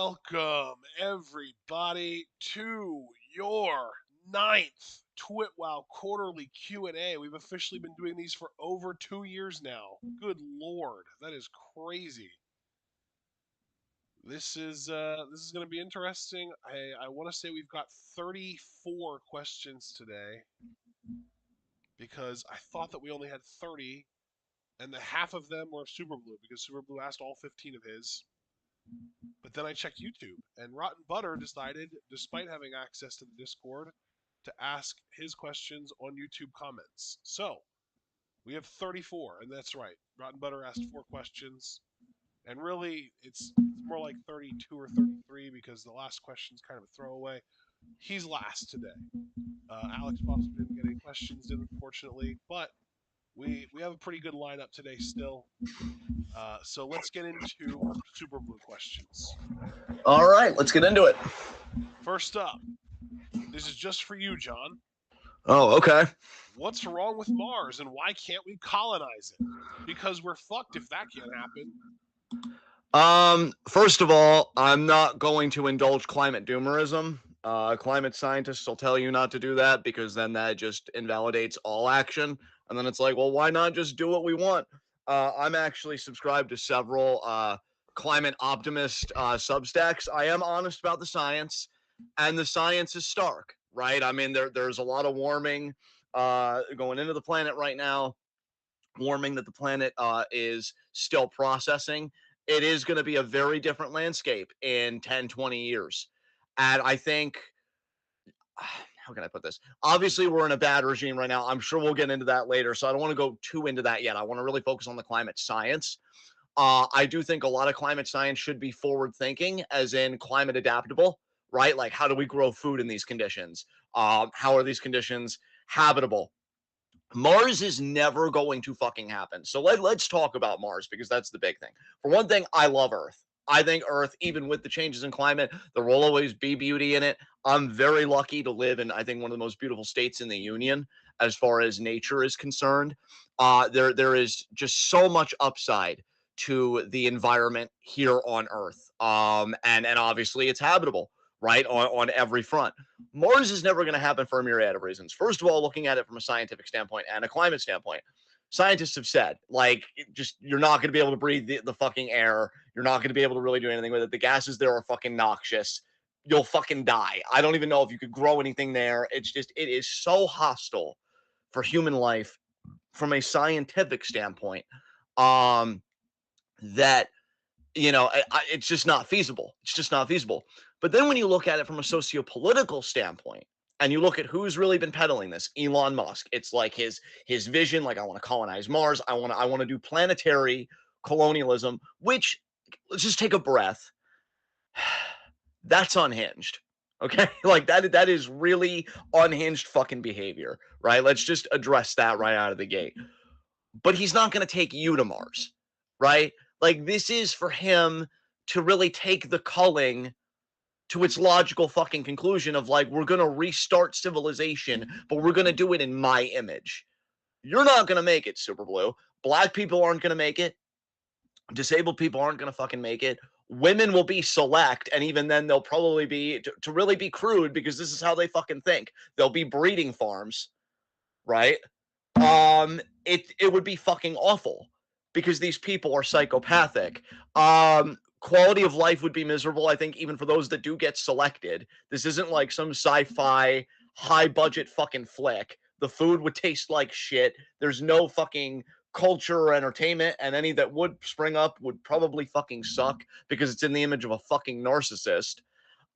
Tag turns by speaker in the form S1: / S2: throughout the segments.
S1: Welcome, everybody, to your ninth TWitWoW Quarterly Q&A. We've officially been doing these for over 2 years now. Good lord, that is crazy. This is going to be interesting. I want to say we've got 34 questions today because I thought that we only had 30, and the half of them were Super Blue because Super Blue asked all 15 of his. But then I checked YouTube, and Rotten Butter decided, despite having access to the Discord, to ask his questions on YouTube comments. So, we have 34, and that's right. Rotten Butter asked 4 questions, and really, it's more like 32 or 33 because the last question's kind of a throwaway. He's last today. Alex Foster didn't get any questions in, unfortunately, but we have a pretty good lineup today still. So let's get into Super Blue questions.
S2: All right, let's get into it.
S1: First up, this is just for you, John.
S2: Oh, okay.
S1: What's wrong with Mars and why can't we colonize it? Because we're fucked if that can't happen.
S2: First of all, I'm not going to indulge climate doomerism. Climate scientists will tell you not to do that because then that just invalidates all action. And then it's like, well, why not just do what we want? I'm actually subscribed to several climate optimist substacks. I am honest about the science, and the science is stark, right? I mean, there's a lot of warming going into the planet right now, warming that the planet is still processing. It is going to be a very different landscape in 10, 20 years. And I think, how can I put this? Obviously, we're in a bad regime right now. I'm sure we'll get into that later. So I don't want to go too into that yet. I want to really focus on the climate science. I do think a lot of climate science should be forward thinking, as in climate adaptable, right? Like, how do we grow food in these conditions? How are these conditions habitable? Mars is never going to fucking happen. So let's talk about Mars because that's the big thing. For one thing, I love Earth. I think Earth, even with the changes in climate, there will always be beauty in it. I'm very lucky to live in, I think, one of the most beautiful states in the Union as far as nature is concerned. There is just so much upside to the environment here on Earth. And obviously it's habitable, right, on every front. Mars is never going to happen for a myriad of reasons. First of all, looking at it from a scientific standpoint and a climate standpoint, scientists have said, like, just you're not going to be able to breathe the fucking air. You're not going to be able to really do anything with it. The gases there are fucking noxious. You'll fucking die. I don't even know if you could grow anything there. It's just, it is so hostile for human life from a scientific standpoint that, you know, it's just not feasible. It's just not feasible. But then when you look at it from a sociopolitical standpoint, and you look at who's really been peddling this, Elon Musk, it's like his vision, like, I want to colonize Mars. I want to do planetary colonialism, which, let's just take a breath. That's unhinged. Okay? Like, that is really unhinged fucking behavior, right? Let's just address that right out of the gate. But he's not going to take you to Mars, right? Like, this is for him to really take the culling to its logical fucking conclusion of, like, we're going to restart civilization, but we're going to do it in my image. You're not going to make it, Super Blue. Black people aren't going to make it. Disabled people aren't going to fucking make it. Women will be select, and even then they'll probably be, to really be crude, because this is how they fucking think. They'll be breeding farms, right? It would be fucking awful because these people are psychopathic. Quality of life would be miserable, I think, even for those that do get selected. This isn't like some sci-fi high budget fucking flick. The food would taste like shit. There's no fucking culture or entertainment, and any that would spring up would probably fucking suck because it's in the image of a fucking narcissist.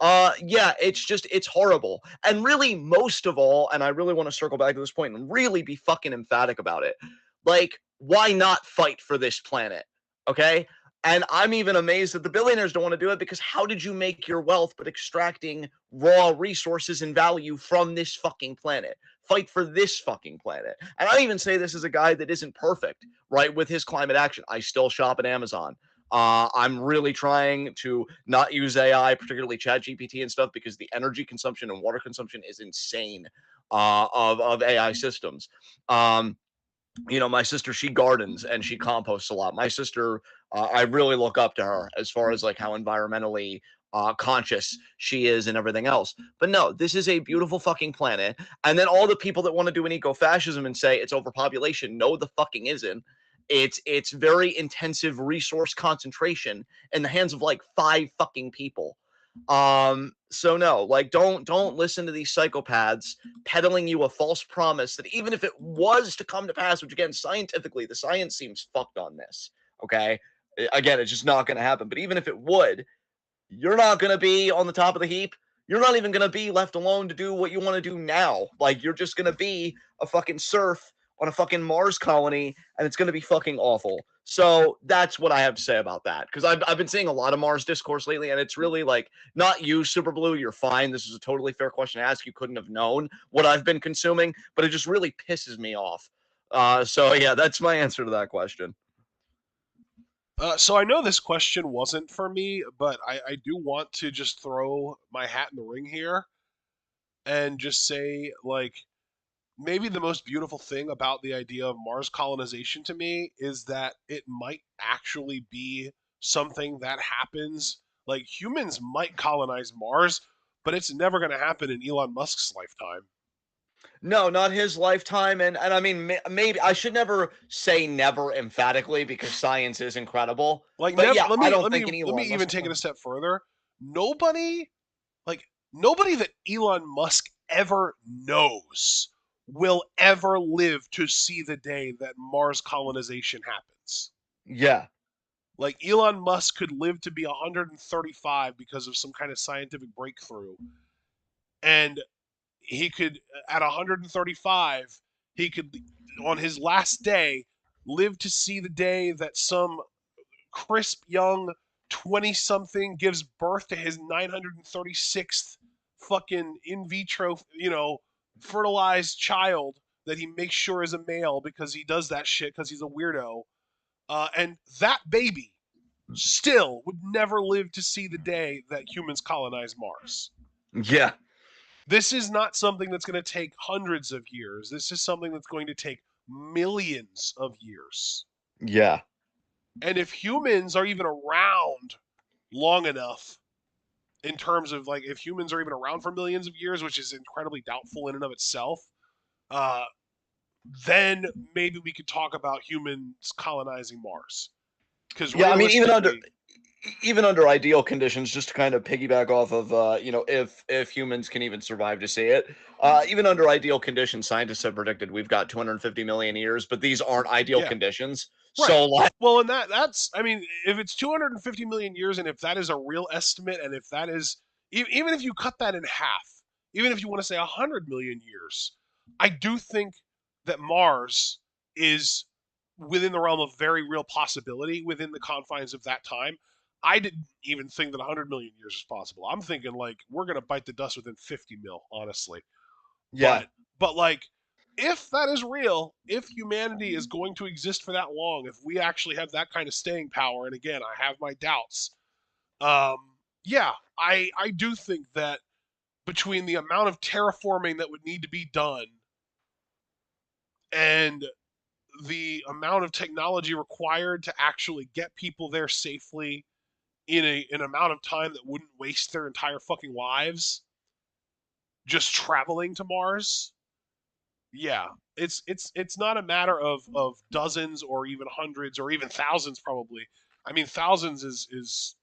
S2: Yeah, it's horrible. And really, most of all, and I really want to circle back to this point and really be fucking emphatic about it. Like, why not fight for this planet? Okay? And I'm even amazed that the billionaires don't want to do it, because how did you make your wealth but extracting raw resources and value from this fucking planet? Fight for this fucking planet. And I even say this as a guy that isn't perfect, right, with his climate action. I still shop at Amazon. I'm really trying to not use AI, particularly ChatGPT and stuff, because the energy consumption and water consumption is insane of AI systems. My sister, she gardens and she composts a lot. My sister, I really look up to her as far as like how environmentally conscious she is and everything else. But no, this is a beautiful fucking planet. And then all the people that want to do an eco-fascism and say it's overpopulation, no, the fucking isn't. It's very intensive resource concentration in the hands of like five fucking people. So no, like don't listen to these psychopaths peddling you a false promise that even if it was to come to pass, which again, scientifically, the science seems fucked on this. Okay. Again, it's just not going to happen. But even if it would, you're not going to be on the top of the heap. You're not even going to be left alone to do what you want to do now. Like, you're just going to be a fucking serf on a fucking Mars colony, and it's going to be fucking awful. So that's what I have to say about that. Because I've been seeing a lot of Mars discourse lately, and it's really like, not you, Super Blue, you're fine. This is a totally fair question to ask. You couldn't have known what I've been consuming, but it just really pisses me off. So yeah, that's my answer to that question.
S1: So I know this question wasn't for me, but I do want to just throw my hat in the ring here and just say, like, maybe the most beautiful thing about the idea of Mars colonization to me is that it might actually be something that happens. Like, humans might colonize Mars, but it's never going to happen in Elon Musk's lifetime.
S2: No, not his lifetime, and I mean maybe I should never say never emphatically because science is incredible.
S1: Like,
S2: But
S1: never.
S2: yeah,
S1: Let
S2: I
S1: me
S2: don't
S1: let
S2: think
S1: me
S2: in
S1: let me
S2: Elon
S1: even
S2: Musk's
S1: take it a
S2: time.
S1: step further. Nobody, like nobody that Elon Musk ever knows will ever live to see the day that Mars colonization happens.
S2: Yeah,
S1: Like, Elon Musk could live to be 135 because of some kind of scientific breakthrough, and he could, at 135, he could, on his last day, live to see the day that some crisp young 20 something gives birth to his 936th fucking in vitro, fertilized child that he makes sure is a male because he does that shit because he's a weirdo. And that baby still would never live to see the day that humans colonize Mars.
S2: yeah,
S1: This is not something that's going to take hundreds of years. This is something that's going to take millions of years.
S2: yeah,
S1: And if humans are even around long enough, in terms of like if humans are even around for millions of years, which is incredibly doubtful in and of itself, uh, then maybe we could talk about humans colonizing Mars. Because
S2: yeah. I mean,
S1: realistically,
S2: even under ideal conditions, just to kind of piggyback off of if humans can even survive to see it, even under ideal conditions, scientists have predicted we've got 250 million years, but these aren't ideal
S1: yeah,
S2: conditions.
S1: right.
S2: So like,
S1: Well, and that's I mean, if it's 250 million years, and if that is a real estimate, and if that is even if you cut that in half, even if you want to say 100 million years, I do think that Mars is within the realm of very real possibility within the confines of that time. I didn't even think that 100 million years is possible. I'm thinking like we're gonna bite the dust within 50 mil, honestly.
S2: yeah,
S1: But like, if that is real, if humanity is going to exist for that long, if we actually have that kind of staying power, and again, I have my doubts. Um, yeah, I do think that between the amount of terraforming that would need to be done and the amount of technology required to actually get people there safely in an amount of time that wouldn't waste their entire fucking lives just traveling to Mars, yeah, it's not a matter of dozens or even hundreds or even thousands probably. I mean, thousands is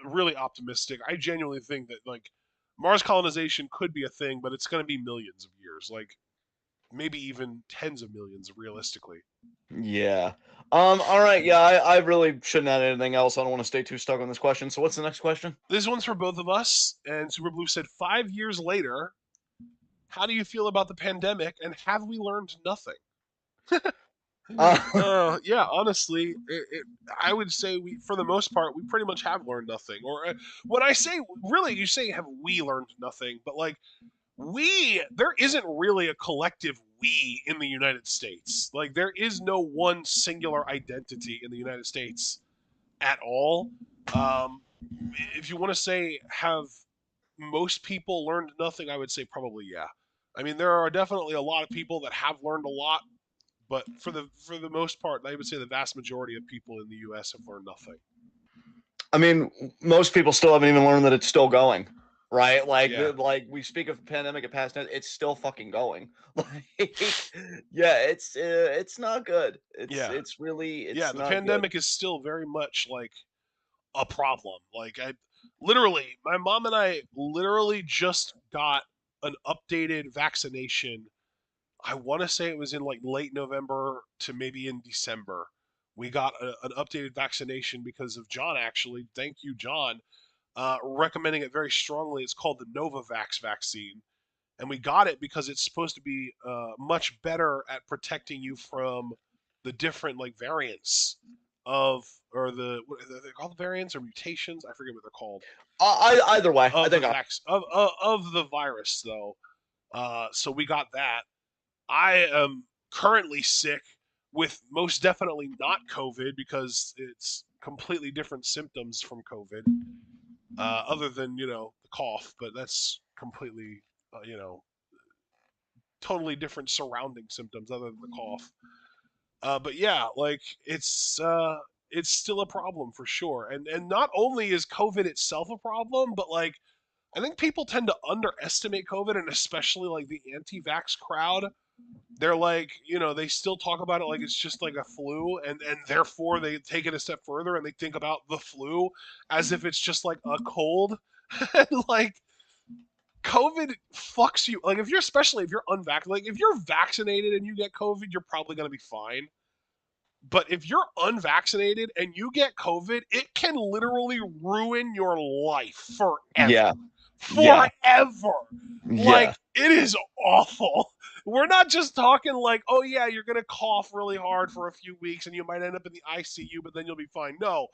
S1: really optimistic. I genuinely think that like Mars colonization could be a thing, but it's going to be millions of years, like maybe even tens of millions realistically.
S2: yeah. All right. Yeah, I really shouldn't add anything else. I don't want to stay too stuck on this question. So what's the next question?
S1: This one's for both of us, and Super Blue said 5 years later, how do you feel about the pandemic, and have we learned nothing?
S2: Uh,
S1: Yeah, honestly, I would say we, for the most part, we pretty much have learned nothing. Or when I say really, you say have we learned nothing, but like there isn't really a collective we in the United States. Like there is no one singular identity in the United States at all. Um, if you want to say have most people learned nothing, I would say probably yeah. I mean, there are definitely a lot of people that have learned a lot, But for the most part, I would say the vast majority of people in the U.S. have learned nothing.
S2: I mean, most people still haven't even learned that it's still going, right? Like,
S1: Yeah,
S2: like we speak of pandemic and past tense, it's still fucking going. Like, yeah, it's not good.
S1: yeah,
S2: It's really
S1: yeah.
S2: it's
S1: The
S2: not good.
S1: pandemic is still very much like a problem. Like I literally, my mom and I literally just got an updated vaccination. I want to say it was in like late November to maybe in December. We got an updated vaccination because of John, actually. Thank you, John, recommending it very strongly. It's called the Novavax vaccine. And we got it because it's supposed to be much better at protecting you from the different like variants of, or the, what are they called, variants or mutations? I forget what they're called,
S2: Either way, I
S1: of the
S2: think
S1: vax of the virus though. So we got that. I am currently sick with most definitely not COVID because it's completely different symptoms from COVID, other than the cough, but that's completely totally different surrounding symptoms other than the cough. But yeah, like it's still a problem for sure, and not only is COVID itself a problem, but like I think people tend to underestimate COVID, and especially like the anti-vax crowd. They're like, they still talk about it like it's just like a flu, and therefore they take it a step further and they think about the flu as if it's just like a cold. And like COVID fucks you. Like if you're, especially if you're unvaccinated, like if you're vaccinated and you get COVID, you're probably gonna be fine. But if you're unvaccinated and you get COVID, it can literally ruin your life forever.
S2: yeah, yeah,
S1: Forever.
S2: yeah.
S1: Like, it is awful. We're not just talking like, oh, yeah, you're going to cough really hard for a few weeks and you might end up in the ICU, but then you'll be fine. No.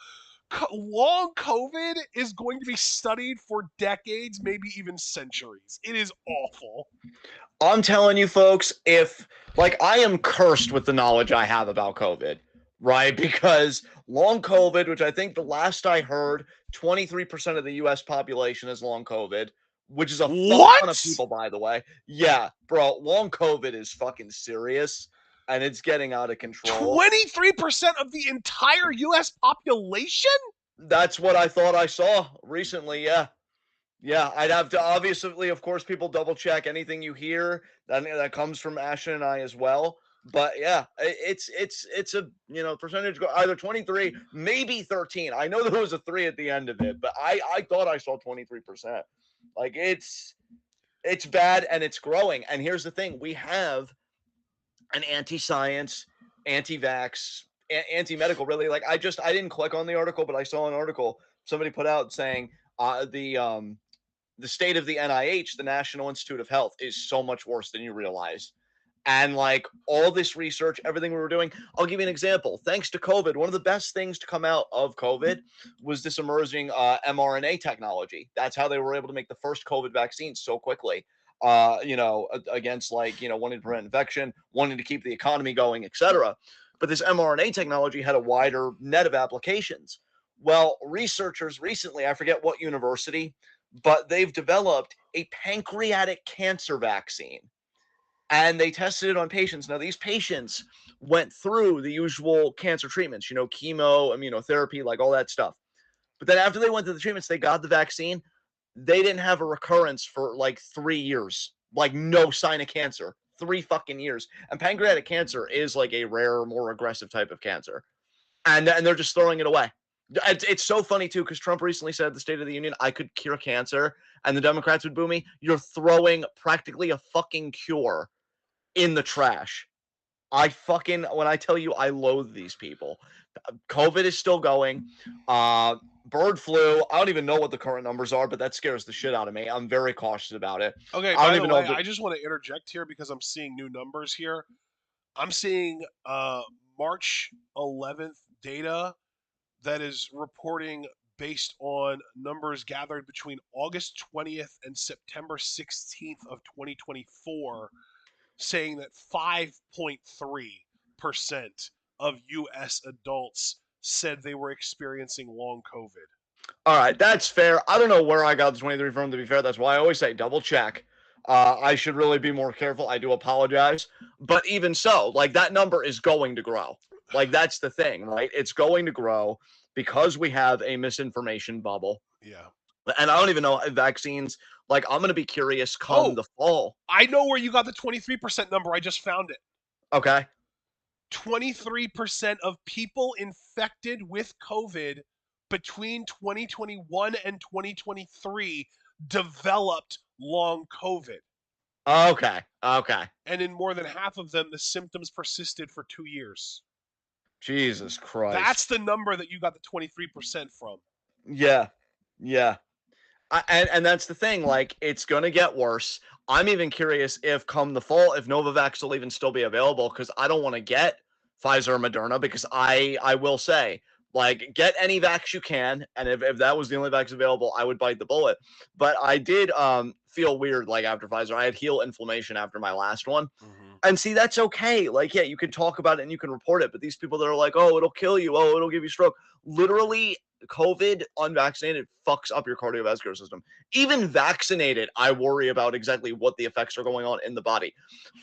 S1: Long COVID is going to be studied for decades, maybe even centuries. It is awful.
S2: I'm telling you, folks, if like I am cursed with the knowledge I have about COVID, right? Because long COVID, which I think the last I heard, 23% of the US population is long COVID, which is a fuck ton of
S1: What?
S2: people, by the way. Yeah, bro, long COVID is fucking serious and it's getting out of control.
S1: 23% of the entire US population?
S2: That's what I thought I saw recently. Yeah. Yeah, I'd have to obviously, of course, people double check anything you hear that comes from Ashton and I as well. But yeah, it's a percentage either 23, maybe 13. I know there was a 3 at the end of it, but I thought I saw 23%. Like it's bad and it's growing. And here's the thing: we have an anti-science, anti-vax, anti-medical. Really, like I didn't click on the article, but I saw an article somebody put out saying the state of the NIH, the National Institute of Health, is so much worse than you realize. And like all this research, everything we were doing, I'll give you an example. Thanks to COVID, one of the best things to come out of COVID was this emerging mRNA technology. That's how they were able to make the first COVID vaccine so quickly. Against wanting to prevent infection, wanting to keep the economy going, etc. But this mRNA technology had a wider net of applications. Well, researchers recently, I forget what university, but they've developed a pancreatic cancer vaccine and they tested it on patients. Now, these patients went through the usual cancer treatments, chemo, immunotherapy, like all that stuff. But then after they went through the treatments, they got the vaccine. They didn't have a recurrence for like 3 years, like no sign of cancer, 3 fucking years. And pancreatic cancer is like a rare, more aggressive type of cancer. And they're just throwing it away. It's so funny too because Trump recently said at the State of the Union, "I could cure cancer," and the Democrats would boo me. You're throwing practically a fucking cure in the trash. When I tell you, I loathe these people. COVID is still going. Bird flu. I don't even know what the current numbers are, but that scares the shit out of me. I'm very cautious about it.
S1: Okay,
S2: I don't
S1: by the
S2: even know
S1: way,
S2: if it.
S1: I just want to interject here because I'm seeing new numbers here. I'm seeing March 11th data that is reporting based on numbers gathered between August 20th and September 16th of 2024, saying that 5.3% of US adults said they were experiencing long COVID.
S2: All right, that's fair. I don't know where I got the 23 from. To be fair, that's why I always say double check. I should really be more careful. I do apologize. But even so, like that number is going to grow. Like that's the thing, right? It's going to grow because we have a misinformation bubble.
S1: Yeah.
S2: And I don't even know if vaccines, like I'm going to be curious come
S1: Oh,
S2: the fall.
S1: I know where you got the 23% number. I just found it.
S2: Okay.
S1: 23% of people infected with COVID between 2021 and 2023 developed long COVID.
S2: Okay. Okay.
S1: And in more than half of them, the symptoms persisted for 2 years.
S2: Jesus
S1: That's
S2: Christ.
S1: the number that you got the 23% from.
S2: Yeah. Yeah. And that's the thing. Like, it's gonna get worse. I'm even curious if come the fall, if Novavax will even still be available because I don't want to get Pfizer or Moderna because I will say like get any vax you can, and if that was the only vax available, I would bite the bullet. But I did feel weird like after Pfizer. I had heel inflammation after my last one.
S1: Mm-hmm.
S2: And see, that's okay. Like, yeah, you can talk about it and you can report it. But these people that are like, oh, it'll kill you. Oh, it'll give you stroke. Literally, COVID unvaccinated fucks up your cardiovascular system. Even vaccinated, I worry about exactly what the effects are going on in the body.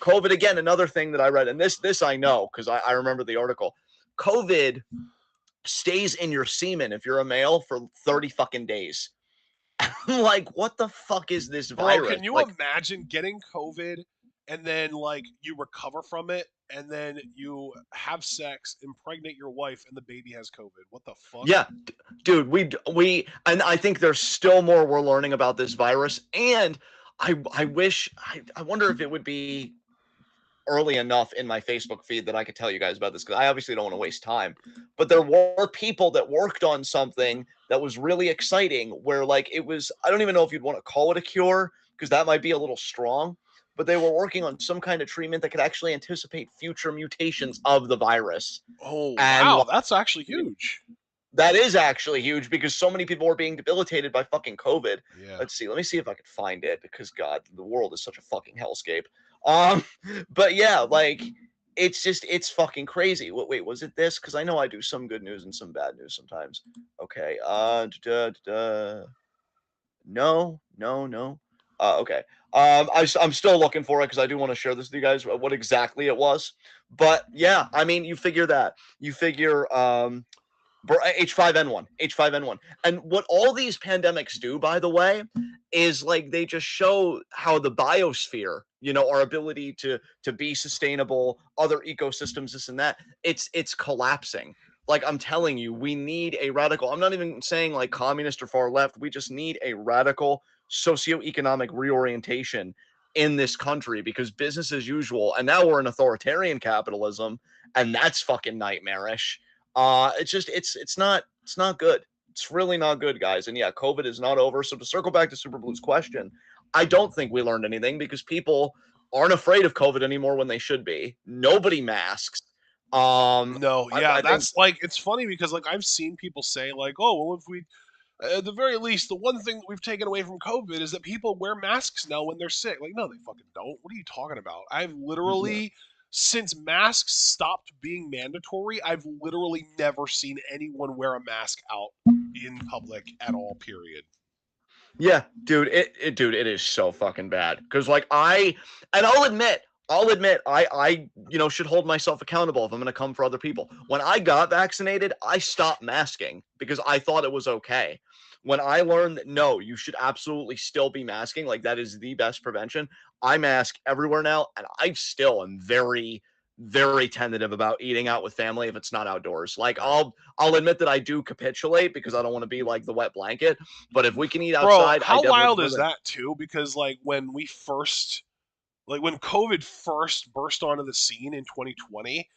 S2: COVID, again, another thing that I read, and this I know because I remember the article. COVID stays in your semen if you're a male for 30 fucking days. Like, what the fuck is this
S1: Bro,
S2: virus?
S1: can you
S2: Like,
S1: imagine getting COVID and then like you recover from it and then you have sex, impregnate your wife, and the baby has COVID? What the fuck?
S2: yeah, dude, and I think there's still more we're learning about this virus. And I wish, I wonder if it would be early enough in my Facebook feed that I could tell you guys about this because I obviously don't want to waste time. But there were people that worked on something that was really exciting where, like, it was, I don't even know if you'd want to call it a cure because that might be a little strong, but they were working on some kind of treatment that could actually anticipate future mutations of the virus.
S1: Oh,
S2: And
S1: wow,
S2: like,
S1: that's actually huge.
S2: that is actually huge because so many people were being debilitated by fucking COVID.
S1: Yeah.
S2: Let's see. Let me see if I can find it because God, the world is such a fucking hellscape. Um, but yeah, like it's fucking crazy. Wait, was it this? Because I know I do some good news and some bad news sometimes. Okay. No, no, no. Okay. I'm still looking for it because I do want to share this with you guys what exactly it was. But yeah, I mean, you figure that. You figure H5N1, H5N1. And what all these pandemics do, by the way, is like they just show how the biosphere, our ability to be sustainable, other ecosystems, this and that, it's collapsing. Like I'm telling you, we need a radical, I'm not even saying like communist or far left, we just need a radical socioeconomic reorientation in this country because business as usual, and now we're in authoritarian capitalism, and that's fucking nightmarish. It's not good. It's really not good, guys. And yeah, COVID is not over. So to circle back to Super Blue's question, I don't think we learned anything because people aren't afraid of COVID anymore when they should be. Nobody masks.
S1: No, yeah,
S2: I think
S1: that's like it's funny because like I've seen people say like, "Oh, well if we at the very least, the one thing that we've taken away from COVID is that people wear masks now when they're sick." Like, no, they fucking don't. What are you talking about? I've literally, since masks stopped being mandatory, I've literally never seen anyone wear a mask out in public at all, period.
S2: yeah, dude, dude, it is so fucking bad. Cause like I'll admit, I should hold myself accountable if I'm gonna come for other people. When I got vaccinated, I stopped masking because I thought it was okay. When I learned that no, you should absolutely still be masking, like that is the best prevention. I mask everywhere now, and I still am very, very tentative about eating out with family if it's not outdoors. Like
S1: Right.
S2: I'll admit that I do capitulate because I don't want to be like the wet blanket. But if we can eat
S1: Bro,
S2: outside, I
S1: how
S2: definitely
S1: wild
S2: prefer
S1: is
S2: that.
S1: that too? Because like when COVID first burst onto the scene in 2020,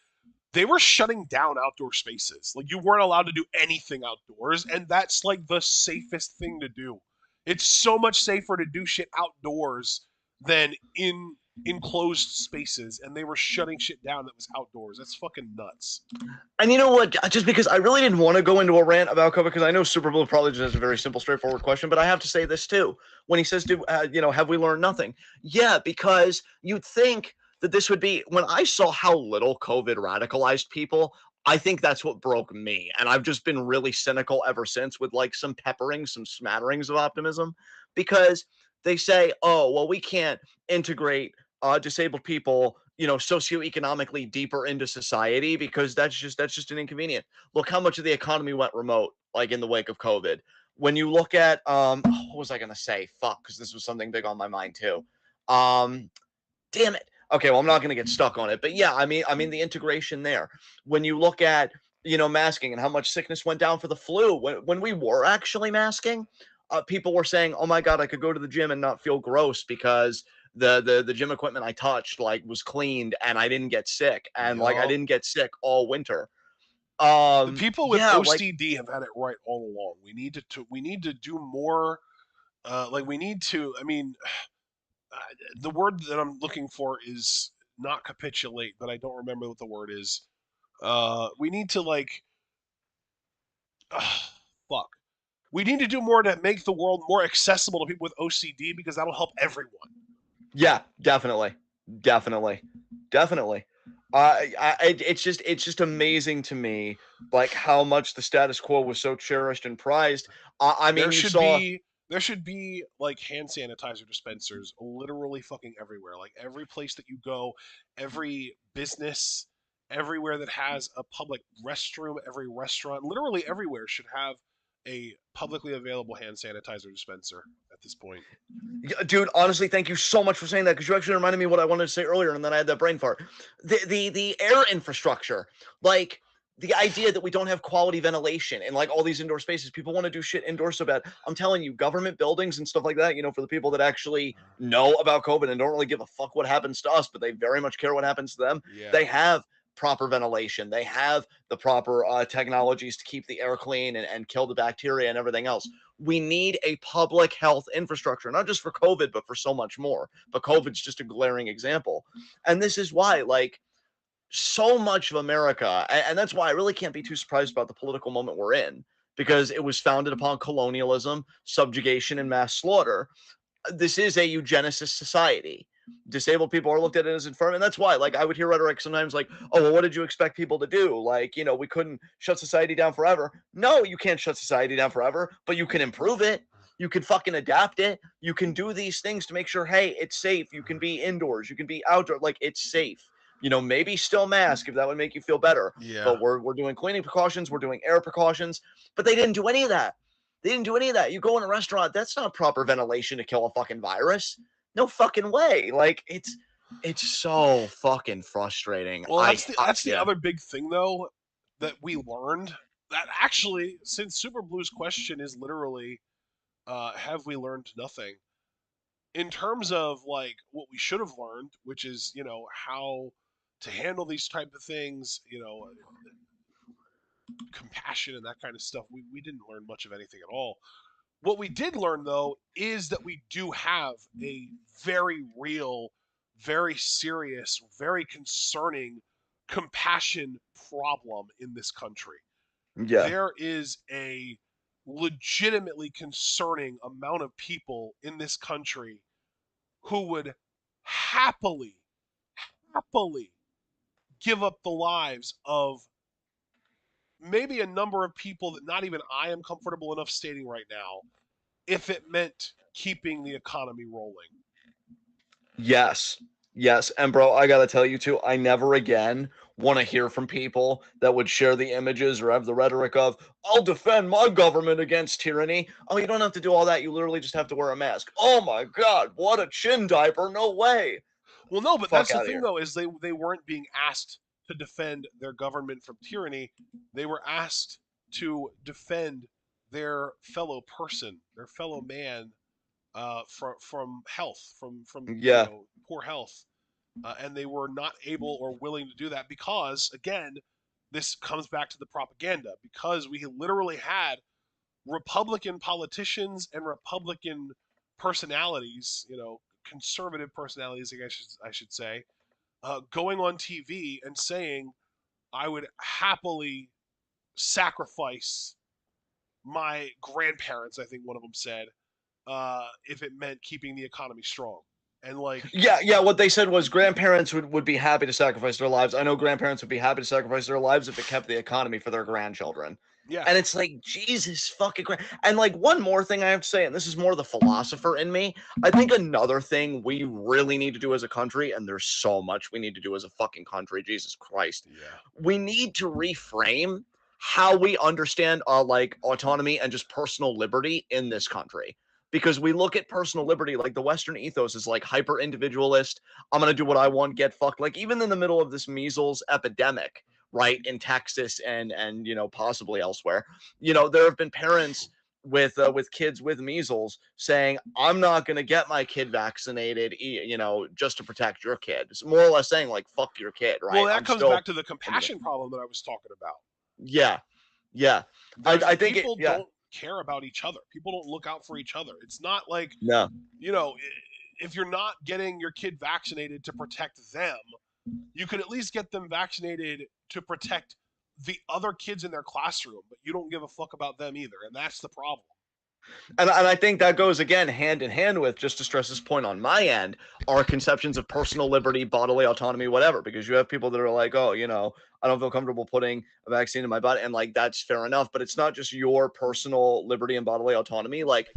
S1: they were shutting down outdoor spaces. Like you weren't allowed to do anything outdoors, and that's like the safest thing to do. It's so much safer to do shit outdoors than in enclosed spaces, and they were shutting shit down that was outdoors. That's fucking nuts.
S2: And you know what? Just because I really didn't want to go into a rant about COVID, because I know Super Bowl probably just has a very simple, straightforward question, but I have to say this too. When he says, have we learned nothing? Yeah, because you'd think that this would be, when I saw how little COVID radicalized people, I think that's what broke me. And I've just been really cynical ever since with like some pepperings, some smatterings of optimism, because they say, oh, well, we can't integrate disabled people, socioeconomically deeper into society because that's just an inconvenient. Look how much of the economy went remote, like in the wake of COVID. When you look at what was I gonna say? Fuck, because this was something big on my mind too. Um, damn it. Okay, well, I'm not going to get stuck on it, but yeah, I mean the integration there. When you look at masking and how much sickness went down for the flu when we were actually masking, people were saying, "Oh my god, I could go to the gym and not feel gross because the gym equipment I touched like was cleaned and I didn't get sick and like I
S1: Yup.
S2: didn't get sick all winter."
S1: The people with
S2: Yeah, like
S1: OCD have had it right all along. We need to do more. Like we need to. I mean, uh, the word that I'm looking for is not capitulate, but I don't remember what the word is. We need to like, fuck. We need to do more to make the world more accessible to people with OCD because that'll help everyone.
S2: yeah, definitely, definitely, definitely. It's just amazing to me, like how much the status quo was so cherished and prized. I
S1: There
S2: mean, you
S1: should
S2: saw,
S1: be there should be like hand sanitizer dispensers literally fucking everywhere. Like every place that you go, every business, everywhere that has a public restroom, every restaurant, literally everywhere should have a publicly available hand sanitizer dispenser at this point.
S2: dude. Honestly, thank you so much for saying that because you actually reminded me what I wanted to say earlier, and then I had that brain fart. The air infrastructure, like the idea that we don't have quality ventilation in like all these indoor spaces. People want to do shit indoors so bad. I'm telling you, government buildings and stuff like that. For the people that actually know about COVID and don't really give a fuck what happens to us, but they very much care what happens to them.
S1: Yeah.
S2: They have proper ventilation. They have the proper technologies to keep the air clean and kill the bacteria and everything else. We need a public health infrastructure, not just for COVID, but for so much more. But COVID's just a glaring example. And this is why, like, so much of America, and that's why I really can't be too surprised about the political moment we're in, because it was founded upon colonialism, subjugation, and mass slaughter. This is a eugenicist society. Disabled people are looked at as infirm, and that's why, like, I would hear rhetoric sometimes like, "Oh, well, what did you expect people to do? Like, we couldn't shut society down forever." No, you can't shut society down forever, but you can improve it. You can fucking adapt it. You can do these things to make sure, hey, it's safe. You can be indoors. You can be outdoor. Like, it's safe. Maybe still mask if that would make you feel better.
S1: Yeah.
S2: But we're doing cleaning precautions. We're doing air precautions. But they didn't do any of that. They didn't do any of that. You go in a restaurant, that's not proper ventilation to kill a fucking virus. No fucking way. Like it's so fucking frustrating.
S1: Well, that's the
S2: Yeah.
S1: other big thing though that we learned that actually since Super Blue's question is literally have we learned nothing in terms of like what we should have learned, which is how to handle these type of things, compassion and that kind of stuff. We didn't learn much of anything at all. What we did learn though is that we do have a very real, very serious, very concerning compassion problem in this country.
S2: Yeah.
S1: There is a legitimately concerning amount of people in this country who would happily, happily give up the lives of maybe a number of people that not even I am comfortable enough stating right now if it meant keeping the economy rolling.
S2: Yes. Yes. And bro, I gotta tell you too, I never again want to hear from people that would share the images or have the rhetoric of, I'll defend my government against tyranny. Oh, you don't have to do all that. You literally just have to wear a mask. Oh my God, what a chin diaper. No way.
S1: Well, no, but
S2: Fuck
S1: that's the
S2: out of
S1: thing
S2: here.
S1: though is they weren't being asked to defend their government from tyranny. They were asked to defend their fellow person, their fellow man, from health, from
S2: Yeah.
S1: poor health, and they were not able or willing to do that because again, this comes back to the propaganda because we literally had Republican politicians and Republican personalities, conservative personalities, I should say, going on TV and saying, "I would happily sacrifice my grandparents." I think one of them said, if it meant keeping the economy strong. And like,
S2: Yeah, yeah. What they said was grandparents would be happy to sacrifice their lives. I know grandparents would be happy to sacrifice their lives if it kept the economy for their grandchildren.
S1: Yeah.
S2: And it's like, Jesus fucking Christ. And like one more thing I have to say, and this is more the philosopher in me. I think another thing we really need to do as a country, and there's so much we need to do as a fucking country, Jesus Christ.
S1: Yeah.
S2: We need to reframe how we understand like autonomy and just personal liberty in this country. Because we look at personal liberty, like the Western ethos is like hyper individualist. I'm gonna do what I want, get fucked. Like even in the middle of this measles epidemic, right, in Texas and possibly elsewhere. There have been parents with kids with measles saying, "I'm not going to get my kid vaccinated, just to protect your kid." It's more or less saying like, "Fuck your kid,"
S1: Well,
S2: right?
S1: that
S2: I'm
S1: comes
S2: still,
S1: back to the compassion problem that I was talking about.
S2: yeah, yeah. I,
S1: There's
S2: I think it,
S1: people
S2: yeah,
S1: don't care about each other. People don't look out for each other. It's not like,
S2: no.
S1: you know, if you're not getting your kid vaccinated to protect them, you could at least get them vaccinated to protect the other kids in their classroom, but you don't give a fuck about them either, and that's the problem.
S2: And I think that goes again hand in hand with, just to stress this point on my end, our conceptions of personal liberty, bodily autonomy, whatever. Because you have people that are like, oh, I don't feel comfortable putting a vaccine in my body, and like that's fair enough. But it's not just your personal liberty and bodily autonomy. Like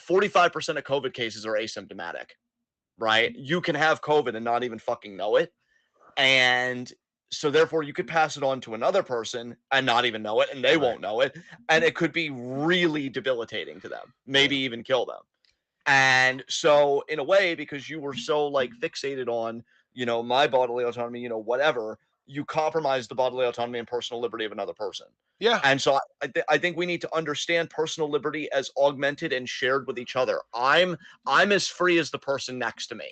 S2: 45% of COVID cases are asymptomatic, right? You can have COVID and not even fucking know it, and so therefore you could pass it on to another person and not even know it, and they
S1: Right.
S2: won't know it, and it could be really debilitating to them, maybe
S1: Yeah.
S2: even kill them. And so in a way, because you were so like fixated on my bodily autonomy, whatever, you compromise the bodily autonomy and personal liberty of another person.
S1: Yeah.
S2: And so I think we need to understand personal liberty as augmented and shared with each other. I'm as free as the person next to me,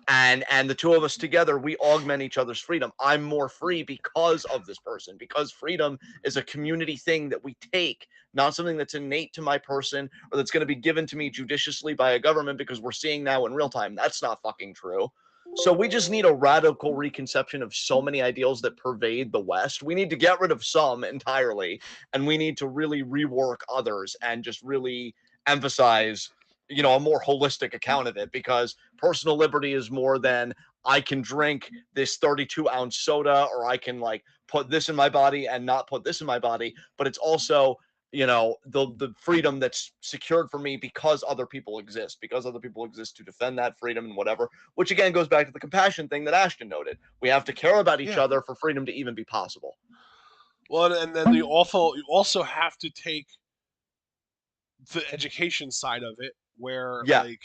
S2: and the two of us together, we augment each other's freedom. I'm more free because of this person, because freedom is a community thing that we take, not something that's innate to my person or that's going to be given to me judiciously by a government, because we're seeing now in real time that's not fucking true. So we just need a radical reconception of so many ideals that pervade the West. We need to get rid of some entirely, and we need to really rework others and just really emphasize a more holistic account of it, because personal liberty is more than I can drink this 32-ounce soda, or I can like put this in my body and not put this in my body. But it's also, the freedom that's secured for me because other people exist, to defend that freedom and whatever. Which again goes back to the compassion thing that Ashton noted. We have to care about each
S1: Yeah.
S2: other for freedom to even be possible.
S1: Well, and then you also have to take the education side of it, where
S2: Yeah.
S1: like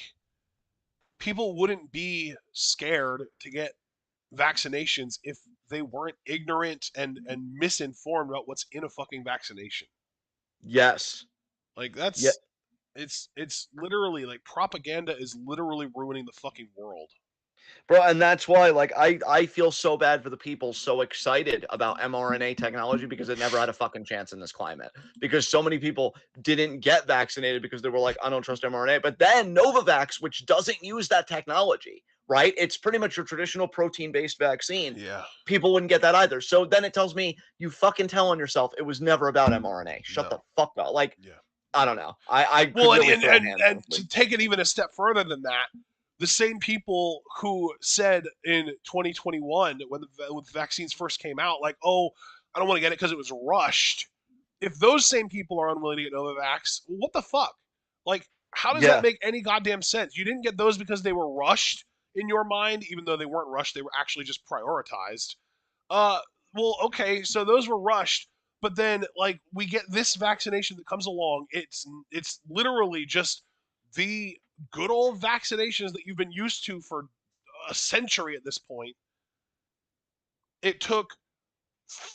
S1: people wouldn't be scared to get vaccinations if they weren't ignorant and misinformed about what's in a fucking vaccination.
S2: Yes.
S1: Like
S2: Yeah.
S1: it's literally like propaganda is literally ruining the fucking world.
S2: Bro, and that's why, like, I feel so bad for the people so excited about mRNA technology, because it never had a fucking chance in this climate. Because so many people didn't get vaccinated because they were like, I don't trust mRNA. But then Novavax, which doesn't use that technology, right? It's pretty much your traditional protein-based vaccine.
S1: Yeah.
S2: People wouldn't get that either. So then it tells me you fucking telling yourself it was never about mRNA. Shut the
S1: No.
S2: fuck up. Like,
S1: Yeah.
S2: I don't know. I could
S1: Well, and
S2: really
S1: and
S2: throw
S1: and,
S2: hands,
S1: and
S2: honestly.
S1: to take it even a step further than that, the same people who said in 2021 when the vaccines first came out, like, oh, I don't want to get it because it was rushed. If those same people are unwilling to get Novavax, what the fuck? Like, how does that
S2: Yeah.
S1: make any goddamn sense? You didn't get those because they were rushed in your mind, even though they weren't rushed. They were actually just prioritized. Uh, well, okay, so those were rushed, but then like we get this vaccination that comes along. It's literally just the good old vaccinations that you've been used to for a century at this point. It took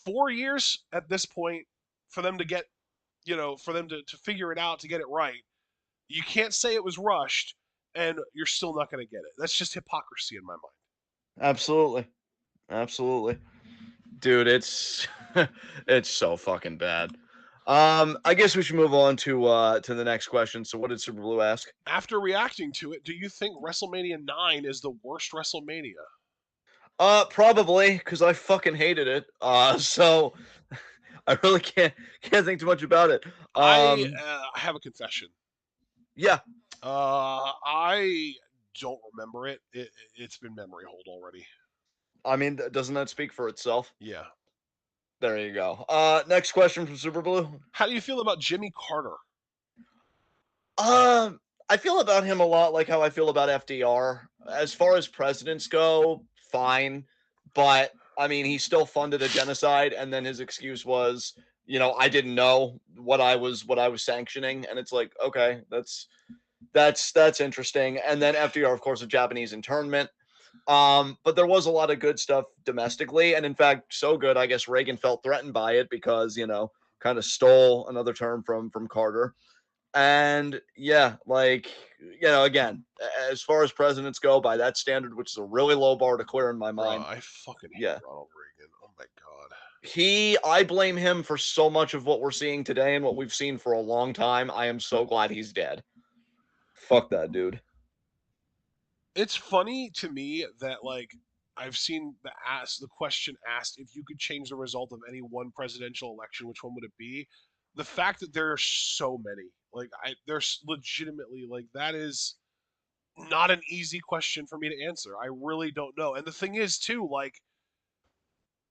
S1: 4 years at this point for them to get, for them to figure it out, to get it right. You can't say it was rushed and you're still not going to get it. That's just hypocrisy in my mind.
S2: Absolutely. Absolutely. Dude, it's it's so fucking bad. I guess we should move on to the next question. So what did Super Blue ask?
S1: After reacting to it, do you think WrestleMania 9 is the worst WrestleMania?
S2: Probably, because I fucking hated it. So I really can't think too much about it. Um,
S1: I have a confession.
S2: yeah.
S1: I don't remember it. It's been memory hold already.
S2: I mean, doesn't that speak for itself?
S1: Yeah.
S2: There you go. Next question from Super Blue.
S1: How do you feel about Jimmy Carter?
S2: I feel about him a lot like how I feel about FDR. As far as presidents go, fine, but I mean, he still funded a genocide, and then his excuse was, I didn't know what I was sanctioning, and it's like, okay, that's interesting. And then FDR, of course, a Japanese internment. But there was a lot of good stuff domestically, and in fact, so good, I guess Reagan felt threatened by it because kind of stole another term from Carter. And yeah, like, again, as far as presidents go by that standard, which is a really low bar to clear in my
S1: Bruh,
S2: mind,
S1: I fucking hate
S2: yeah,
S1: Ronald Reagan. Oh my god.
S2: I blame him for so much of what we're seeing today and what we've seen for a long time. I am so glad he's dead. Fuck that dude.
S1: It's funny to me that like I've seen the question asked if you could change the result of any one presidential election, which one would it be? The fact that there are so many, like there's legitimately like that is not an easy question for me to answer. I really don't know. And the thing is too, like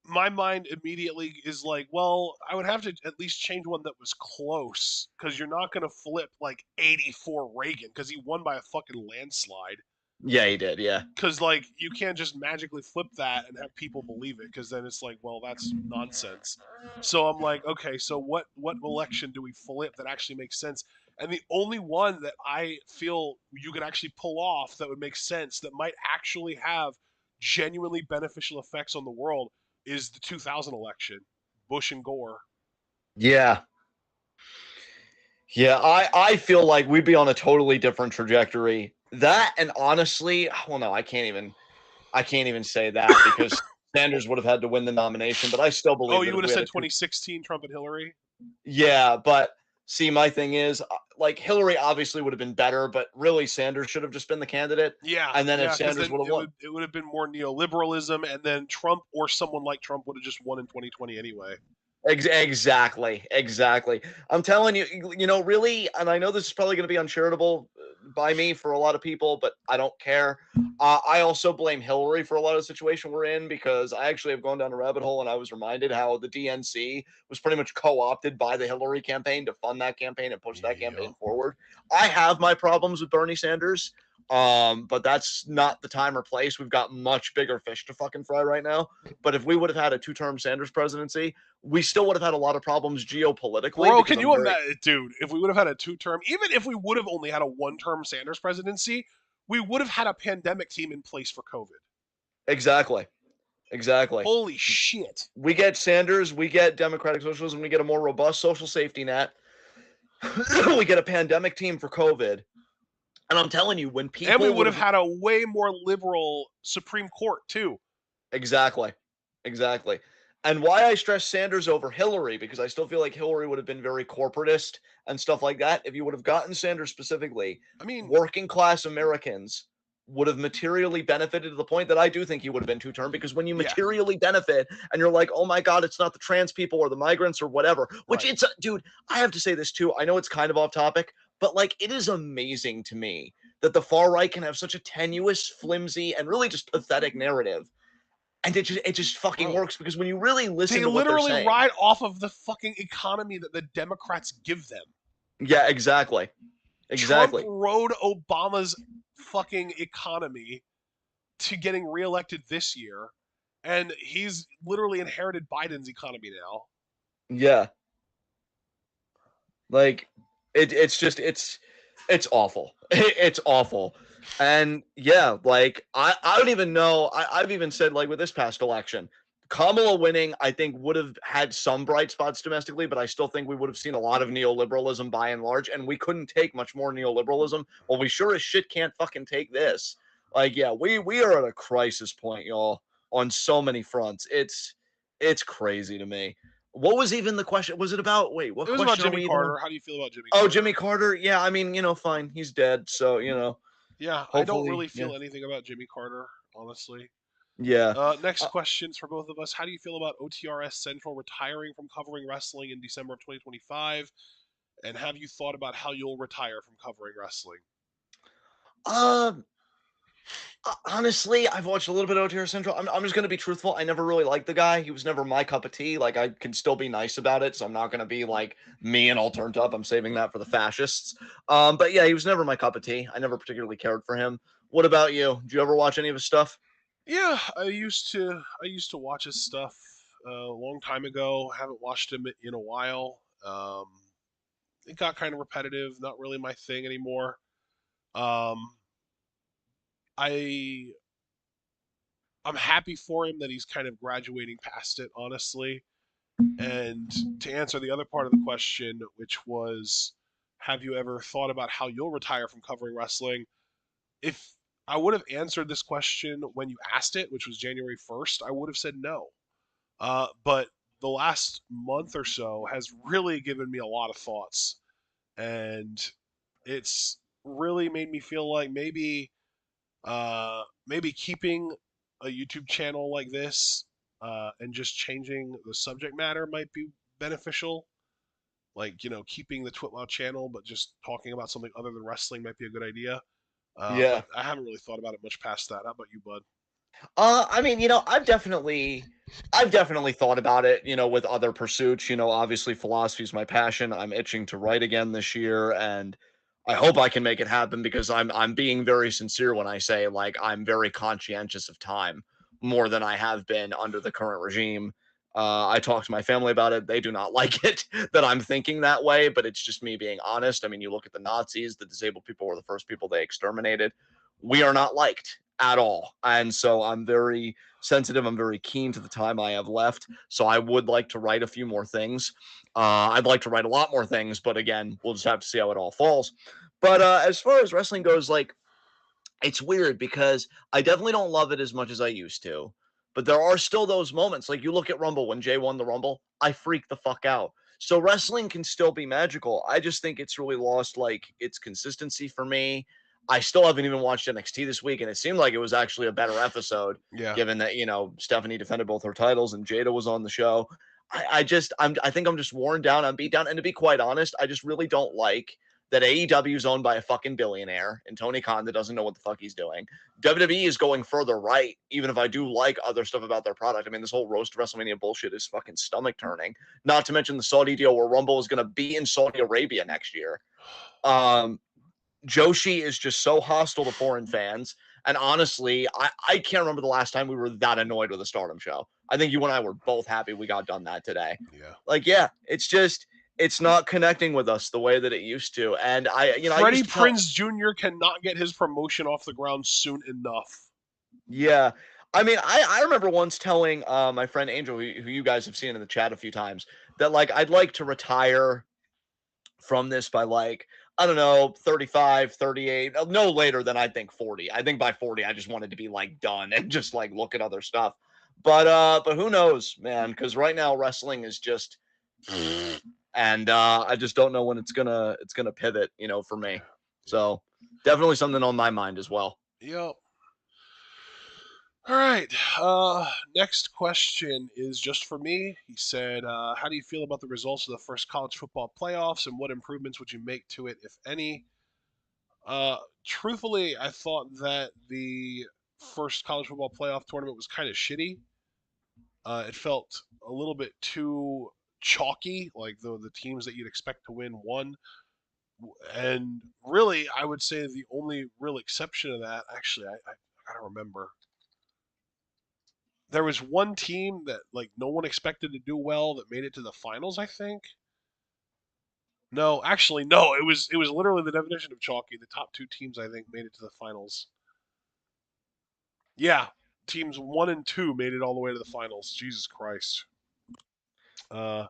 S1: my mind immediately is like, well, I would have to at least change one that was close because you're not going to flip like 84 Reagan because he won by a fucking landslide.
S2: Yeah, he did. Yeah.
S1: Because like you can't just magically flip that and have people believe it because then it's like, well, that's nonsense. So I'm like, okay, so what election do we flip that actually makes sense? And the only one that I feel you could actually pull off that would make sense that might actually have genuinely beneficial effects on the world is the 2000 election, Bush and Gore.
S2: Yeah. Yeah, I feel like we'd be on a totally different trajectory. That, and honestly, well, no, I can't even say that because Sanders would have had to win the nomination, but I still
S1: Oh,
S2: believe
S1: you
S2: that if
S1: would have
S2: we had
S1: said
S2: a two.
S1: 2016 Trump and Hillary?
S2: Yeah, but see, my thing is, like, Hillary obviously would have been better, but really Sanders should have just been the candidate.
S1: Yeah,
S2: And then if
S1: yeah, because
S2: Sanders
S1: then
S2: would have won,
S1: it would have been more neoliberalism, and then Trump or someone like Trump would have just won in 2020 anyway.
S2: exactly. I'm telling you, really, and I know this is probably going to be uncharitable by me for a lot of people, but I don't care. I also blame Hillary for a lot of the situation we're in because I actually have gone down a rabbit hole and I was reminded how the DNC was pretty much co-opted by the Hillary campaign to fund that campaign and push that campaign
S1: Yep.
S2: forward. I have my problems with Bernie Sanders. But that's not the time or place. We've got much bigger fish to fucking fry right now. But if we would have had a two-term Sanders presidency, we still would have had a lot of problems geopolitically
S1: Bro,
S2: because
S1: can
S2: I'm
S1: you
S2: very
S1: imagine, dude? If we would have had a two-term, even if we would have only had a one-term Sanders presidency, we would have had a pandemic team in place for COVID.
S2: exactly, exactly.
S1: Holy shit!
S2: We get Sanders, we get democratic socialism, we get a more robust social safety net, we get a pandemic team for COVID. And I'm telling you, when
S1: And we
S2: people
S1: would
S2: would
S1: have
S2: have
S1: had a way more liberal Supreme Court too.
S2: exactly, exactly. And why I stress Sanders over Hillary, because I still feel like Hillary would have been very corporatist and stuff like that. If you would have gotten Sanders specifically,
S1: I mean,
S2: working class Americans would have materially benefited to the point that I do think he would have been two term because when you
S1: yeah,
S2: materially benefit and you're like, oh my God, it's not the trans people or the migrants or whatever, which
S1: right.
S2: it's, dude, I have to say this too. I know it's kind of off topic, but like it is amazing to me that the far right can have such a tenuous, flimsy, and really just pathetic narrative and it just fucking
S1: Bro,
S2: works because when you really listen
S1: they
S2: to what they're
S1: literally
S2: saying,
S1: ride off of the fucking economy that the Democrats give them.
S2: yeah, exactly,
S1: Trump
S2: exactly,
S1: rode Obama's fucking economy to getting reelected this year, and he's literally inherited Biden's economy now.
S2: yeah, like it's awful, it's awful, and yeah, like I don't even know. I've even said like with this past election. Kamala winning, I think, would have had some bright spots domestically, but I still think we would have seen a lot of neoliberalism by and large, and we couldn't take much more neoliberalism. Well, we sure as shit can't fucking take this. Like, yeah, we are at a crisis point, y'all, on so many fronts. It's crazy to me. What was even the question? Was it about wait, what
S1: It was about
S2: question are
S1: Jimmy
S2: we even on?
S1: Carter. How do you feel about Jimmy
S2: Oh,
S1: Carter?
S2: Jimmy Carter. Yeah, I mean, fine. He's dead, so
S1: Yeah, I don't
S2: hopefully,
S1: really
S2: yeah.
S1: feel anything about Jimmy Carter, honestly.
S2: Yeah.
S1: Next
S2: Uh,
S1: questions for both of us. How do you feel about OTRS Central retiring from covering wrestling in December of 2025? And have you thought about how you'll retire from covering wrestling?
S2: um Honestly, I've watched a little bit of OTR Central. I'm just gonna be truthful. I never really liked the guy. He was never my cup of tea. Like I can still be nice about it, so I'm not gonna be like me and all turned up. I'm saving that for the fascists. But yeah, he was never my cup of tea. I never particularly cared for him. What about you? Did you ever watch any of his stuff?
S1: Yeah, I used to watch his stuff a long time ago. Haven't watched him in a while. It got kind of repetitive. Not really my thing anymore. Um, I I'm happy for him that he's kind of graduating past it, honestly. And to answer the other part of the question, which was, have you ever thought about how you'll retire from covering wrestling? If I would have answered this question when you asked it, which was January 1st, I would have said no. But the last month or so has really given me a lot of thoughts, and it's really made me feel like maybe keeping a YouTube channel like this and just changing the subject matter might be beneficial. Like, keeping the TwitWoW channel, but just talking about something other than wrestling might be a good idea. But
S2: Yeah.
S1: I haven't really thought about it much past that. How about you, bud?
S2: I mean, I've definitely thought about it, with other pursuits. Obviously philosophy is my passion. I'm itching to write again this year, and I hope I can make it happen because I'm being very sincere when I say like I'm very conscientious of time more than I have been under the current regime. I talked to my family about it. They do not like it that I'm thinking that way, but it's just me being honest. I mean, you look at the Nazis, the disabled people were the first people they exterminated. We are not liked at all. And so I'm very sensitive. I'm very keen to the time I have left. So I would like to write a few more things. I'd like to write a lot more things, but again, we'll just have to see how it all falls. But as far as wrestling goes, like it's weird because I definitely don't love it as much as I used to. But there are still those moments. Like you look at Rumble when Jay won the Rumble, I freaked the fuck out. So wrestling can still be magical. I just think it's really lost like its consistency for me. I still haven't even watched NXT this week, and it seemed like it was actually a better episode,
S1: Yeah.
S2: given that Stephanie defended both her titles and Jada was on the show. I think I'm just worn down. I'm beat down, and to be quite honest, I just really don't like that AEW is owned by a fucking billionaire and Tony Khan that doesn't know what the fuck he's doing. WWE is going further right, even if I do like other stuff about their product. I mean, this whole roast to WrestleMania bullshit is fucking stomach turning. Not to mention the Saudi deal where Rumble is going to be in Saudi Arabia next year. Um, Joshi is just so hostile to foreign fans. And honestly, I can't remember the last time we were that annoyed with a Stardom show. I think you and I were both happy we got done that today.
S1: Yeah.
S2: Like, yeah, it's not connecting with us the way that it used to. And I
S1: Freddie
S2: used to tell,
S1: Prinze Jr. cannot get his promotion off the ground soon enough.
S2: yeah. I mean, I remember once telling my friend Angel, who you guys have seen in the chat a few times, that like I'd like to retire from this by like I don't know 35, 38, no later than I think 40. I think by 40 I just wanted to be like done and just like look at other stuff. But who knows, man, cuz right now wrestling is just and I just don't know when it's going to pivot, for me.
S1: Yeah.
S2: So, definitely something on my mind as well.
S1: Yep. All right. Next question is just for me. He said, "How do you feel about the results of the first college football playoffs, and what improvements would you make to it, if any?" Truthfully, I thought that the first college football playoff tournament was kind of shitty. It felt a little bit too chalky, like the teams that you'd expect to win won. And really, I would say the only real exception to that, actually, I gotta remember. There was one team that like no one expected to do well that made it to the finals, I think. No, actually, no. It was literally the definition of chalky. The top two teams, I think, made it to the finals. Yeah, teams one and two made it all the way to the finals. Jesus Christ. Uh,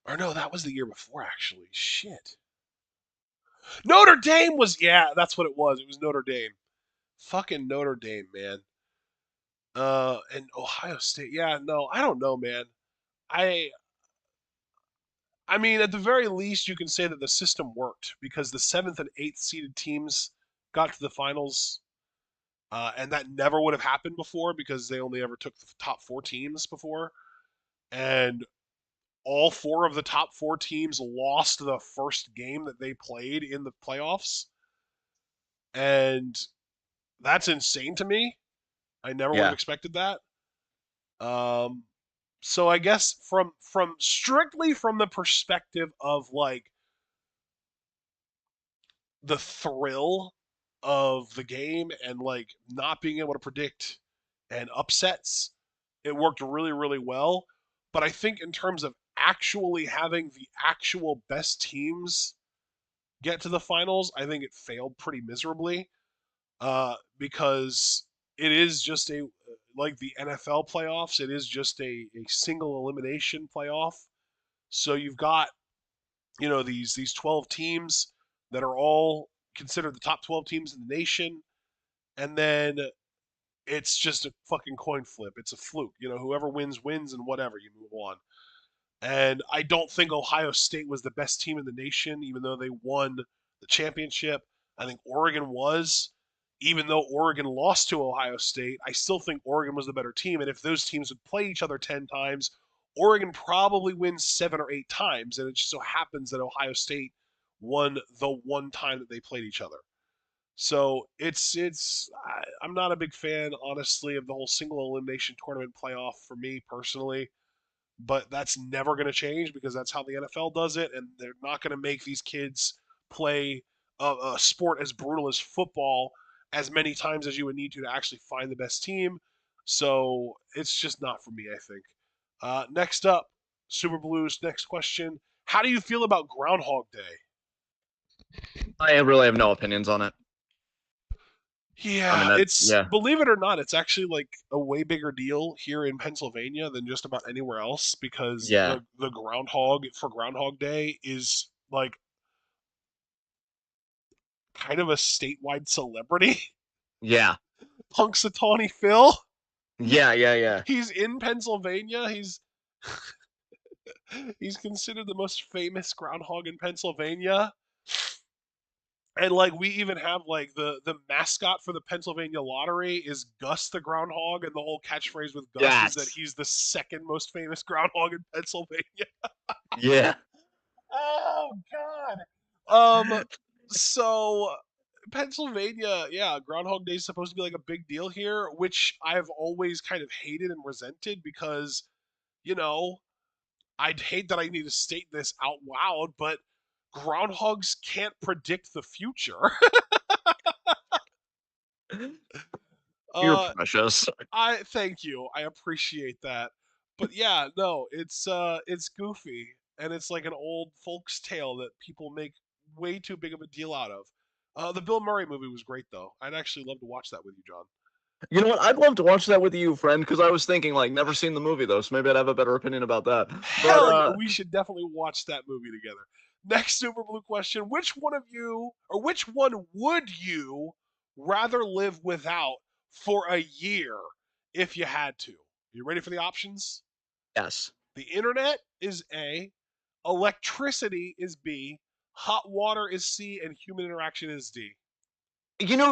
S1: or no, that was the year before. Actually, shit. Notre Dame was, yeah, that's what it was. It was Notre Dame. Fucking Notre Dame, man. And Ohio State. Yeah, no, I don't know, man. I I mean, at the very least, you can say that the system worked because the seventh and eighth seeded teams got to the finals, and that never would have happened before because they only ever took the top four teams before, and all four of the top four teams lost the first game that they played in the playoffs, and That's insane to me. I never would have
S2: Yeah.
S1: expected that. Um, so I guess from strictly from the perspective of like the thrill of the game and like not being able to predict and upsets, it worked really really well. But I think in terms of actually having the actual best teams get to the finals, I think it failed pretty miserably. Because it is just a like the NFL playoffs. It is just a single elimination playoff. So you've got these 12 teams that are all considered the top 12 teams in the nation, and then it's just a fucking coin flip. It's a fluke. Whoever wins wins, and whatever you move on. And I don't think Ohio State was the best team in the nation, even though they won the championship. I think Oregon was. Even though Oregon lost to Ohio State, I still think Oregon was the better team. And if those teams would play each other 10 times, Oregon probably wins 7 or 8 times. And it just so happens that Ohio State won the one time that they played each other. So I'm not a big fan, honestly, of the whole single elimination tournament playoff for me personally, but that's never going to change because that's how the NFL does it, and they're not going to make these kids play a sport as brutal as football as many times as you would need to actually find the best team. So it's just not for me, I think. Next up, Super Blues. Next question: how do you feel about Groundhog Day?
S2: I really have no opinions on it. I mean
S1: Yeah,
S2: that.
S1: it's
S2: Yeah.
S1: believe it or not, it's actually like a way bigger deal here in Pennsylvania than just about anywhere else because
S2: Yeah.
S1: the groundhog for Groundhog Day is like kind of a statewide celebrity.
S2: Yeah.
S1: Punxsutawney Phil,
S2: Yeah. Yeah. Yeah.
S1: he's in Pennsylvania. He's considered the most famous groundhog in Pennsylvania. And like we even have like the mascot for the Pennsylvania lottery is Gus the groundhog, and the whole catchphrase with Gus is that
S2: Yes.
S1: he's the second most famous groundhog in Pennsylvania.
S2: Yeah.
S1: Oh God. So Pennsylvania, yeah, Groundhog Day is supposed to be like a big deal here, which I've always kind of hated and resented because, you know, I'd hate that I need to state this out loud, but groundhogs can't predict the future.
S2: You're
S1: uh
S2: precious.
S1: I thank you. I appreciate that. But yeah, no, it's goofy and it's like an old folks tale that people make way too big of a deal out of. The Bill Murray movie was great though. I'd actually love to watch that with you, John.
S2: You know what? I'd love to watch that with you, friend, because I was thinking like never seen the movie though, so maybe I'd have a better opinion about that. But
S1: Hell yeah, we should definitely watch that movie together. Next Super Blue question: which one of you, or which one would you rather live without for a year if you had to? You ready for the options?
S2: yes.
S1: The internet is A, electricity is B, hot water is C, and human interaction is D.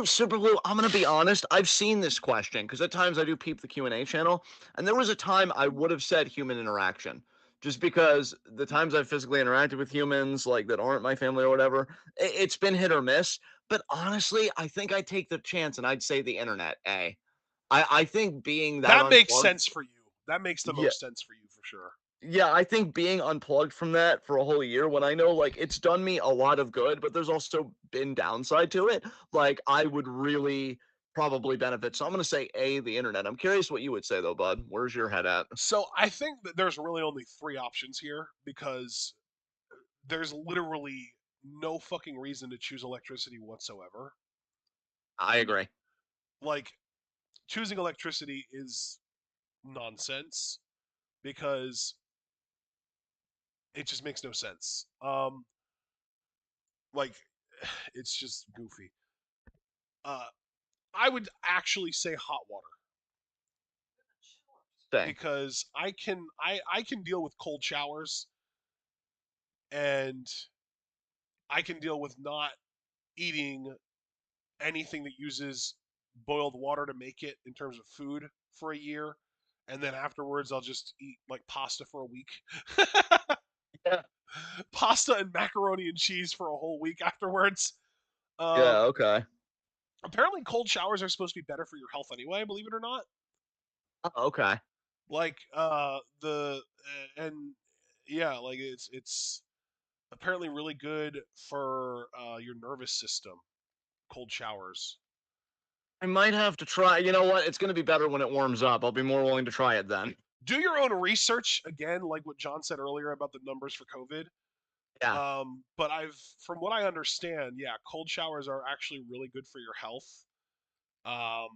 S2: Super Blue, I'm gonna be honest. I've seen this question because at times I do peep the Q&A channel, and there was a time I would have said human interaction, just because the times I've physically interacted with humans, like that aren't my family or whatever, it's been hit or miss. But honestly, I think I'd take the chance and I'd say the internet. I think being that
S1: That makes
S2: unplugged,
S1: sense for you. That makes the
S2: yeah,
S1: most sense for you for sure.
S2: yeah, I think being unplugged from that for a whole year when I know like it's done me a lot of good, but there's also been downside to it. Like I would really probably benefit. So I'm gonna say A, the internet. I'm curious what you would say though, bud. Where's your head at?
S1: So I think that there's really only three options here because there's literally no fucking reason to choose electricity whatsoever.
S2: I agree.
S1: Like, choosing electricity is nonsense because it just makes no sense. Like, it's just goofy. Uh, I would actually say hot water
S2: Same.
S1: because I can deal with cold showers and I can deal with not eating anything that uses boiled water to make it in terms of food for a year, and then afterwards I'll just eat like pasta for a week.
S2: Yeah.
S1: Pasta and macaroni and cheese for a whole week afterwards. Um,
S2: Yeah. Okay.
S1: Apparently, cold showers are supposed to be better for your health anyway. Believe it or not.
S2: Oh, okay.
S1: Like the and yeah, like it's apparently really good for your nervous system. Cold showers.
S2: I might have to try. You know what? It's going to be better when it warms up. I'll be more willing to try it then.
S1: Do your own research again, like what John said earlier about the numbers for COVID.
S2: Yeah.
S1: But from what I understand, yeah, cold showers are actually really good for your health. Um,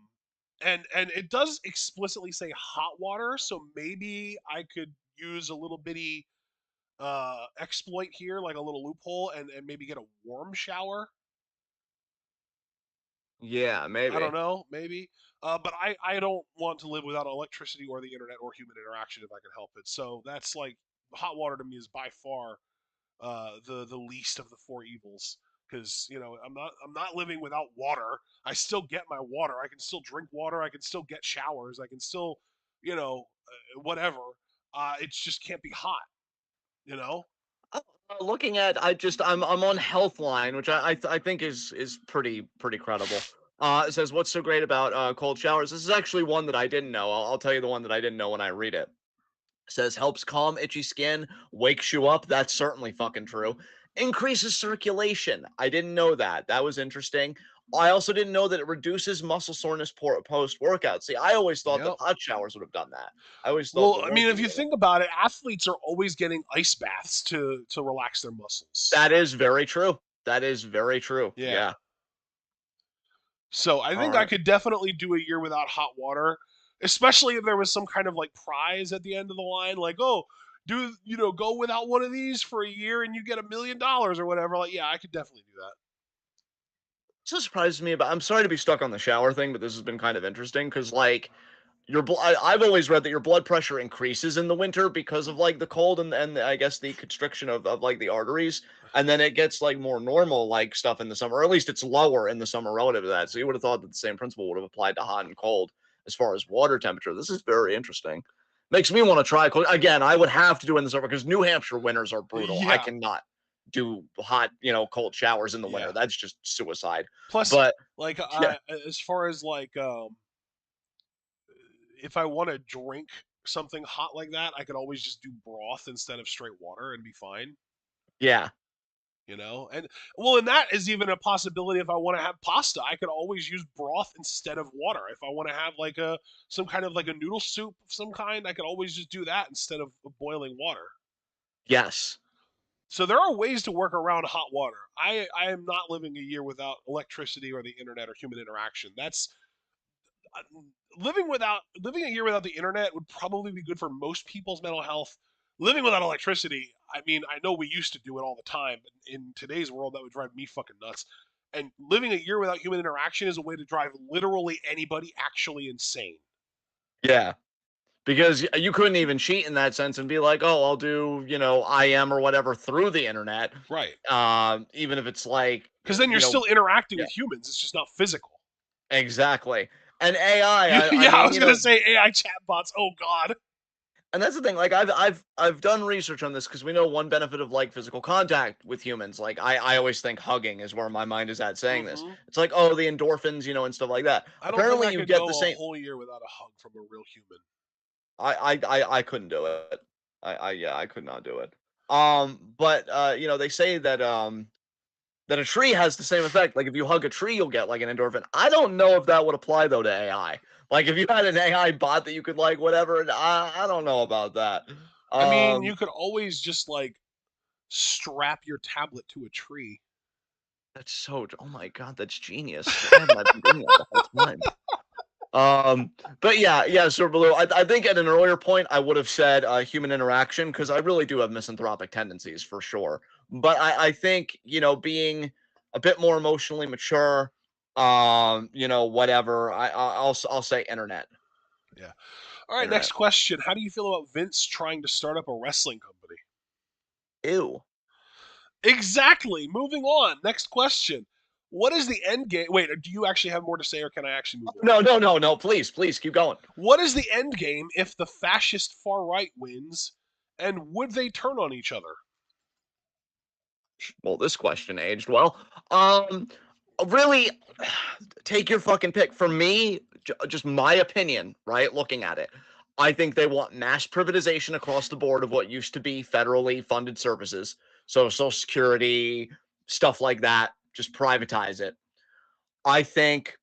S1: and it does explicitly say hot water, so maybe I could use a little bitty exploit here, like a little loophole, and maybe get a warm shower.
S2: Yeah,
S1: I don't
S2: maybe.
S1: know, maybe. But I don't want to live without electricity or the internet or human interaction if I can help it. So that's like hot water to me is by far the least of the four evils, because I'm not living without water. I still get my water. I can still drink water. I can still get showers. I can still whatever. It just can't be hot. You know.
S2: Looking at, I'm on Healthline, which I think is pretty credible. It says what's so great about cold showers. This is actually one that I didn't know. I'll tell you the one that I didn't know when I read it. Says helps calm itchy skin, wakes you up. That's certainly fucking true. Increases circulation. I didn't know that. That was interesting. I also didn't know that it reduces muscle soreness post workout. See, I always thought that
S1: Yep.
S2: hot showers would have done that. I always thought
S1: Well,
S2: the
S1: I
S2: warmth
S1: mean, if
S2: would
S1: you
S2: have done it.
S1: think about it, athletes are always getting ice baths to relax their muscles.
S2: That is very true. That is very true.
S1: Yeah.
S2: Yeah.
S1: So I
S2: All
S1: think I
S2: right.
S1: could definitely do a year without hot water, especially if there was some kind of like prize at the end of the line, like, oh, go without one of these for a year and you get $1 million or whatever. Like, yeah, I could definitely do that.
S2: This surprises me about. I'm sorry to be stuck on the shower thing, but this has been kind of interesting because like I've always read that your blood pressure increases in the winter because of like the cold and I guess the constriction of like the arteries, and then it gets like more normal like stuff in the summer, or at least it's lower in the summer relative to that. So you would have thought that the same principle would have applied to hot and cold as far as water temperature. This is very interesting. Makes me want to try cold. Again, I would have to do it in the summer because New Hampshire winters are brutal. I
S1: Yeah,
S2: cannot do hot, cold showers in the winter.
S1: yeah.
S2: That's just suicide.
S1: Plus,
S2: But
S1: like,
S2: yeah,
S1: as far as like, if I want to drink something hot like that, I could always just do broth instead of straight water and be fine.
S2: yeah,
S1: And well, and that is even a possibility. If I want to have pasta, I could always use broth instead of water. If I want to have like a some kind of like a noodle soup of some kind, I could always just do that instead of boiling water.
S2: yes.
S1: So there are ways to work around hot water. I am not living a year without electricity or the internet or human interaction. That's living a year without the internet would probably be good for most people's mental health. Living without electricity, I mean, I know we used to do it all the time, but in today's world, that would drive me fucking nuts. And living a year without human interaction is a way to drive literally anybody actually insane.
S2: Yeah. Because you couldn't even cheat in that sense and be like, "Oh, I'll do, IM or whatever through the internet."
S1: Right.
S2: Even if it's like,
S1: Because then you're still interacting
S2: yeah,
S1: with humans. It's just not physical.
S2: exactly. And AI, I
S1: Yeah, I
S2: mean,
S1: was gonna say AI chatbots. Oh God.
S2: and that's the thing. Like I've done research on this because we know one benefit of like physical contact with humans. Like I always think hugging is where my mind is at saying this.
S1: Mm-hmm.
S2: It's like, oh, the endorphins, and stuff like that.
S1: I don't think
S2: Apparently,
S1: I
S2: you
S1: could
S2: get the
S1: go a
S2: same.
S1: whole year without a hug from a real human.
S2: I couldn't do it. Yeah, I could not do it. But they say that a tree has the same effect. Like if you hug a tree, you'll get like an endorphin. I don't know if that would apply though to AI. Like if you had an AI bot that you could like whatever, I don't know about that.
S1: I mean, you
S2: Um,
S1: could always just like strap your tablet to a tree.
S2: that's so. Oh my god, that's genius. Why haven't I been doing that the whole time? But yeah, Sir Blue. I think at an earlier point I would have said human interaction because I really do have misanthropic tendencies for sure. But I think being a bit more emotionally mature, whatever. I'll say internet,
S1: Yeah. All right, next
S2: internet.
S1: question. How do you feel about Vince trying to start up a wrestling company?
S2: Ew.
S1: Exactly. Moving on. Next question. What is the end game? Wait, do you actually have more to say or can I actually move on?
S2: No, no, no, no. Please keep going.
S1: What is the end game if the fascist far right wins and would they turn on each other?
S2: Well, this question aged well. Um, really, take your fucking pick. For me, just my opinion, right? Looking at it, I think they want mass privatization across the board of what used to be federally funded services. So Social Security, stuff like that, just privatize it. I think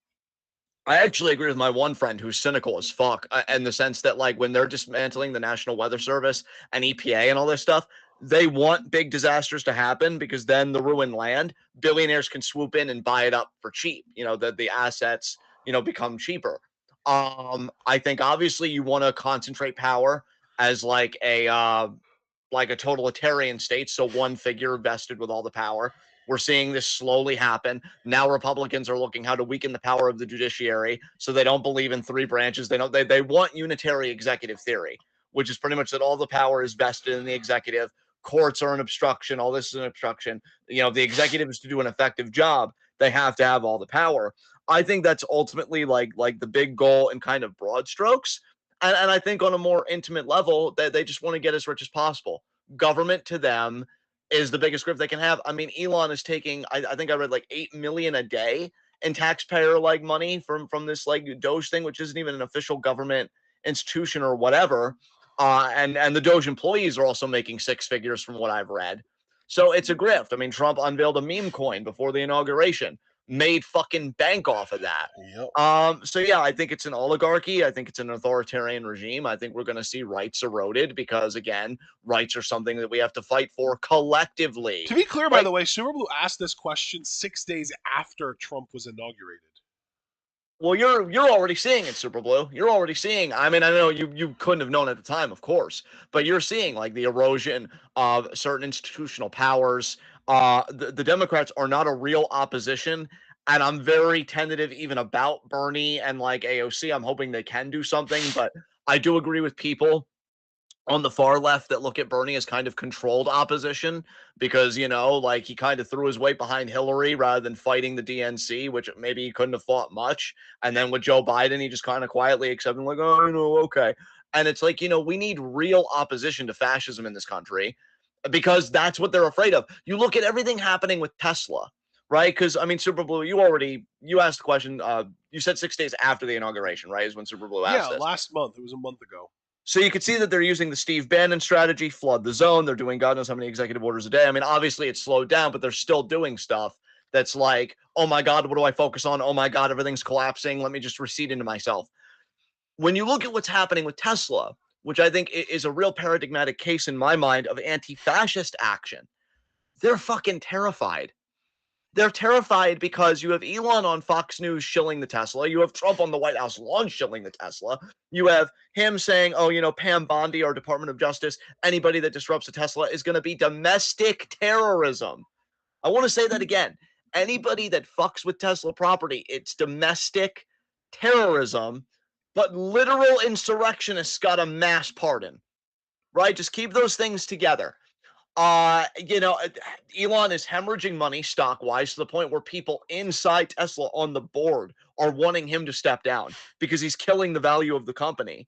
S2: I actually agree with my one friend who's cynical as fuck in the sense that, like, when they're dismantling the National Weather Service and EPA and all this stuff, they want big disasters to happen because then the ruined land, billionaires can swoop in and buy it up for cheap. The assets, become cheaper. I think obviously you want to concentrate power as like a totalitarian state, so one figure vested with all the power. We're seeing this slowly happen. Now Republicans are looking how to weaken the power of the judiciary, so they don't believe in three branches. They want unitary executive theory, which is pretty much that all the power is vested in the executive. Courts are an obstruction. All this is an obstruction. The executive is to do an effective job. They have to have all the power. I think that's ultimately like the big goal in kind of broad strokes. And I think on a more intimate level, they just want to get as rich as possible. Government to them is the biggest grip they can have. I mean, Elon is taking, I think I read like 8 million a day in taxpayer like money from this like Doge thing, which isn't even an official government institution or whatever. And the Doge employees are also making six figures from what I've read. So it's a grift. I mean, Trump unveiled a meme coin before the inauguration, made fucking bank off of that.
S1: Yep.
S2: So yeah, I think it's an oligarchy. I think it's an authoritarian regime. I think we're going to see rights eroded because, again, rights are something that we have to fight for collectively.
S1: To be clear, by
S2: Like,
S1: the way, Super Blue asked this question 6 days after Trump was inaugurated.
S2: well, you're already seeing it, Super Blue. You're already seeing. I mean, I know you couldn't have known at the time, of course, but you're seeing like the erosion of certain institutional powers. The Democrats are not a real opposition, and I'm very tentative even about Bernie and like AOC. I'm hoping they can do something, but I do agree with people on the far left that look at Bernie as kind of controlled opposition because, like he kind of threw his weight behind Hillary rather than fighting the DNC, which maybe he couldn't have fought much. And then with Joe Biden, he just kind of quietly accepted, like, oh, okay. And it's like, we need real opposition to fascism in this country because that's what they're afraid of. You look at everything happening with Tesla, right? Because, I mean, Super Blue, you asked the question, you said 6 days after the inauguration, right? Is when Super Blue
S1: Yeah,
S2: asked this.
S1: last month. It was a month ago.
S2: So you can see that they're using the Steve Bannon strategy, flood the zone. They're doing God knows how many executive orders a day. I mean, obviously it's slowed down, but they're still doing stuff that's like, oh my God, what do I focus on? Oh my God, everything's collapsing. Let me just recede into myself. When you look at what's happening with Tesla, which I think is a real paradigmatic case in my mind of anti-fascist action, they're fucking terrified. They're terrified because you have Elon on Fox News shilling the Tesla. You have Trump on the White House lawn shilling the Tesla. You have him saying, oh, Pam Bondi, our Department of Justice, anybody that disrupts a Tesla is going to be domestic terrorism. I want to say that again. Anybody that fucks with Tesla property, it's domestic terrorism, but literal insurrectionists got a mass pardon, right? Just keep those things together. Elon is hemorrhaging money stock wise to the point where people inside Tesla on the board are wanting him to step down because he's killing the value of the company.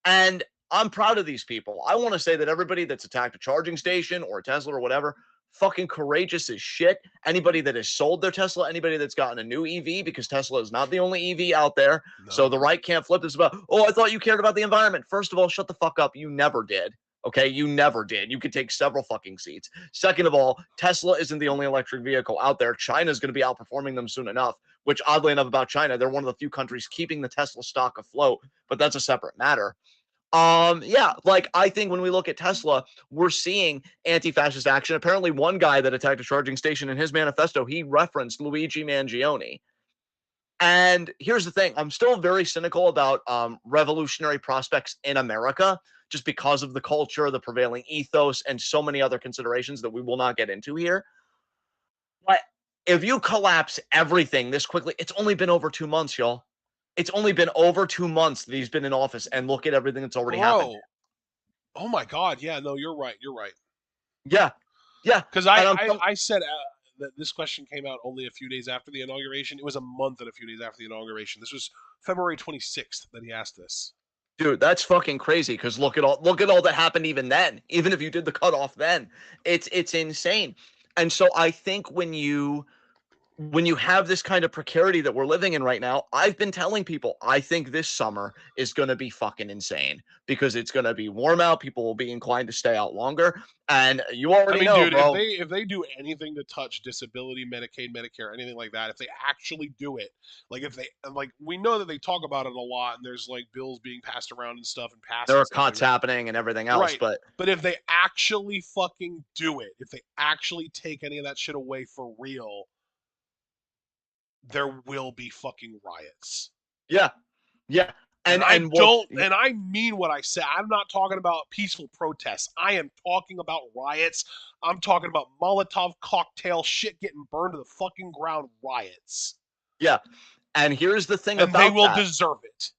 S2: And I'm proud of these people. I want to say that everybody that's attacked a charging station or a Tesla or whatever, fucking courageous as shit. Anybody that has sold their Tesla, anybody that's gotten a new EV, because Tesla is not the only EV out there.
S1: No.
S2: So the right can't flip this about, oh, I thought you cared about the environment. First of all, shut the fuck up. You never did. Okay, you never did. You could take several fucking seats. Second of all, Tesla isn't the only electric vehicle out there. China's going to be outperforming them soon enough, which oddly enough about China, they're one of the few countries keeping the Tesla stock afloat, but that's a separate matter. Yeah, like I think when we look at Tesla, we're seeing anti-fascist action. Apparently, one guy that attacked a charging station in his manifesto, he referenced Luigi Mangione. And here's the thing, I'm still very cynical about revolutionary prospects in America just because of the culture, the prevailing ethos, and so many other considerations that we will not get into here. But if you collapse everything this quickly, it's only been over 2 months, y'all. It's only been over 2 months that he's been in office, and look at everything that's already happened.
S1: Oh my God. Yeah, no, you're right.
S2: Yeah.
S1: Because I said that this question came out only a few days after the inauguration. It was a month and a few days after the inauguration. This was February 26th that he asked this.
S2: Dude, that's fucking crazy because look at all that happened even then. Even if you did the cutoff then, it's insane. And so I think when you when you have this kind of precarity that we're living in right now, I've been telling people I think this summer is going to be fucking insane because it's going to be warm out. People will be inclined to stay out longer. And you
S1: I
S2: already
S1: mean,
S2: know,
S1: dude, if
S2: bro.
S1: they do anything to touch disability, Medicaid, Medicare, anything like that, if they actually do it, like if they like, we know that they talk about it a lot, and there's like bills being passed around and stuff and passed
S2: There
S1: and
S2: are
S1: stuff like
S2: cuts
S1: that.
S2: happening and everything else,
S1: Right.
S2: but
S1: But if they actually fucking do it, if they actually take any of that shit away for real, there will be fucking riots.
S2: yeah, yeah.
S1: And
S2: And
S1: I
S2: and well,
S1: don't, and I mean what I say. I'm not talking about peaceful protests. I am talking about riots. I'm talking about Molotov cocktail shit getting burned to the fucking ground riots.
S2: yeah. And here's the thing
S1: And they
S2: about
S1: will
S2: that.
S1: deserve it.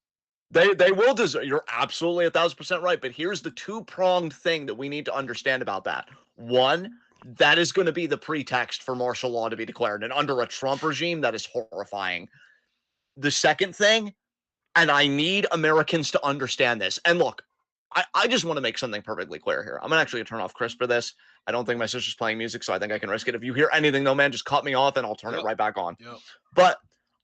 S2: They will deserve. You're absolutely 1,000% right. But here's the two-pronged thing that we need to understand about that. One, that is going to be the pretext for martial law to be declared, and under a Trump regime, that is horrifying. The second thing, and I need Americans to understand this. And look, I just want to make something perfectly clear here. I'm actually gonna turn off Chris for this. I don't think my sister's playing music, so I think I can risk it. If you hear anything though, man, just cut me off and I'll turn it
S1: Yep.
S2: right back on.
S1: Yep.
S2: But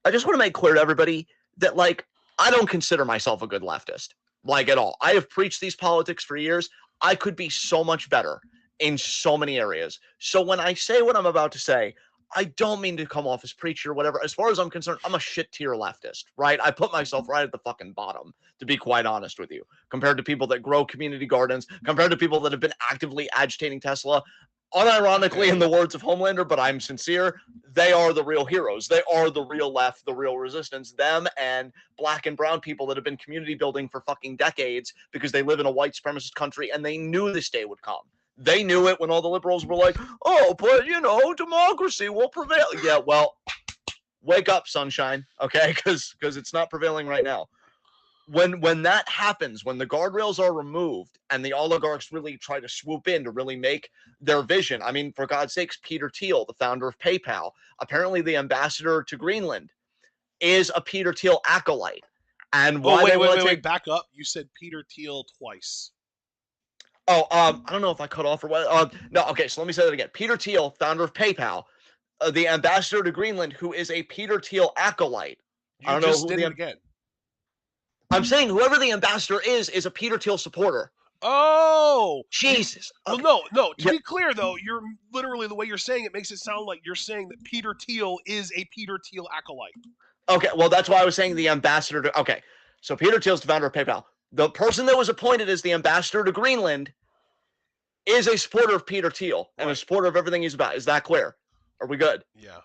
S2: I just want to make clear to everybody that, like, I don't consider myself a good leftist, like, at all. I have preached these politics for years. I could be so much better in so many areas. So when I say what I'm about to say, I don't mean to come off as preachy or whatever. As far as I'm concerned, I'm a shit tier leftist, right? I put myself right at the fucking bottom, to be quite honest with you, compared to people that grow community gardens, compared to people that have been actively agitating Tesla. Unironically,
S1: Okay.
S2: in the words of Homelander, but I'm sincere, they are the real heroes. They are the real left, the real resistance. Them and black and brown people that have been community building for fucking decades because they live in a white supremacist country and they knew this day would come. They knew it when all the liberals were like, oh, but you know, democracy will prevail. Yeah, well, wake up, sunshine, okay? Because it's not prevailing right now. When that happens, when the guardrails are removed and the oligarchs really try to swoop in to really make their vision, I mean, for God's sakes, Peter Thiel, the founder of PayPal, apparently the ambassador to Greenland, is a Peter Thiel acolyte. And
S1: Oh,
S2: why they
S1: wait, wait,
S2: want
S1: wait,
S2: to
S1: wait.
S2: take
S1: Back up. You said Peter Thiel twice.
S2: I don't know if I cut off or what. No, okay, so let me say that again. Peter Thiel, founder of PayPal, the ambassador to Greenland, who is a Peter Thiel acolyte. I
S1: You
S2: don't know
S1: just
S2: who
S1: did it
S2: the.
S1: again.
S2: I'm saying whoever the ambassador is a Peter Thiel supporter.
S1: Oh,
S2: Jesus.
S1: well,
S2: Okay.
S1: no, no. To
S2: Yeah.
S1: be clear, though, you're literally the way you're saying it makes it sound like you're saying that Peter Thiel is a Peter Thiel acolyte.
S2: Okay. Well, that's why I was saying the ambassador to. Okay. So Peter Thiel's the founder of PayPal. The person that was appointed as the ambassador to Greenland is a supporter of Peter Thiel and a
S1: Right.
S2: supporter of everything he's about. Is that clear? Are we good?
S1: Yeah.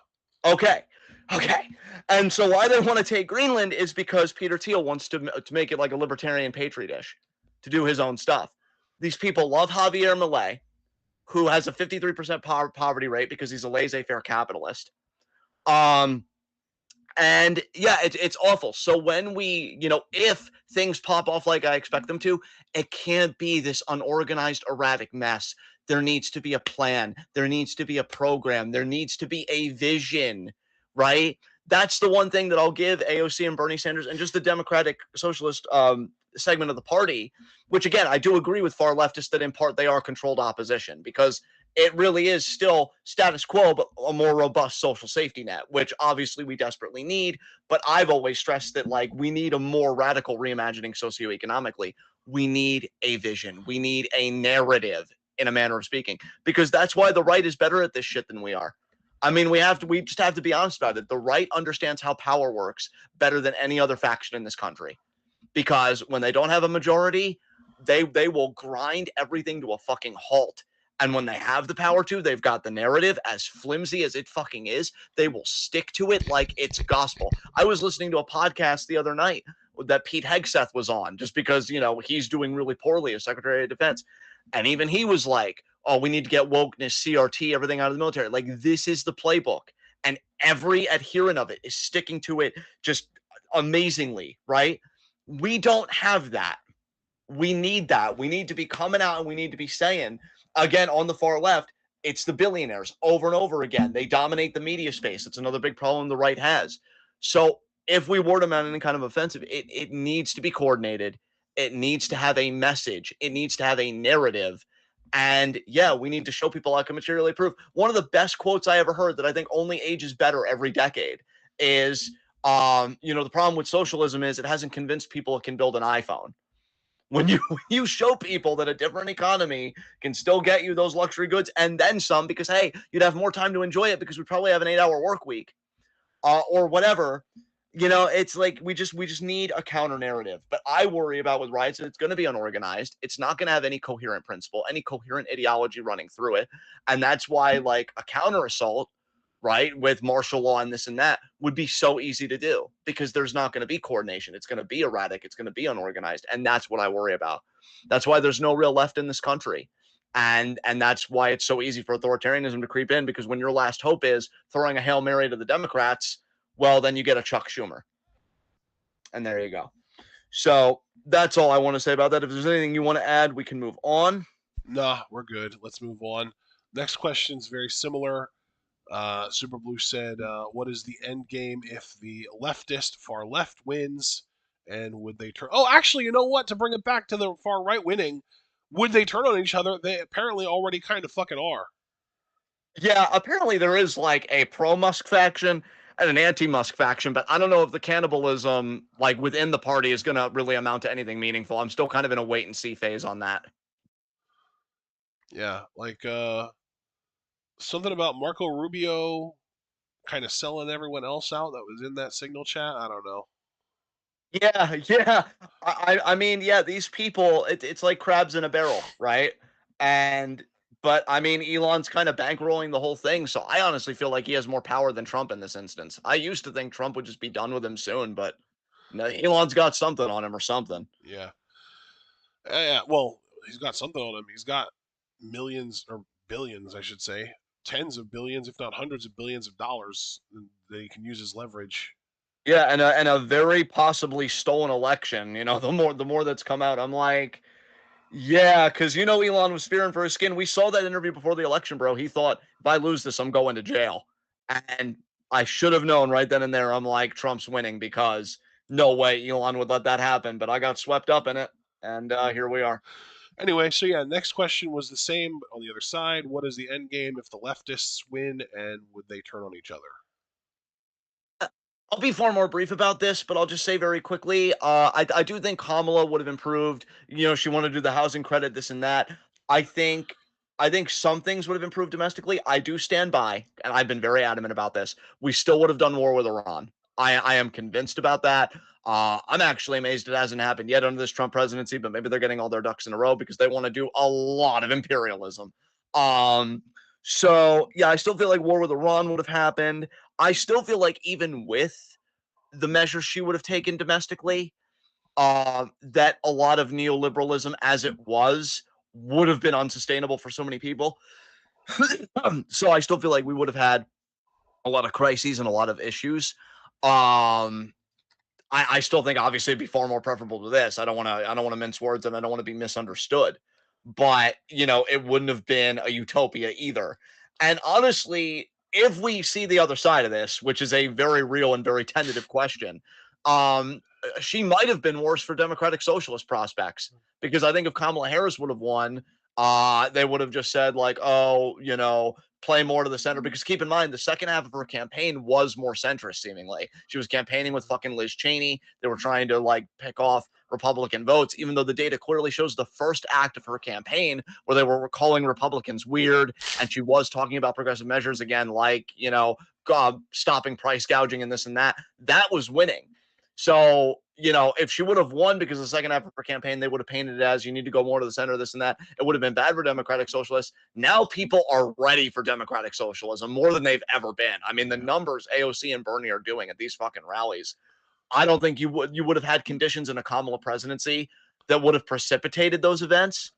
S2: Okay. Okay. And so why they want to take Greenland is because Peter Thiel wants to make it like a libertarian petri dish to do his own stuff. These people love Javier Milei, who has a 53% poverty rate because he's a laissez-faire capitalist. And yeah, it's awful. So when we, if things pop off like I expect them to, it can't be this unorganized, erratic mess. There needs to be a plan. There needs to be a program. There needs to be a vision, right? That's the one thing that I'll give AOC and Bernie Sanders and just the Democratic Socialist segment of the party, which again, I do agree with far leftists that in part they are controlled opposition because it really is still status quo, but a more robust social safety net, which obviously we desperately need. But I've always stressed that, like, we need a more radical reimagining socioeconomically. We need a vision. We need a narrative, in a manner of speaking, because that's why the right is better at this shit than we are. I mean, we just have to be honest about it. The right understands how power works better than any other faction in this country, because when they don't have a majority, they will grind everything to a fucking halt. And when they have the power to, they've got the narrative, as flimsy as it fucking is, they will stick to it like it's gospel. I was listening to a podcast the other night that Pete Hegseth was on, just because, he's doing really poorly as Secretary of Defense. And even he was like, oh, we need to get wokeness, CRT, everything out of the military. Like, this is the playbook. And every adherent of it is sticking to it just amazingly, right? We don't have that. We need that. We need to be coming out and we need to be saying, again, on the far left, it's the billionaires over and over again. They dominate the media space. It's another big problem the right has. So if we were to mount any kind of offensive, it needs to be coordinated. It needs to have a message. It needs to have a narrative. And yeah, we need to show people I can materially prove. One of the best quotes I ever heard that I think only ages better every decade is, the problem with socialism is it hasn't convinced people it can build an iPhone. When you show people that a different economy can still get you those luxury goods and then some, because hey, you'd have more time to enjoy it because we probably have an 8-hour work week, or whatever. It's like we just need a counter narrative. But I worry about with riots that it's going to be unorganized. It's not going to have any coherent principle, any coherent ideology running through it, and that's why like a counter assault, right, with martial law and this and that would be so easy to do because there's not going to be coordination. It's going to be erratic. It's going to be unorganized, and that's what I worry about. That's why there's no real left in this country. And that's why it's so easy for authoritarianism to creep in, because when your last hope is throwing a Hail Mary to the Democrats, well, then you get a Chuck Schumer. And there you go. So that's all I want to say about that. If there's anything you want to add, we can move on.
S1: Nah, we're good. Let's move on. Next question's very similar. Super Blue said, "What is the end game if the leftist far left wins? And would they turn? Oh, actually, you know what? To bring it back to the far right winning, would they turn on each other? They apparently already kind of fucking are.
S2: Yeah, apparently there is like a pro Musk faction and an anti Musk faction, but I don't know if the cannibalism like within the party is going to really amount to anything meaningful. I'm still kind of in a wait and see phase on that.
S1: Yeah, like something about Marco Rubio kind of selling everyone else out that was in that signal chat. I don't know.
S2: Yeah, yeah. I mean, yeah, these people, it's like crabs in a barrel, right? And but I mean, Elon's kind of bankrolling the whole thing, so I honestly feel like he has more power than Trump in this instance. I used to think Trump would just be done with him soon, but no, Elon's got something on him or something.
S1: Yeah, yeah. Well, he's got something on him. He's got millions or billions, I should say, tens of billions, if not hundreds of billions of dollars that he can use as leverage.
S2: Yeah, and a very possibly stolen election. The more that's come out, I'm like, yeah, because Elon was fearing for his skin. We saw that interview before the election, bro. He thought if I lose this, I'm going to jail, and I should have known right then and there. I'm like, Trump's winning because no way Elon would let that happen. But I got swept up in it, and here we are.
S1: Anyway, so yeah, next question was the same on the other side. What is the end game if the leftists win, and would they turn on each other?
S2: I'll be far more brief about this, but I'll just say very quickly, I do think Kamala would have improved. She wanted to do the housing credit, this and that. I think I think some things would have improved domestically. I do stand by, and I've been very adamant about this. We still would have done war with Iran. I am convinced about that. I'm actually amazed it hasn't happened yet under this Trump presidency, but maybe they're getting all their ducks in a row because they want to do a lot of imperialism. Um, so yeah, I still feel like war with Iran would have happened. I still feel like even with the measures she would have taken domestically, that a lot of neoliberalism as it was would have been unsustainable for so many people. So I still feel like we would have had a lot of crises and a lot of issues. Um, I still think obviously it'd be far more preferable to this. I don't want to mince words, and I don't want to be misunderstood. But it wouldn't have been a utopia either. And honestly, if we see the other side of this, which is a very real and very tentative question, she might have been worse for Democratic Socialist prospects, because I think if Kamala Harris would have won, they would have just said like, oh, play more to the center. Because keep in mind, the second half of her campaign was more centrist, seemingly. She was campaigning with fucking Liz Cheney. They were trying to like pick off Republican votes, even though the data clearly shows the first act of her campaign where they were calling Republicans weird. And she was talking about progressive measures again, like, stopping price gouging and this and that. That was winning. So, if she would have won because the second half of her campaign, they would have painted it as you need to go more to the center, this and that. It would have been bad for Democratic Socialists. Now people are ready for Democratic Socialism more than they've ever been. I mean, the numbers AOC and Bernie are doing at these fucking rallies, I don't think you would have had conditions in a Kamala presidency that would have precipitated those events.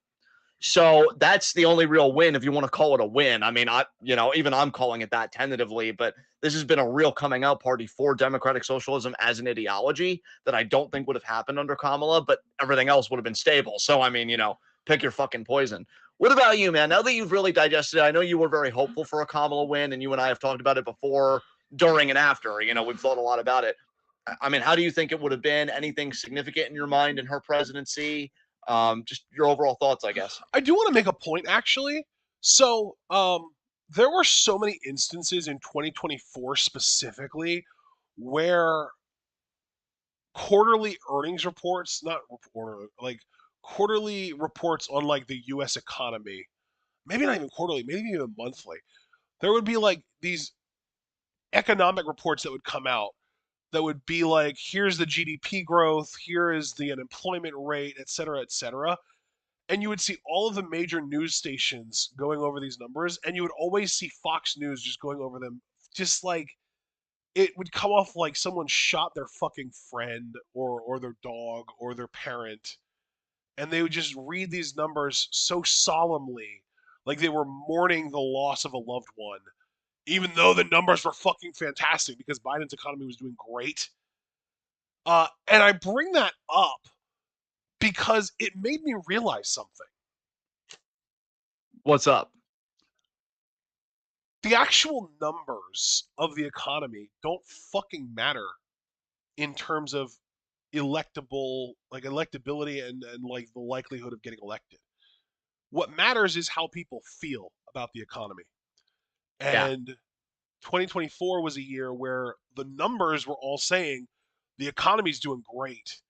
S2: So that's the only real win, if you want to call it a win. I mean, even I'm calling it that tentatively, but this has been a real coming out party for democratic socialism as an ideology that I don't think would have happened under Kamala, but everything else would have been stable. So, I mean, pick your fucking poison. What about you, man? Now that you've really digested it, I know you were very hopeful for a Kamala win, and you and I have talked about it before, during, and after. We've thought a lot about it. I mean, how do you think it would have been? Anything significant in your mind in her presidency? Just your overall thoughts, I guess.
S1: I do want to make a point actually. So, there were so many instances in 2024 specifically where quarterly earnings reports, not quarterly, like quarterly reports on like the US economy, maybe not even quarterly, maybe even monthly. There would be like these economic reports that would come out that would be like, here's the GDP growth, here is the unemployment rate, et cetera, et cetera. And you would see all of the major news stations going over these numbers, and you would always see Fox News just going over them, just like it would come off like someone shot their fucking friend or their dog or their parent, and they would just read these numbers so solemnly, like they were mourning the loss of a loved one, even though the numbers were fucking fantastic because Biden's economy was doing great. And I bring that up because it made me realize something.
S2: What's up?
S1: The actual numbers of the economy don't fucking matter in terms of electability and like the likelihood of getting elected. What matters is how people feel about the economy.
S2: Yeah.
S1: And 2024 was a year where the numbers were all saying the economy's doing great.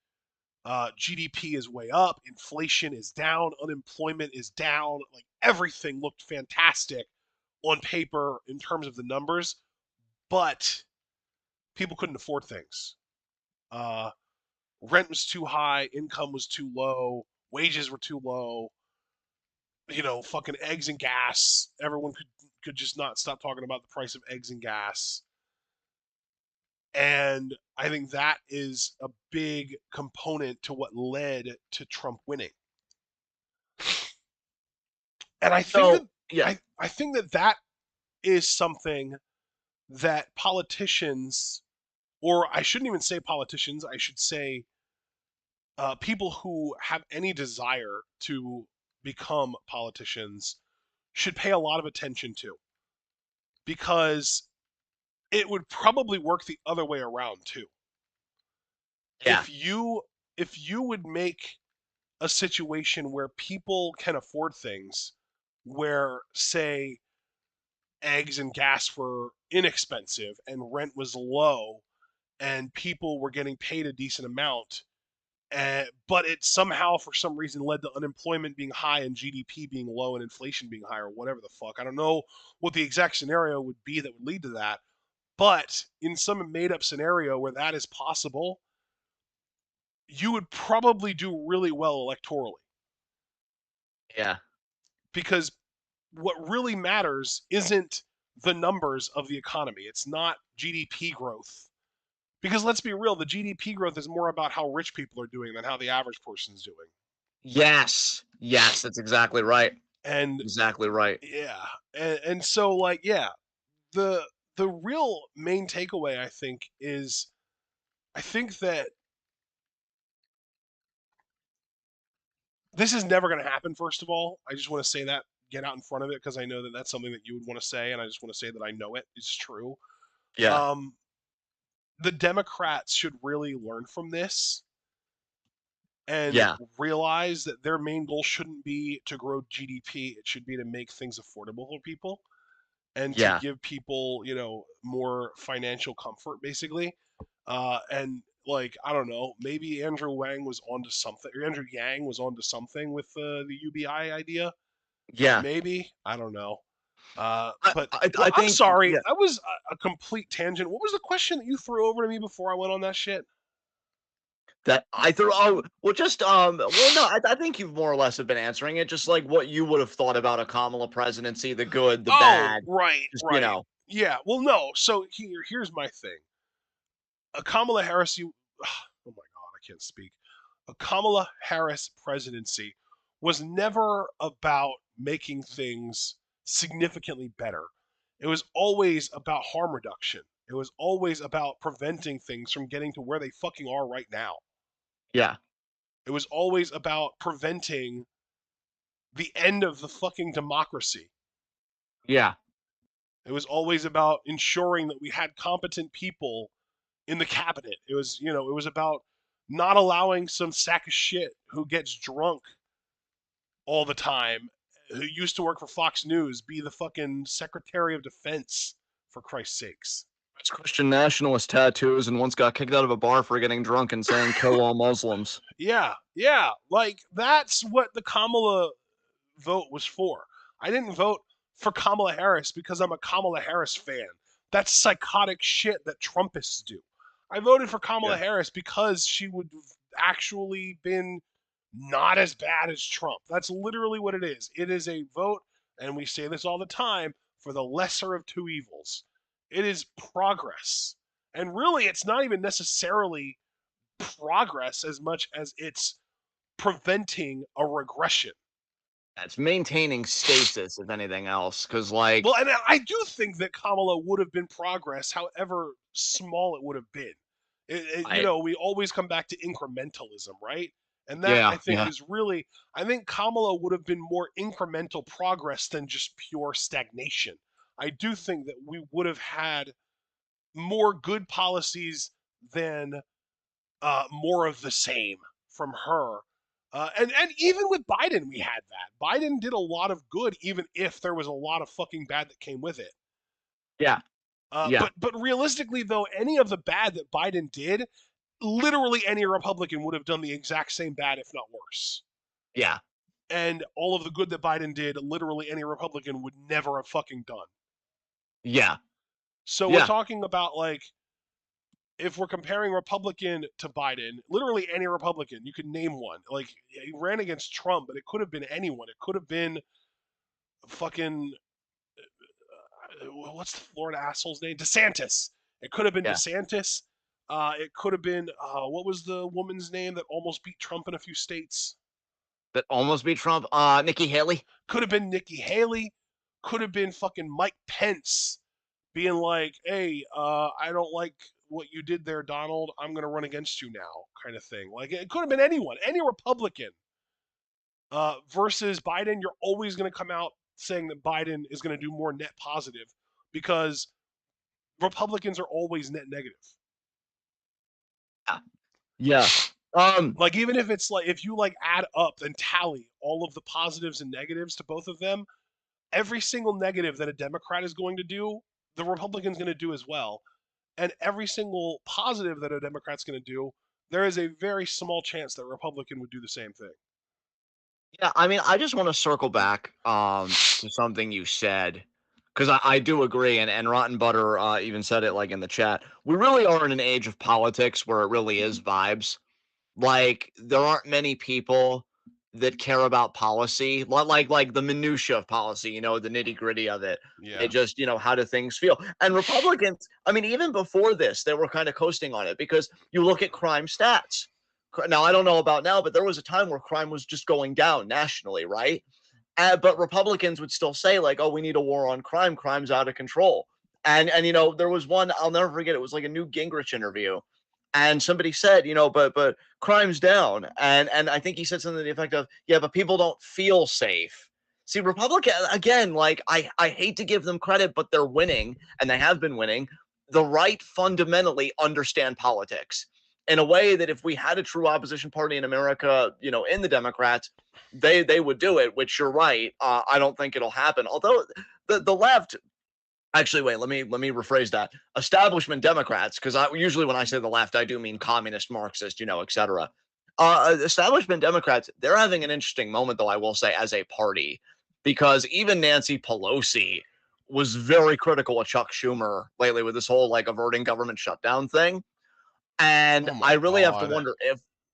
S1: GDP is way up, inflation is down, unemployment is down. Like everything looked fantastic on paper in terms of the numbers, but people couldn't afford things. Uh, Rent was too high, income was too low, wages were too low. Fucking eggs and gas. Everyone could just not stop talking about the price of eggs and gas. And I think that is a big component to what led to Trump winning. And I think that
S2: So yeah,
S1: I think that is something that politicians, or I shouldn't even say politicians, I should say people who have any desire to become politicians should pay a lot of attention to, because it would probably work the other way around too.
S2: yeah,
S1: If you would make a situation where people can afford things, where say eggs and gas were inexpensive and rent was low and people were getting paid a decent amount, but it somehow for some reason led to unemployment being high and GDP being low and inflation being high or whatever the fuck. I don't know what the exact scenario would be that would lead to that, but in some made up scenario where that is possible, you would probably do really well electorally,
S2: yeah,
S1: because what really matters isn't the numbers of the economy. It's not GDP growth. Because let's be real, the GDP growth is more about how rich people are doing than how the average person's doing.
S2: yes, yes. That's exactly right.
S1: And
S2: Exactly right.
S1: yeah, and so like yeah, the the real main takeaway I think is, I think that this is never going to happen. First of all, I just want to say that, get out in front of it, because I know that that's something that you would want to say, and I just want to say that I know it's true.
S2: Yeah,
S1: Um, the Democrats should really learn from this and
S2: yeah,
S1: realize that their main goal shouldn't be to grow GDP. It should be to make things affordable for people and to
S2: yeah,
S1: give people, more financial comfort, basically. And like, I don't know, maybe Andrew Wang was onto something, or Andrew Yang was onto something with the UBI idea.
S2: yeah.
S1: Maybe, I don't know.
S2: I,
S1: But
S2: I,
S1: well,
S2: I
S1: I'm
S2: think
S1: sorry,
S2: yeah.
S1: that was a complete tangent. What was the question that you threw over to me before I went on that shit?
S2: That I threw. Oh, well, just well, no, I think you more or less have been answering it. Just like what you would have thought about a Kamala presidency, the good, the
S1: Oh,
S2: bad.
S1: right,
S2: Just
S1: right. Yeah. Well, no. So here's my thing. A Kamala Harris, oh my god, I can't speak. A Kamala Harris presidency was never about making things significantly better. It was always about harm reduction. It was always about preventing things from getting to where they fucking are right now.
S2: yeah,
S1: It was always about preventing the end of the fucking democracy.
S2: yeah,
S1: It was always about ensuring that we had competent people in the cabinet. It was about not allowing some sack of shit who gets drunk all the time, who used to work for Fox News, be the fucking Secretary of Defense, for Christ's sakes.
S2: Has Christian nationalist tattoos and once got kicked out of a bar for getting drunk and saying "kill all Muslims."
S1: Yeah, yeah, like that's what the Kamala vote was for. I didn't vote for Kamala Harris because I'm a Kamala Harris fan. That's psychotic shit that Trumpists do. I voted for Kamala
S2: Yeah,
S1: Harris because she would have actually been not as bad as Trump. That's literally what it is. It is a vote, and we say this all the time, for the lesser of two evils. It is progress. And really, it's not even necessarily progress as much as it's preventing a regression.
S2: it's maintaining stasis if anything else, because
S1: Well,
S2: like,
S1: and I do think that Kamala would have been progress, however small it would have been.
S2: I
S1: We always come back to incrementalism, right? And that
S2: yeah
S1: I think
S2: yeah
S1: is really, I think Kamala would have been more incremental progress than just pure stagnation. I do think that we would have had more good policies than more of the same from her. And even with Biden, we had that. Biden did a lot of good, even if there was a lot of fucking bad that came with it.
S2: yeah yeah
S1: But realistically, though, any of the bad that Biden did, literally any Republican would have done the exact same bad, if not worse.
S2: yeah
S1: And all of the good that Biden did, literally any Republican would never have fucking done.
S2: yeah
S1: So we're
S2: yeah
S1: talking about like if we're comparing Republican to Biden, literally any Republican, you could name one. Like he ran against Trump, but it could have been anyone. It could have been fucking what's the Florida asshole's name? DeSantis. It could have been
S2: yeah
S1: DeSantis. It could have been what was the woman's name that almost beat Trump in a few states?
S2: that almost beat Trump. Nikki Haley.
S1: Could have been Nikki Haley. Could have been fucking Mike Pence being like, "Hey, I don't like what you did there, Donald. I'm going to run against you now," kind of thing. Like it could have been anyone, any Republican. Versus Biden, you're always going to come out saying that Biden is going to do more net positive because Republicans are always net negative.
S2: Yeah.
S1: Like even if it's like if you like add up and tally all of the positives and negatives to both of them, every single negative that a Democrat is going to do, the Republican's going to do as well. And every single positive that a Democrat's going to do, there is a very small chance that a Republican would do the same thing.
S2: Yeah, I mean, I just want to circle back to something you said because I do agree, and Rotten Butter even said it like in the chat. We really are in an age of politics where it really is vibes. Like there aren't many people that care about policy, like the minutia of policy, the nitty-gritty of it. They
S1: Yeah.
S2: just, how do things feel? And Republicans, I mean, even before this, they were kind of coasting on it because you look at crime stats. Now, I don't know about now, but there was a time where crime was just going down nationally, right? But Republicans would still say like, "Oh, we need a war on crime. Crime's out of control." And there was one I'll never forget. It was like a Newt Gingrich interview, and somebody said, but crime's down, and I think he said something to the effect of, "Yeah, but people don't feel safe." See, Republican again, like I hate to give them credit, but they're winning, and they have been winning. The right fundamentally understand politics in a way that if we had a true opposition party in America, in the Democrats, they would do it. Which you're right. I don't think it'll happen. Although the left. Actually, wait. Let me rephrase that. Establishment Democrats, because I usually when I say the left, I do mean communist, Marxist, etc. Establishment Democrats, they're having an interesting moment, though. I will say, as a party, because even Nancy Pelosi was very critical of Chuck Schumer lately with this whole like averting government shutdown thing. And
S1: Oh
S2: I
S1: my
S2: really have to
S1: god.
S2: wonder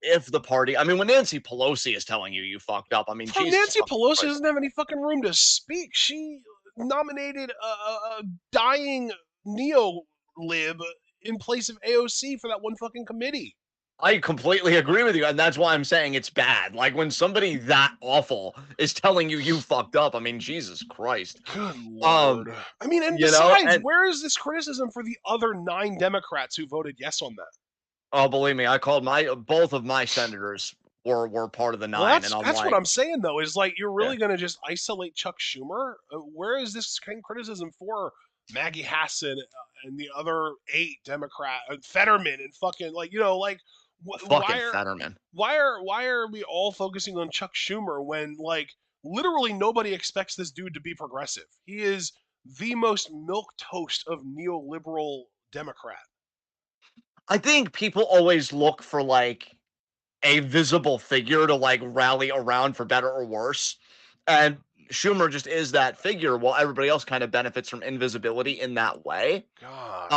S2: if the party. I mean, when Nancy Pelosi is telling you fucked up, I mean,
S1: From
S2: Jesus
S1: Nancy
S2: fucking
S1: Pelosi
S2: Christ.
S1: doesn't have any fucking room to speak. She nominated a dying neo lib in place of AOC for that one fucking committee.
S2: I completely agree with you, and that's why I'm saying it's bad. Like when somebody that awful is telling you fucked up. I mean, Jesus Christ.
S1: Good
S2: Um,
S1: lord. I mean, and besides,
S2: and
S1: where is this criticism for the other 9 Democrats who voted yes on that?
S2: oh, believe me, I called my both of my senators were part of the
S1: Well,
S2: nine, and I'm
S1: that's what
S2: like,
S1: I'm saying though. Is like you're
S2: yeah,
S1: really going to just isolate Chuck Schumer? Where is this kind of criticism for Maggie Hassan and the other 8 Democrat Fetterman and fucking like like
S2: fucking
S1: why are
S2: Fetterman.
S1: why are we all focusing on Chuck Schumer when like literally nobody expects this dude to be progressive. He is the most milquetoast of neoliberal Democrat.
S2: I think people always look for like a visible figure to like rally around for better or worse. And Schumer just is that figure while everybody else kind of benefits from invisibility in that way.
S1: God.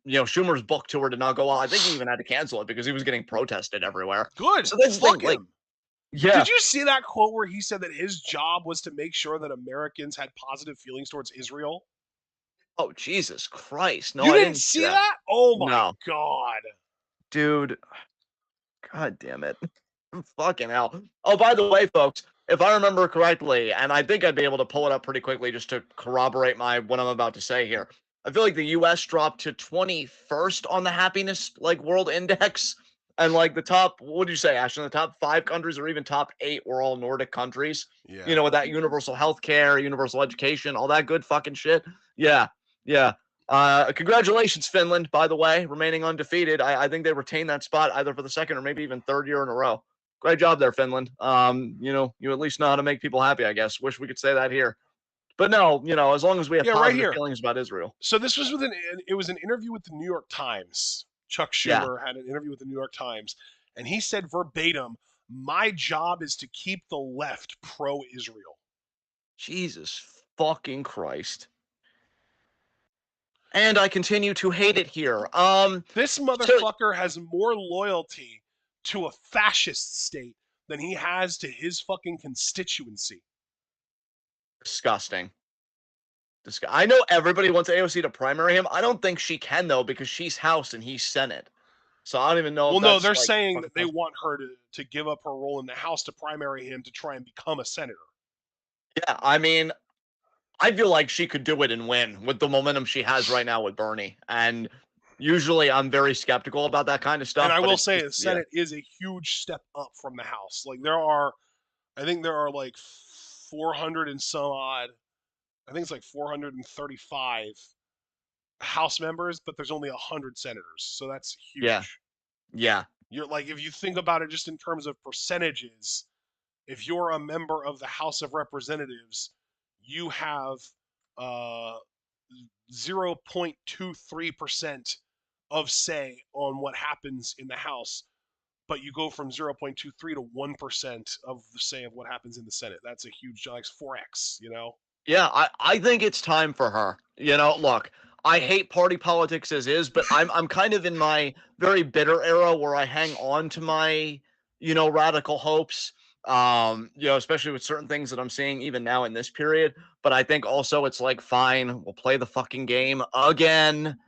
S2: Schumer's book tour did not go well. I think he even had to cancel it because he was getting protested everywhere.
S1: Good.
S2: So that's the thing,
S1: Fuck
S2: like,
S1: him.
S2: yeah.
S1: Did you see that quote where he said that his job was to make sure that Americans had positive feelings towards Israel?
S2: Oh, Jesus Christ. No,
S1: You
S2: I
S1: didn't
S2: didn't see
S1: see
S2: that.
S1: that? Oh my
S2: No.
S1: god.
S2: Dude, God damn it. Fucking hell. Oh, by the way, folks, if I remember correctly, and I think I'd be able to pull it up pretty quickly just to corroborate my what I'm about to say here. I feel like the US dropped to 21st on the happiness like world index. And like the top, what did you say, Ashton? The top 5 countries or even top 8 were all Nordic countries.
S1: Yeah.
S2: With that universal health care, universal education, all that good fucking shit. Yeah. Yeah. Congratulations, Finland, by the way, remaining undefeated. I think they retained that spot either for the second or maybe even third year in a row. Great job there, Finland. You at least know how to make people happy, I guess. Wish we could say that here. But no, as long as we have
S1: Yeah, right
S2: positive
S1: here.
S2: feelings about Israel.
S1: So this was it was an interview with the New York Times. Chuck
S2: Yeah.
S1: Schumer had an interview with the New York Times, and he said verbatim, "My job is to keep the left pro-Israel."
S2: Jesus fucking Christ. And I continue to hate it here.
S1: This
S2: So
S1: motherfucker has more loyalty to a fascist state than he has to his fucking constituency.
S2: disgusting. I know everybody wants AOC to primary him. I don't think she can though because she's House and he's Senate. So I don't even know
S1: Well,
S2: if
S1: no,
S2: that's
S1: they're
S2: like
S1: saying
S2: fucking
S1: that they want her to give up her role in the House to primary him to try and become a senator.
S2: Yeah, I mean, I feel like she could do it and win with the momentum she has right now with Bernie. And usually I'm very skeptical about that kind of
S1: And
S2: stuff,
S1: I
S2: but
S1: will
S2: it's
S1: say
S2: just
S1: the
S2: yeah.
S1: Senate is a huge step up from the House. I think there are like 400 and some odd. I think it's like 435 House members, but there's only 100 senators. So that's
S2: Yeah.
S1: huge.
S2: Yeah.
S1: You're like, if you think about it just in terms of percentages, if you're a member of the House of Representatives, you have uh, 0.23% of say on what happens in the House, but you go from 0.23 to 1% of the say of what happens in the Senate. That's a huge, like 4x, you know?
S2: Yeah, I think it's time for her. Look, I hate party politics as is, but I'm kind of in my very bitter era where I hang on to my, radical hopes. Especially with certain things that I'm seeing even now in this period. But I think also it's like, fine, we'll play the fucking game again.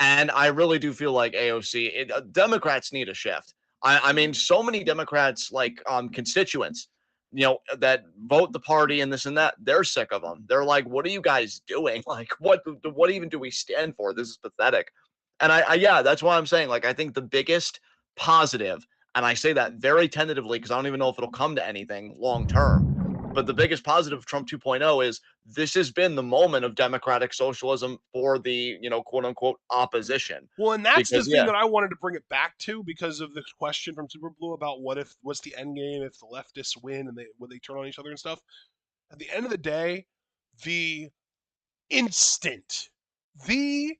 S2: And I really do feel like AOC, Democrats need a shift. I mean, so many Democrats, like constituents, that vote the party and this and that, they're sick of them. They're like, what are you guys doing? Like, what even do we stand for? This is pathetic. And yeah, that's why I'm saying, like, I think the biggest positive, and I say that very tentatively because I don't even know if it'll come to anything long term. But the biggest positive of Trump 2.0 is this has been the moment of democratic socialism for the, quote unquote opposition.
S1: Well, and that's the
S2: Because
S1: thing
S2: yeah,
S1: that I wanted to bring it back to because of the question from Super Blue about what's the end game if the leftists win and when they turn on each other and stuff. At the end of the day, the instant, the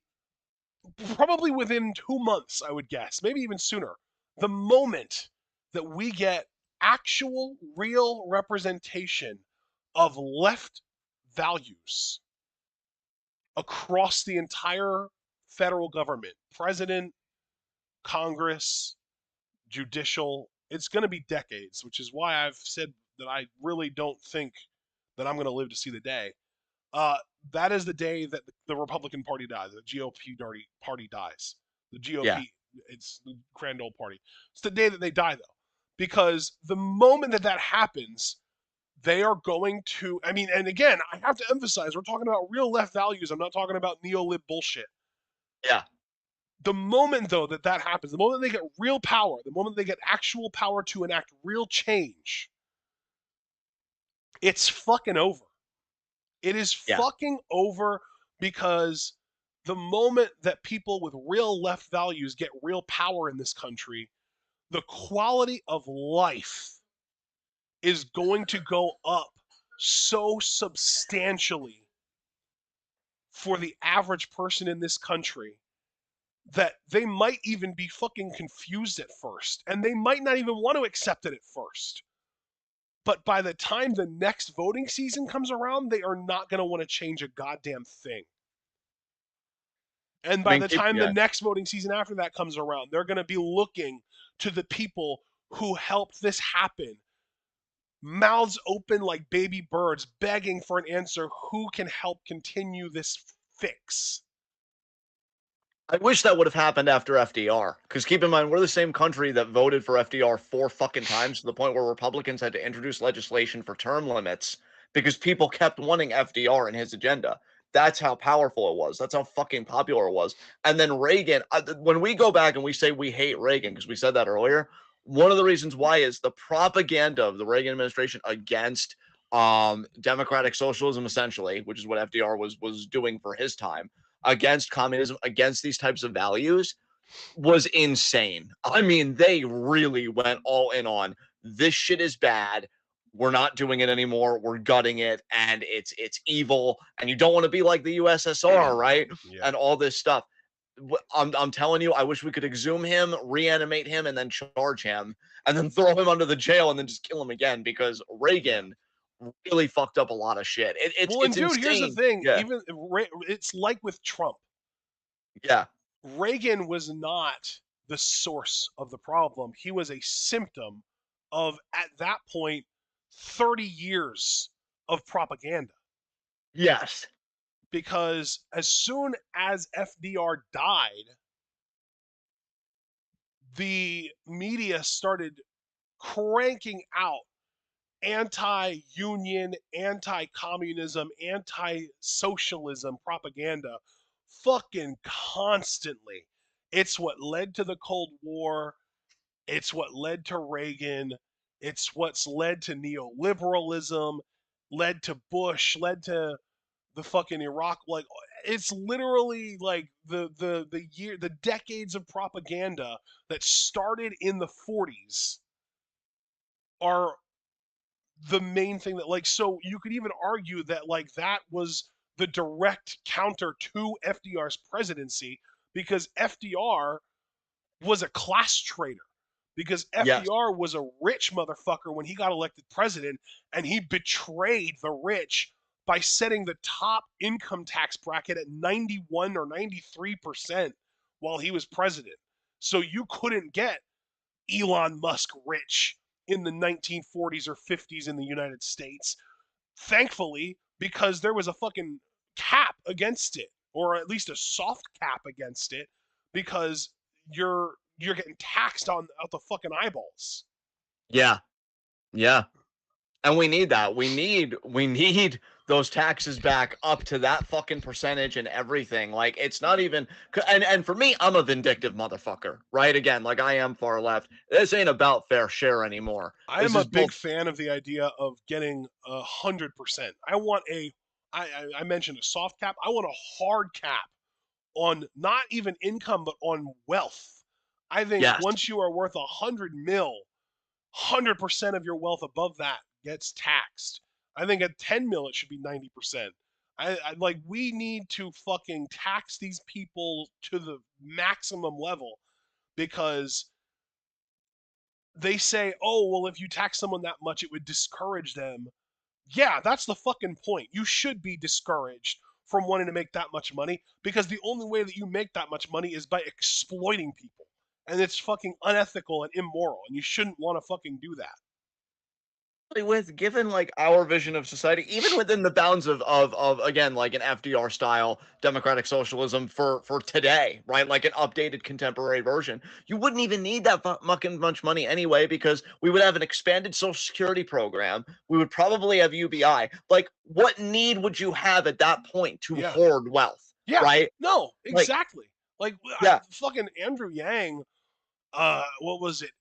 S1: probably within 2 months, I would guess, maybe even sooner, the moment that we get actual, real representation of left values across the entire federal government, president, Congress, judicial, it's going to be decades, which is why I've said that I really don't think that I'm going to live to see the day. Uh, that is the day that the Republican Party dies, the GOP party dies. The
S2: yeah,
S1: GOP, it's the grand old party. It's the day that they die, though, because the moment that that happens, they are going to. I mean, and again, I have to emphasize, we're talking about real left values. I'm not talking about neo-lib bullshit.
S2: yeah,
S1: The moment, though, that that happens, the moment they get real power, the moment they get actual power to enact real change, it's fucking over. It is
S2: yeah,
S1: fucking over because the moment that people with real left values get real power in this country, the quality of life is going to go up so substantially for the average person in this country that they might even be fucking confused at first, and they might not even want to accept it at first. But by the time the next voting season comes around, they are not going to want to change a goddamn thing. And
S2: I
S1: by
S2: mean,
S1: the time the
S2: yeah.
S1: next voting season after that comes around, they're going to be looking to the people who helped this happen, mouths open like baby birds, begging for an answer. Who can help continue this fix?
S2: I wish that would have happened after FDR. Because keep in mind, we're the same country that voted for FDR 4 fucking times to the point where Republicans had to introduce legislation for term limits because people kept wanting FDR and his agenda. That's how powerful it was. That's how fucking popular it was. And then Reagan, when we go back and we say we hate Reagan, because we said that earlier, one of the reasons why is the propaganda of the Reagan administration against democratic socialism, essentially, which is what FDR was doing for his time, against communism, against these types of values, was insane. I mean, they really went all in on this shit is bad. We're not doing it anymore. We're gutting it, and it's evil. And you don't want to be like the USSR, right?
S1: Yeah.
S2: And all this stuff. I'm telling you, I wish we could exhume him, reanimate him, and then charge him, and then throw him under the jail, and then just kill him again because
S1: Yeah.
S2: Reagan really fucked up a lot of shit.
S1: Well, and
S2: It's
S1: dude, here's the
S2: insane.
S1: thing.
S2: Yeah,
S1: Even it's like with Trump.
S2: yeah,
S1: Reagan was not the source of the problem. He was a symptom of, at that point, 30 years of propaganda.
S2: yes.
S1: Because as soon as FDR died, the media started cranking out anti union, anti communism, anti socialism propaganda fucking constantly. It's what led to the Cold War. It's what led to Reagan. It's what's led to neoliberalism, led to Bush, led to the fucking Iraq. Like, it's literally like the decades of propaganda that started in the 40s are the main thing that, like, so you could even argue that like that was the direct counter to FDR's presidency, because FDR was a class traitor, because
S2: Yes.
S1: FDR was a rich motherfucker when he got elected president, and he betrayed the rich by setting the top income tax bracket at 91 or 93% while he was president. So you couldn't get Elon Musk rich in the 1940s or 50s in the United States. Thankfully, because there was a fucking cap against it, or at least a soft cap against it, because you're getting taxed on out the fucking eyeballs.
S2: Yeah. Yeah. And we need that. We need those taxes back up to that fucking percentage and everything. Like it's not even and for me, I'm a vindictive motherfucker, right? Again, like I am far left. This ain't about fair share anymore.
S1: I
S2: This
S1: am a
S2: is both
S1: big fan of the idea of getting 100%. I want I mentioned a soft cap. I want a hard cap on not even income, but on wealth. I think
S2: yes.
S1: once you are worth 100 mil, 100% of your wealth above that gets taxed. I think at 10 mil, it should be 90%. I like, we need to fucking tax these people to the maximum level, because they say, oh, well, if you tax someone that much, it would discourage them. Yeah, that's the fucking point. You should be discouraged from wanting to make that much money, because the only way that you make that much money is by exploiting people. And it's fucking unethical and immoral, and you shouldn't want to fucking do that.
S2: With given like our vision of society, even within the bounds of again like an FDR style democratic socialism for today, right? Like an updated contemporary version, you wouldn't even need that fucking much money anyway because we would have an expanded social security program. We would probably have UBI. Like, what need would you have at that point to
S1: Yeah.
S2: hoard wealth,
S1: Yeah.
S2: right?
S1: No,
S2: Like,
S1: exactly. Like,
S2: yeah,
S1: fucking Andrew Yang, what was it,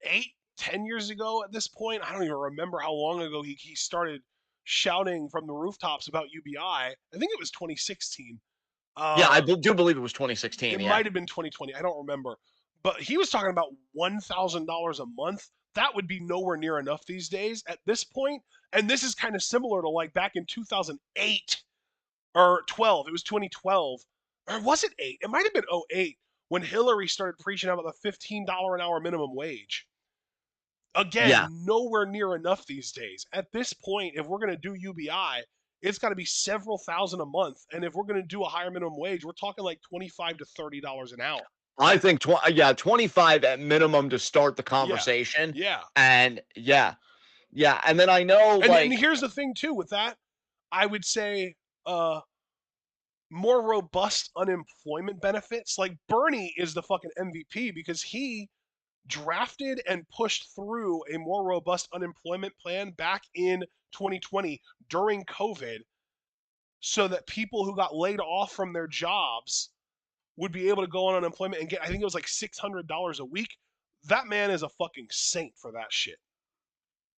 S1: 8, 10 years ago at this point? I don't even remember how long ago he started shouting from the rooftops about UBI. I think it was 2016.
S2: yeah,
S1: Uh,
S2: do believe it was
S1: it
S2: 2016. Yeah,
S1: might have been 2020. I don't remember. But he was talking about $1,000 a month. that would be nowhere near enough these days at this point. And this is kind of similar to like back in 2008 or 12. It was 2012. Or was it 8? It might have been '08 when Hillary started preaching about the $15 an hour minimum wage.
S2: Yeah,
S1: Again, nowhere near enough these days. At this point, if we're going to do UBI, it's got to be several thousand a month. And if we're going to do a higher minimum wage, we're talking like $25 to $30 an hour.
S2: I think 25 at minimum to start the
S1: Yeah.
S2: conversation.
S1: Yeah.
S2: And yeah, and then I know
S1: And
S2: like
S1: here's the thing too with that, I would say more robust unemployment benefits. Like Bernie is the fucking MVP because he drafted and pushed through a more robust unemployment plan back in 2020 during COVID so that people who got laid off from their jobs would be able to go on unemployment and get, I think it was like $600 a week. That man is a fucking saint for that shit.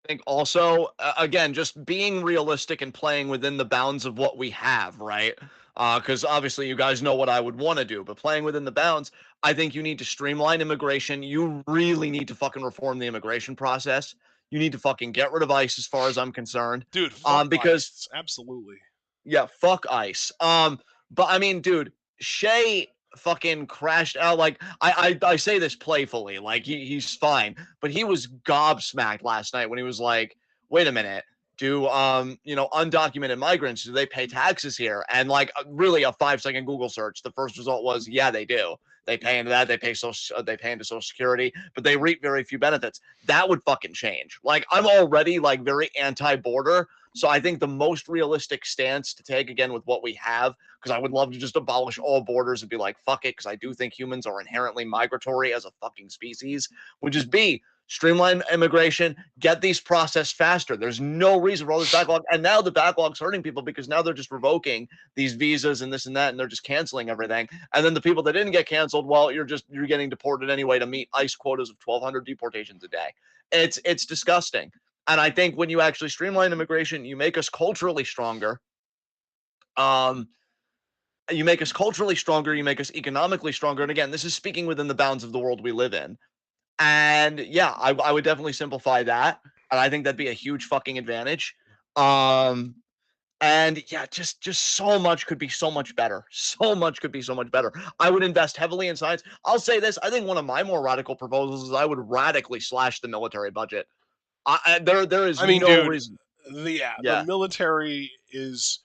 S2: think also again just being realistic and playing within the bounds of what we have, right? Because obviously you guys know what I would want to do, but playing within the bounds, I think you need to streamline immigration. You really need to fucking reform the immigration process. You need to fucking get rid of ICE, as far as I'm concerned.
S1: Dude, fuck
S2: Because
S1: ICE. Absolutely.
S2: yeah, fuck ICE. But I mean, dude, Shay fucking crashed out. Like I say this playfully, like he's fine, but he was gobsmacked last night when he was like, wait a minute. Do undocumented migrants, do they pay taxes here? And like really a 5-second Google search, the first result was yeah, they do. They pay into that. They pay into Social Security, but they reap very few benefits. That would fucking change. Like I'm already like very anti-border, so I think the most realistic stance to take, again, with what we have, because I would love to just abolish all borders and be like, fuck it, because I do think humans are inherently migratory as a fucking species, would just be streamline immigration, get these processed faster. There's no reason for all this backlog. And now the backlog's hurting people because now they're just revoking these visas and this and that, and they're just canceling everything. And then the people that didn't get canceled, well, you're getting deported anyway to meet ICE quotas of 1,200 deportations a day. It's disgusting. And I think when you actually streamline immigration, you make us culturally stronger. You make us culturally stronger. You make us economically stronger. And again, this is speaking within the bounds of the world we live in. And yeah, I would definitely simplify that. And I think that'd be a huge fucking advantage. And yeah, just so much could be so much better. So much could be so much better. I would invest heavily in science. I'll say this. I think one of my more radical proposals is I would radically slash the military budget. There is
S1: I mean,
S2: no
S1: dude,
S2: reason.
S1: the
S2: Yeah,
S1: military is.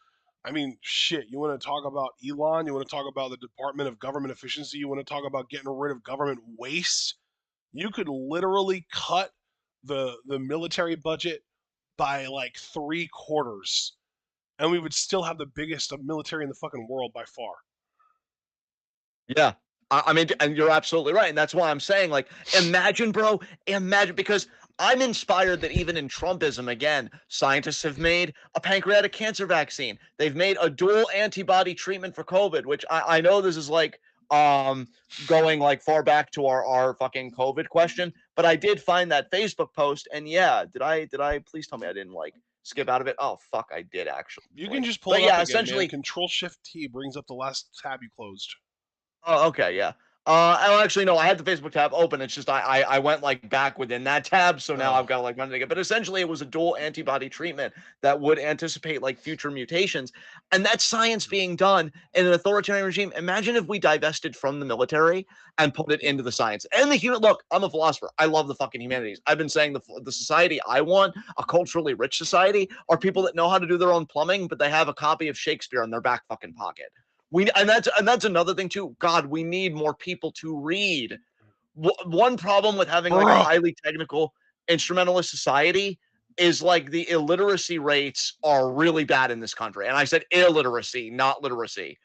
S1: I mean, shit. You want to talk about Elon? You want to talk about the Department of Government Efficiency? You want to talk about getting rid of government waste? You could literally cut the military budget by like 3/4, and we would still have the biggest military in the fucking world by far.
S2: yeah. I mean, and you're absolutely right. And that's why I'm saying, like, imagine, bro, imagine, because I'm inspired that even in Trumpism, again, scientists have made a pancreatic cancer vaccine. They've made a dual antibody treatment for COVID, which I know this is like going like far back to our fucking COVID question, but I did find that Facebook post, and yeah, did I please tell me I didn't like skip out of it? Oh fuck, I did actually.
S1: You can just pull
S2: But
S1: it up
S2: yeah,
S1: again, man.
S2: essentially,
S1: Control Shift T brings up the last tab you closed.
S2: oh, okay, yeah. Oh, actually, no, I had the Facebook tab open. It's just I went like back within that tab, so now
S1: Oh,
S2: I've got to like run it again. But essentially, it was a dual antibody treatment that would anticipate like future mutations, and that's science being done in an authoritarian regime. Imagine if we divested from the military and put it into the science and the human. Look, I'm a philosopher. I love the fucking humanities. I've been saying the society I want, a culturally rich society, are people that know how to do their own plumbing, but they have a copy of Shakespeare in their back fucking pocket. And that's another thing too. God, we need more people to read. One problem with having like a
S1: bruh.
S2: highly technical instrumentalist society is like the illiteracy rates are really bad in this country. And I said illiteracy, not literacy.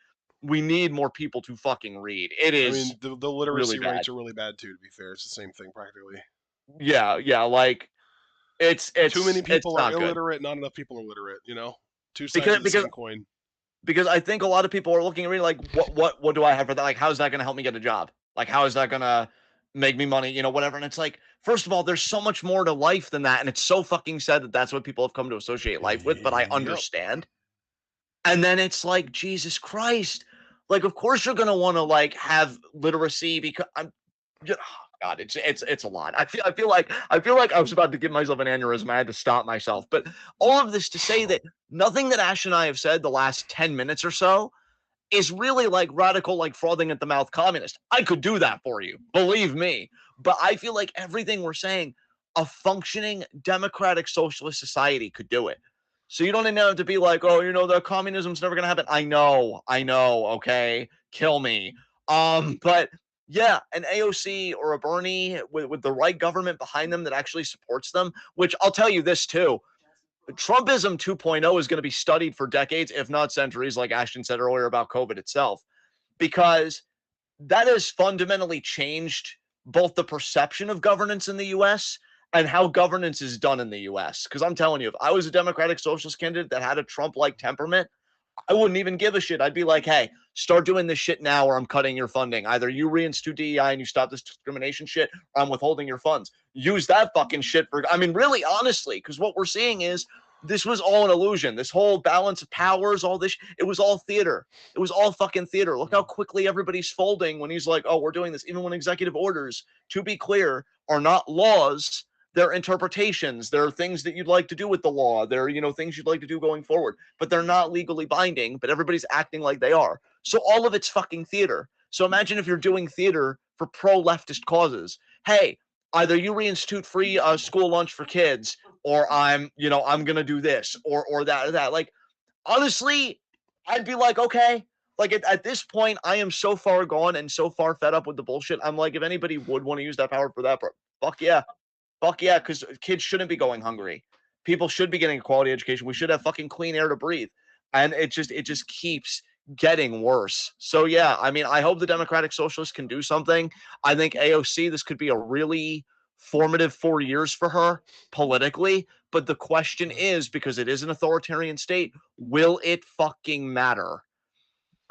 S2: We need more people to fucking read. It
S1: I
S2: is
S1: mean, the
S2: really
S1: literacy
S2: bad.
S1: rates are really bad too. To be fair, it's the same thing practically.
S2: Yeah, yeah, like it's
S1: Too many
S2: it's it's
S1: people are
S2: not good.
S1: illiterate. Not enough people are literate. You know, two sides
S2: Because
S1: of the
S2: because
S1: same coin.
S2: because I think a lot of people are looking at me like, what do I have for that? Like, how is that going to help me get a job? Like, how is that going to make me money? Whatever. And it's like, first of all, there's so much more to life than that, and it's so fucking sad that that's what people have come to associate life with. But I
S1: Yep.
S2: understand. And then it's like, Jesus Christ, like, of course you're going to want to like have literacy because God, it's a lot. I feel like I was about to give myself an aneurysm. I had to stop myself. But all of this to say that nothing that Ash and I have said the last 10 minutes or so is really like radical, like frothing at the mouth communist. I could do that for you, believe me. But I feel like everything we're saying, a functioning democratic socialist society could do it. So you don't even have to be like, oh, the communism's never gonna happen. I know, okay, kill me. But yeah, an AOC or a Bernie with the right government behind them that actually supports them, which I'll tell you this too. Trumpism 2.0 is going to be studied for decades, if not centuries, like Ashton said earlier about COVID itself, because that has fundamentally changed both the perception of governance in the US and how governance is done in the US. Because I'm telling you, if I was a Democratic Socialist candidate that had a Trump like temperament, I wouldn't even give a shit. I'd be like, hey, start doing this shit now or I'm cutting your funding. Either you reinstitute DEI and you stop this discrimination shit or I'm withholding your funds. Use that fucking shit for, I mean, really, honestly, because what we're seeing is this was all an illusion. This whole balance of powers, all this, it was all theater. It was all fucking theater. Look how quickly everybody's folding when he's like, oh, we're doing this. Even when executive orders, to be clear, are not laws. They're interpretations. There are things that you'd like to do with the law. There are, things you'd like to do going forward, but they're not legally binding, but everybody's acting like they are. So all of it's fucking theater. So imagine if you're doing theater for pro-leftist causes. Hey, either you reinstitute free school lunch for kids or I'm going to do this or that or that. Like, honestly, I'd be like, okay. Like at this point, I am so far gone and so far fed up with the bullshit. I'm like, if anybody would want to use that power for that, fuck yeah. Fuck yeah, because kids shouldn't be going hungry. People should be getting a quality education. We should have fucking clean air to breathe. And it just keeps getting worse. So yeah, I mean, I hope the Democratic Socialists can do something. I think AOC, this could be a really formative 4 years for her politically. But the question is, because it is an authoritarian state, will it fucking matter?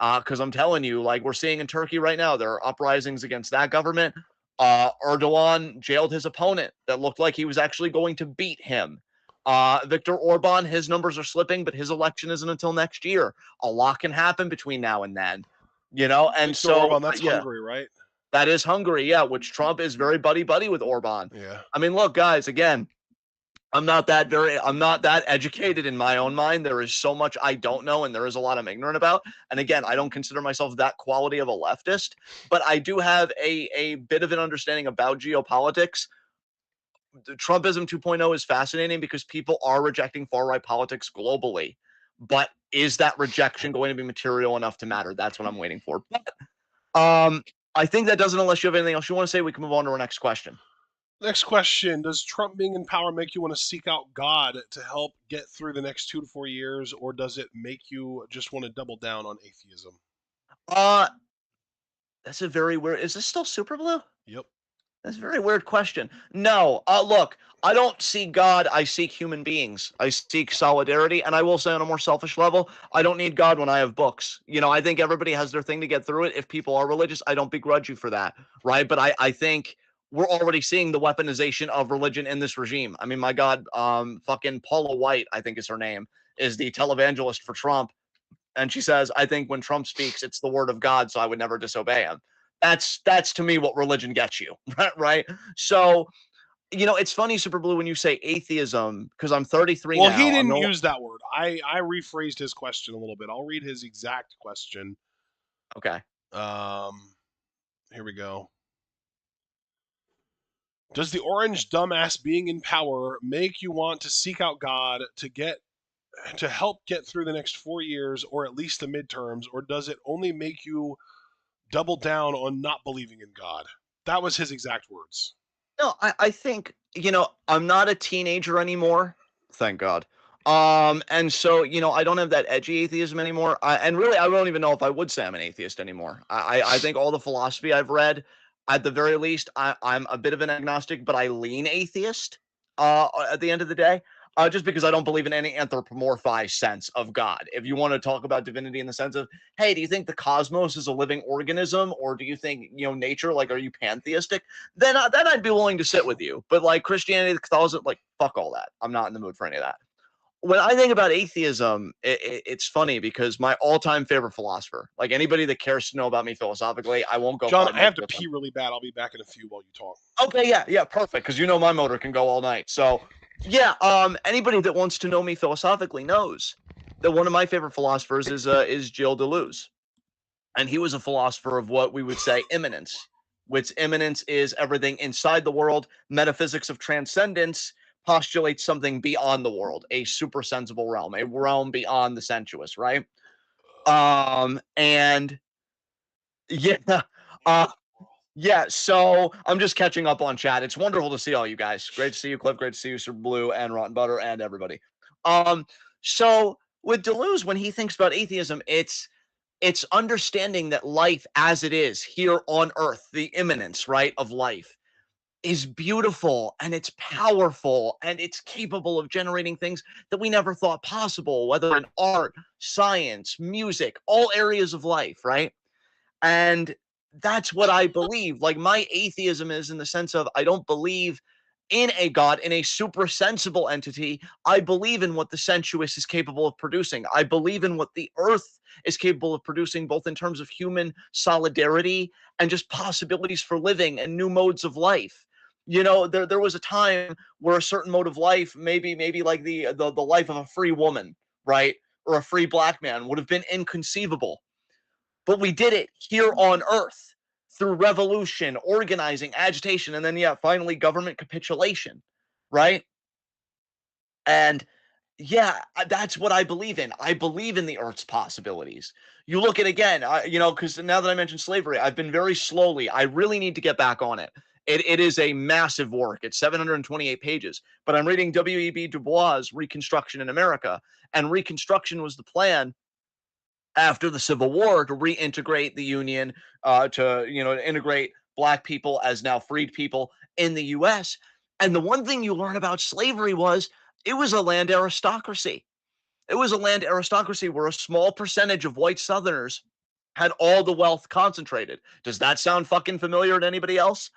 S2: Because I'm telling you, like we're seeing in Turkey right now, there are uprisings against that government. Erdogan jailed his opponent that looked like he was actually going to beat him. Viktor Orban, his numbers are slipping, but his election isn't until next year. A lot can happen between now and then, and
S1: Viktor
S2: so
S1: Orban, that's
S2: yeah,
S1: Hungary, right?
S2: that is Hungary, yeah, which Trump is very buddy with Orban.
S1: Yeah.
S2: I mean, look, guys, again, I'm not that educated in my own mind. There is so much I don't know, and there is a lot I'm ignorant about. And again, I don't consider myself that quality of a leftist, but I do have a bit of an understanding about geopolitics. The Trumpism 2.0 is fascinating because people are rejecting far right politics globally. But is that rejection going to be material enough to matter? That's what I'm waiting for. But, I think that does it unless you have anything else you want to say. We can move on to our next question.
S1: Next question. Does Trump being in power make you want to seek out God to help get through the next 2 to 4 years, or does it make you just want to double down on atheism?
S2: Uh, that's a very weird. Is this still Super Blue?
S1: Yep.
S2: That's a very weird question. No, look, I don't seek God. I seek human beings. I seek solidarity. And I will say on a more selfish level, I don't need God when I have books. I think everybody has their thing to get through it. If people are religious, I don't begrudge you for that, right? But I think we're already seeing the weaponization of religion in this regime. I mean, my God, fucking Paula White, I think is her name, is the televangelist for Trump. And she says, I think when Trump speaks, it's the word of God, so I would never disobey him. That's to me what religion gets you, right? So, it's funny, Super Blue, when you say atheism, because I'm 33
S1: Well, he
S2: now.
S1: didn't use that word. I rephrased his question a little bit. I'll read his exact question.
S2: Okay.
S1: Here we go. Does the orange dumbass being in power make you want to seek out God to help get through the next 4 years or at least the midterms, or does it only make you double down on not believing in God? That was his exact words.
S2: No, I think, I'm not a teenager anymore. Thank God. And so, I don't have that edgy atheism anymore. And really, I don't even know if I would say I'm an atheist anymore. I think all the philosophy I've read, at the very least, I'm a bit of an agnostic, but I lean atheist at the end of the day. Just because I don't believe in any anthropomorphized sense of God. If you want to talk about divinity in the sense of, hey, do you think the cosmos is a living organism, or do you think nature? Like, are you pantheistic? Then I'd be willing to sit with you. But like Christianity, Catholicism, like fuck all that. I'm not in the mood for any of that. when I think about atheism, it's funny because my all-time favorite philosopher, like anybody that cares to know about me philosophically, I won't go
S1: John,
S2: 5
S1: I
S2: minutes
S1: have to
S2: with them.
S1: pee really bad. I'll be back in a few while you talk.
S2: Okay, yeah, perfect. Because you know my motor can go all night. So, yeah, anybody that wants to know me philosophically knows that one of my favorite philosophers is Gilles Deleuze, and he was a philosopher of what we would say immanence, which immanence is everything inside the world. Metaphysics of transcendence postulates something beyond the world, a supersensible realm, a realm beyond the sensuous, right? And yeah, uh, yeah, so I'm just catching up on chat. It's wonderful to see all you guys. Great to see you, Cliff. Great to see you, Sir Blue and Rotten Butter and everybody. Um, so with Deleuze, when he thinks about atheism, it's understanding that life as it is here on earth, the immanence, right, of life is beautiful and it's powerful and it's capable of generating things that we never thought possible, whether in art, science, music, all areas of life, right? And that's what I believe. Like my atheism is in the sense of I don't believe in a God, in a super sensible entity. I believe in what the sensuous is capable of producing. I believe in what the earth is capable of producing, both in terms of human solidarity and just possibilities for living and new modes of life. You know, there was a time where a certain mode of life, maybe like the life of a free woman, right? Or a free black man would have been inconceivable, but we did it here on earth through revolution, organizing, agitation, and then, yeah, finally government capitulation, right? And yeah, that's what I believe in. I believe in the earth's possibilities. You look at again, because now that I mentioned slavery, I've been very slowly. I really need to get back on it. It is a massive work. It's 728 pages, but I'm reading W.E.B. Du Bois' Reconstruction in America, and Reconstruction was the plan after the Civil War to reintegrate the Union, to integrate Black people as now freed people in the U.S. And the one thing you learn about slavery was it was a land aristocracy. It was a land aristocracy where a small percentage of white Southerners had all the wealth concentrated. Does that sound fucking familiar to anybody else?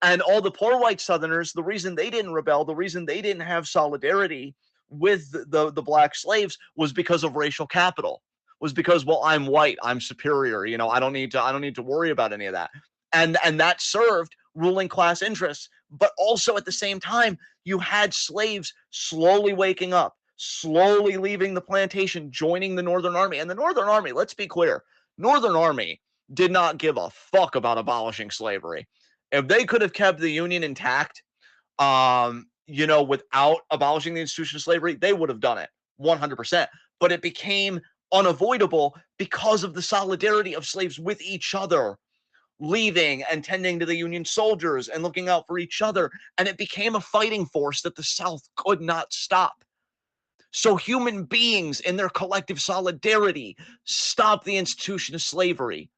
S2: And all the poor white Southerners, the reason they didn't rebel, the reason they didn't have solidarity with the black slaves was because of racial capital. Was because, well, I'm white, I'm superior. I don't need to worry about any of that. And that served ruling class interests. But also at the same time, you had slaves slowly waking up, slowly leaving the plantation, joining the Northern Army. And the Northern Army, let's be clear, Northern Army did not give a fuck about abolishing slavery. If they could have kept the Union intact, without abolishing the institution of slavery, they would have done it 100%. But it became unavoidable because of the solidarity of slaves with each other, leaving and tending to the Union soldiers and looking out for each other. And it became a fighting force that the South could not stop. So human beings in their collective solidarity stopped the institution of slavery,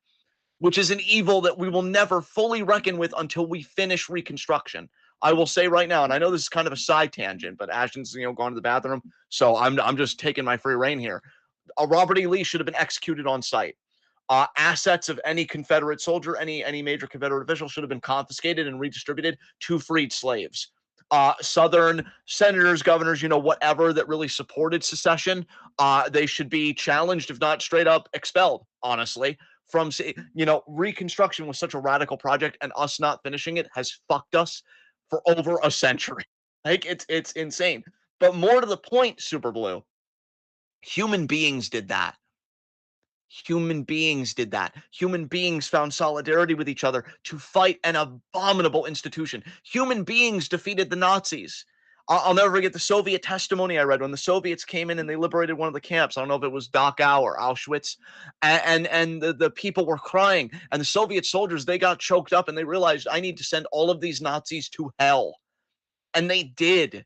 S2: which is an evil that we will never fully reckon with until we finish Reconstruction. I will say right now, and I know this is kind of a side tangent, but Ashton's gone to the bathroom, so I'm just taking my free reign here. Robert E. Lee should have been executed on sight. Assets of any Confederate soldier, any major Confederate official should have been confiscated and redistributed to freed slaves. Southern senators, governors, whatever that really supported secession, they should be challenged, if not straight up expelled, honestly. From, Reconstruction was such a radical project, and us not finishing it has fucked us for over a century. Like, it's insane. But more to the point, Super Blue, human beings did that. Human beings did that. Human beings found solidarity with each other to fight an abominable institution. Human beings defeated the Nazis. I'll never forget the Soviet testimony I read when the Soviets came in and they liberated one of the camps. I don't know if it was Dachau or Auschwitz, and the people were crying. And the Soviet soldiers, they got choked up and they realized, I need to send all of these Nazis to hell. And they did.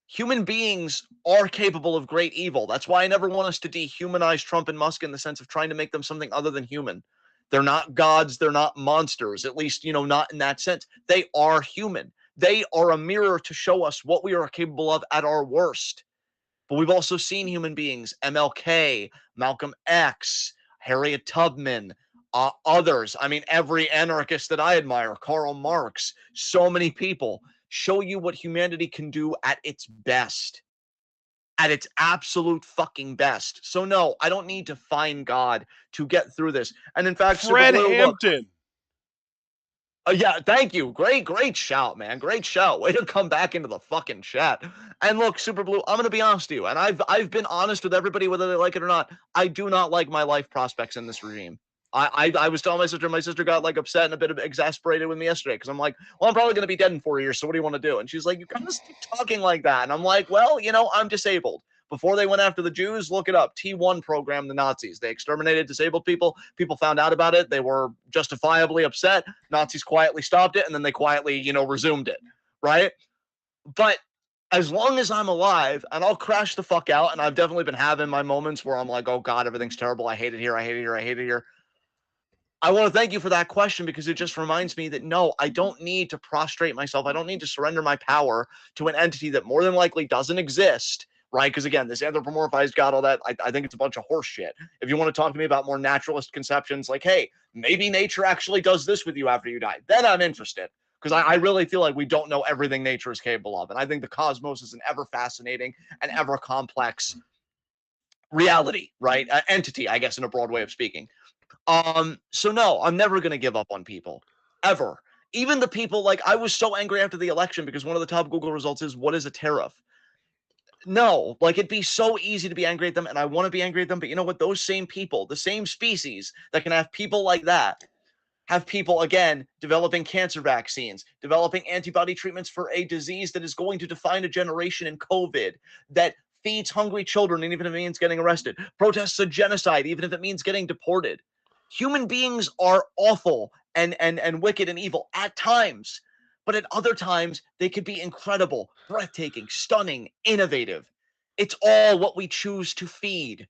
S2: Human beings are capable of great evil. That's why I never want us to dehumanize Trump and Musk in the sense of trying to make them something other than human. They're not gods, they're not monsters, at least, not in that sense. They are human. They are a mirror to show us what we are capable of at our worst. But we've also seen human beings, MLK, Malcolm X, Harriet Tubman, others. I mean, every anarchist that I admire, Karl Marx, so many people show you what humanity can do at its best. at its absolute fucking best. So no, I don't need to find God to get through this. And in fact, Super
S1: Fred
S2: Blue, look,
S1: Hampton.
S2: yeah, thank you. Great shout, man. Great shout. Way to come back into the fucking chat. And look, Super Blue, I'm gonna be honest with you, and I've been honest with everybody, whether they like it or not. I do not like my life prospects in this regime. I was telling my sister got like upset and a bit of exasperated with me yesterday because I'm like, well, I'm probably gonna be dead in 4 years, so what do you want to do? And she's like, you gotta stop talking like that. And I'm like, well, I'm disabled. Before they went after the Jews, look it up. T1 program, the Nazis. They exterminated disabled people. People found out about it. They were justifiably upset. Nazis quietly stopped it, and then they quietly, resumed it, right? But as long as I'm alive, and I'll crash the fuck out, and I've definitely been having my moments where I'm like, oh God, everything's terrible. I hate it here. I hate it here. I hate it here. I want to thank you for that question because it just reminds me that no, I don't need to prostrate myself. I don't need to surrender my power to an entity that more than likely doesn't exist, right? Because again, this anthropomorphized God, all that, I think it's a bunch of horse shit. If you want to talk to me about more naturalist conceptions, like, hey, maybe nature actually does this with you after you die, then I'm interested. Because I really feel like we don't know everything nature is capable of. And I think the cosmos is an ever fascinating and ever complex reality, right? Entity, I guess, in a broad way of speaking. So no, I'm never gonna give up on people. Ever. Even the people like I was so angry after the election because one of the top Google results is what is a tariff? No, like it'd be so easy to be angry at them, and I want to be angry at them, but you know what? Those same people, the same species that can have people like that, have people again developing cancer vaccines, developing antibody treatments for a disease that is going to define a generation in COVID, that feeds hungry children, and even if it means getting arrested, protests a genocide, even if it means getting deported. Human beings are awful and wicked and evil at times, but at other times they could be incredible, breathtaking, stunning, innovative. It's all what we choose to feed.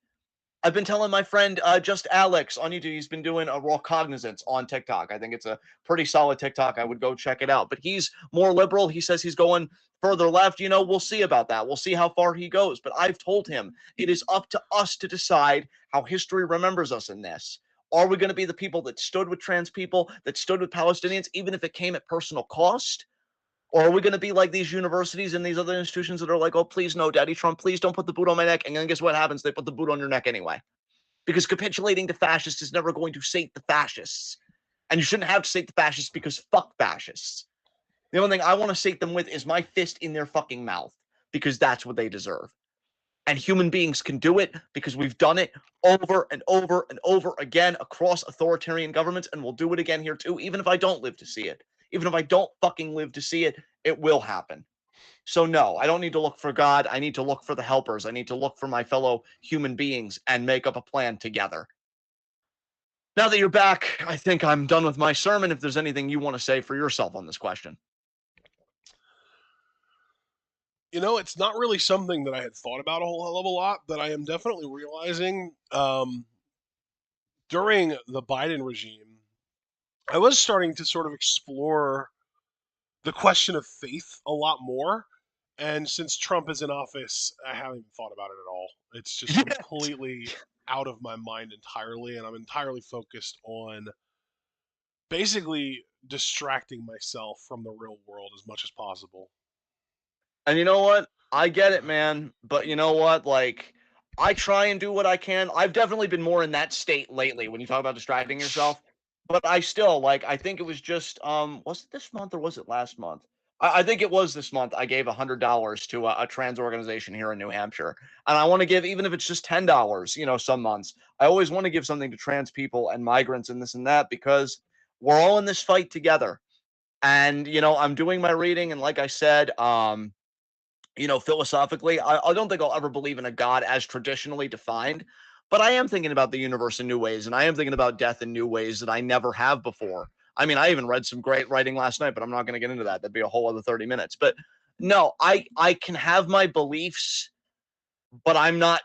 S2: I've been telling my friend Just Alex on YouTube. He's been doing a raw cognizance on TikTok. I think it's a pretty solid TikTok. I would go check it out. But he's more liberal. He says he's going further left. We'll see about that. We'll see how far he goes. But I've told him it is up to us to decide how history remembers us in this. Are we going to be the people that stood with trans people, that stood with Palestinians, even if it came at personal cost? Or are we going to be like these universities and these other institutions that are like, oh, please no, Daddy Trump, please don't put the boot on my neck. And then guess what happens? They put the boot on your neck anyway. Because capitulating to fascists is never going to sate the fascists. And you shouldn't have to sate the fascists because fuck fascists. The only thing I want to sate them with is my fist in their fucking mouth because that's what they deserve. And human beings can do it because we've done it over and over and over again across authoritarian governments, and we'll do it again here too, even if I don't live to see it. Even if I don't fucking live to see it, it will happen. So no, I don't need to look for God. I need to look for the helpers. I need to look for my fellow human beings and make up a plan together. Now that you're back, I think I'm done with my sermon. If there's anything you want to say for yourself on this question.
S1: It's not really something that I had thought about a whole hell of a lot, but I am definitely realizing during the Biden regime, I was starting to sort of explore the question of faith a lot more. And since Trump is in office, I haven't even thought about it at all. It's just completely out of my mind entirely, and I'm entirely focused on basically distracting myself from the real world as much as possible.
S2: And you know what? I get it, man. But you know what? Like, I try and do what I can. I've definitely been more in that state lately when you talk about distracting yourself. But I still like. I think it was just was it this month or was it last month? I think it was this month. I gave $100 to a trans organization here in New Hampshire, and I want to give even if it's just $10. Some months I always want to give something to trans people and migrants and this and that because we're all in this fight together. And I'm doing my reading, and like I said, philosophically, I don't think I'll ever believe in a God as traditionally defined, but I am thinking about the universe in new ways, and I am thinking about death in new ways that I never have before. I mean, I even read some great writing last night, but I'm not going to get into that. That'd be a whole other 30 minutes. But no, I can have my beliefs, but I'm not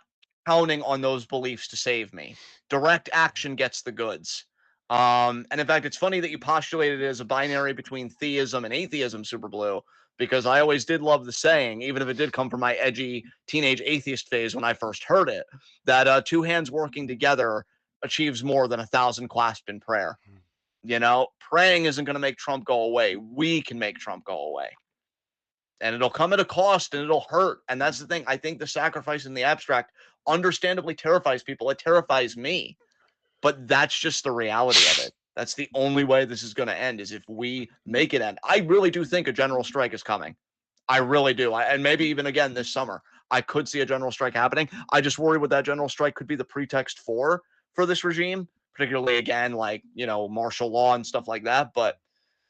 S2: counting on those beliefs to save me. Direct action gets the goods. And in fact, it's funny that you postulated it as a binary between theism and atheism, Super Blue, because I always did love the saying, even if it did come from my edgy teenage atheist phase when I first heard it, that two hands working together achieves more than 1,000 clasped in prayer. Praying isn't going to make Trump go away. We can make Trump go away. and it'll come at a cost and it'll hurt. And that's the thing. I think the sacrifice in the abstract understandably terrifies people. It terrifies me, but that's just the reality of it. That's the only way this is going to end, is if we make it end. I really do think a general strike is coming. I really do. And maybe even again this summer, I could see a general strike happening. I just worry what that general strike could be the pretext for this regime, particularly again, like, martial law and stuff like that. But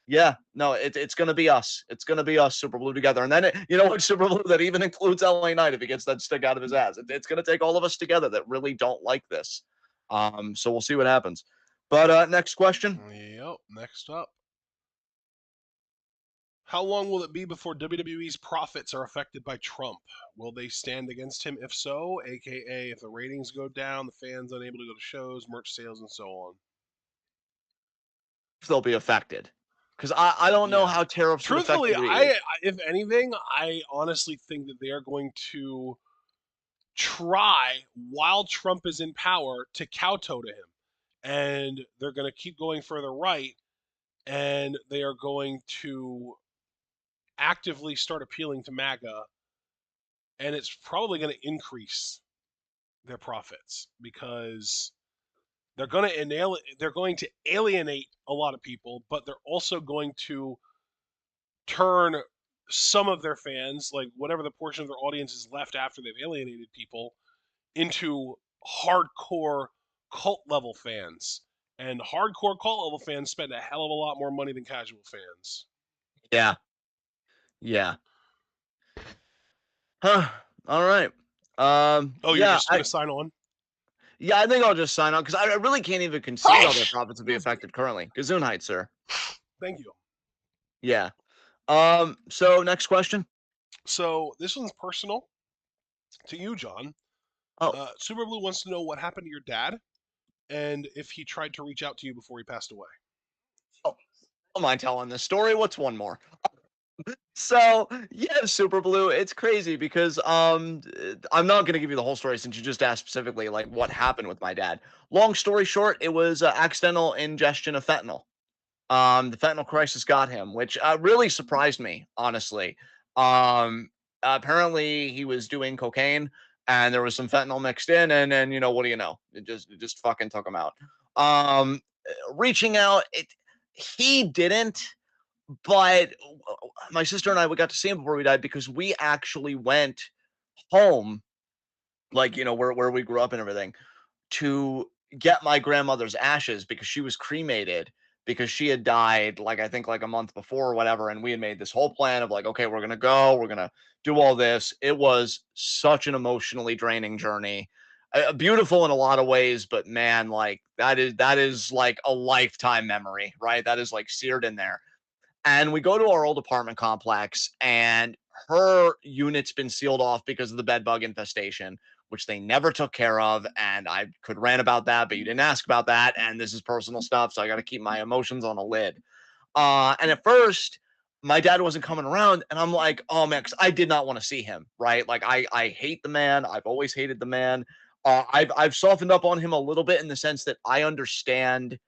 S2: yeah, no, it's going to be us. It's going to be us, Super Blue, together. And then, Super Blue, that even includes LA Knight if he gets that stick out of his ass. It's going to take all of us together that really don't like this. So we'll see what happens. But next question.
S1: Yep, next up. How long will it be before WWE's profits are affected by Trump? Will they stand against him if so, aka if the ratings go down, the fans unable to go to shows, merch sales, and so on?
S2: If they'll be affected. Because I don't know
S1: Yeah.
S2: how tariffs would affect
S1: Truthfully,
S2: WWE.
S1: if anything, I honestly think that they are going to try, while Trump is in power, to kowtow to him. And they're going to keep going further right, and they are going to actively start appealing to MAGA, and it's probably going to increase their profits because they're going to alienate a lot of people, but they're also going to turn some of their fans, like whatever the portion of their audience is left after they've alienated people, into hardcore cult level fans. And hardcore cult level fans spend a hell of a lot more money than casual fans.
S2: Yeah. Yeah. Huh. All right.
S1: Oh, you're
S2: Yeah,
S1: just gonna sign on?
S2: I think I'll just sign on because I really can't even conceive how their profits would be affected currently. Gesundheit, sir.
S1: Thank you.
S2: Yeah. So next question.
S1: So this one's personal to you, John.
S2: Oh,
S1: Super Blue wants to know what happened to your dad and if he tried to reach out to you before he passed away.
S2: oh, don't mind telling this story. What's one more? So yeah, Super Blue, it's crazy because I'm not gonna give you the whole story since you just asked specifically like what happened with my dad. Long story short, it was accidental ingestion of fentanyl. The fentanyl crisis got him, which really surprised me, honestly. Apparently he was doing cocaine and there was some fentanyl mixed in, and then what do you know? It just fucking took him out. Reaching out, he didn't, but my sister and I, we got to see him before we died because we actually went home, like where we grew up and everything, to get my grandmother's ashes because she was cremated because she had died like I think like a month before or whatever, and we had made this whole plan of like, okay, we're gonna do all this. It was such an emotionally draining journey. Beautiful in a lot of ways, but man, like that is like a lifetime memory, right? That is like seared in there. And we go to our old apartment complex, and her unit's been sealed off because of the bed bug infestation, which they never took care of. And I could rant about that, but you didn't ask about that. And this is personal stuff, so I got to keep my emotions on a lid. And at first, my dad wasn't coming around, and I'm like, oh man, because I did not want to see him, right? Like I hate the man. I've always hated the man. I've softened up on him a little bit in the sense that I understand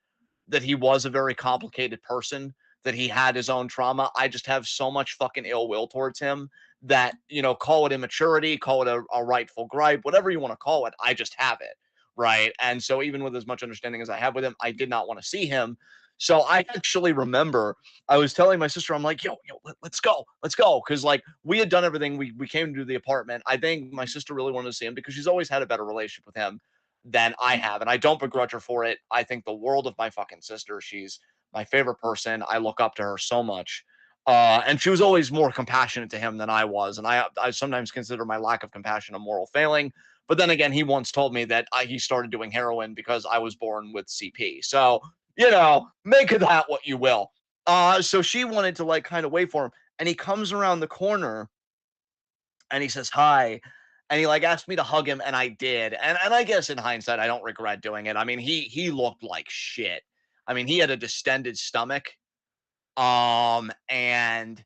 S2: that he was a very complicated person, that he had his own trauma. I just have so much fucking ill will towards him that, call it immaturity, call it a rightful gripe, whatever you want to call it. I just have it. Right. And so, even with as much understanding as I have with him, I did not want to see him. So I actually remember I was telling my sister, I'm like, yo, let's go. Let's go. Cause like we had done everything. We came to the apartment. I think my sister really wanted to see him because she's always had a better relationship with him than I have. And I don't begrudge her for it. I think the world of my fucking sister. She's my favorite person. I look up to her so much. And she was always more compassionate to him than I was. And I sometimes consider my lack of compassion a moral failing. But then again, he once told me that he started doing heroin because I was born with CP. So, make of that what you will. So she wanted to like kind of wait for him. And he comes around the corner and he says hi, and he like asked me to hug him, and I did. And I guess in hindsight I don't regret doing it. I mean, he looked like shit. I mean, he had a distended stomach, and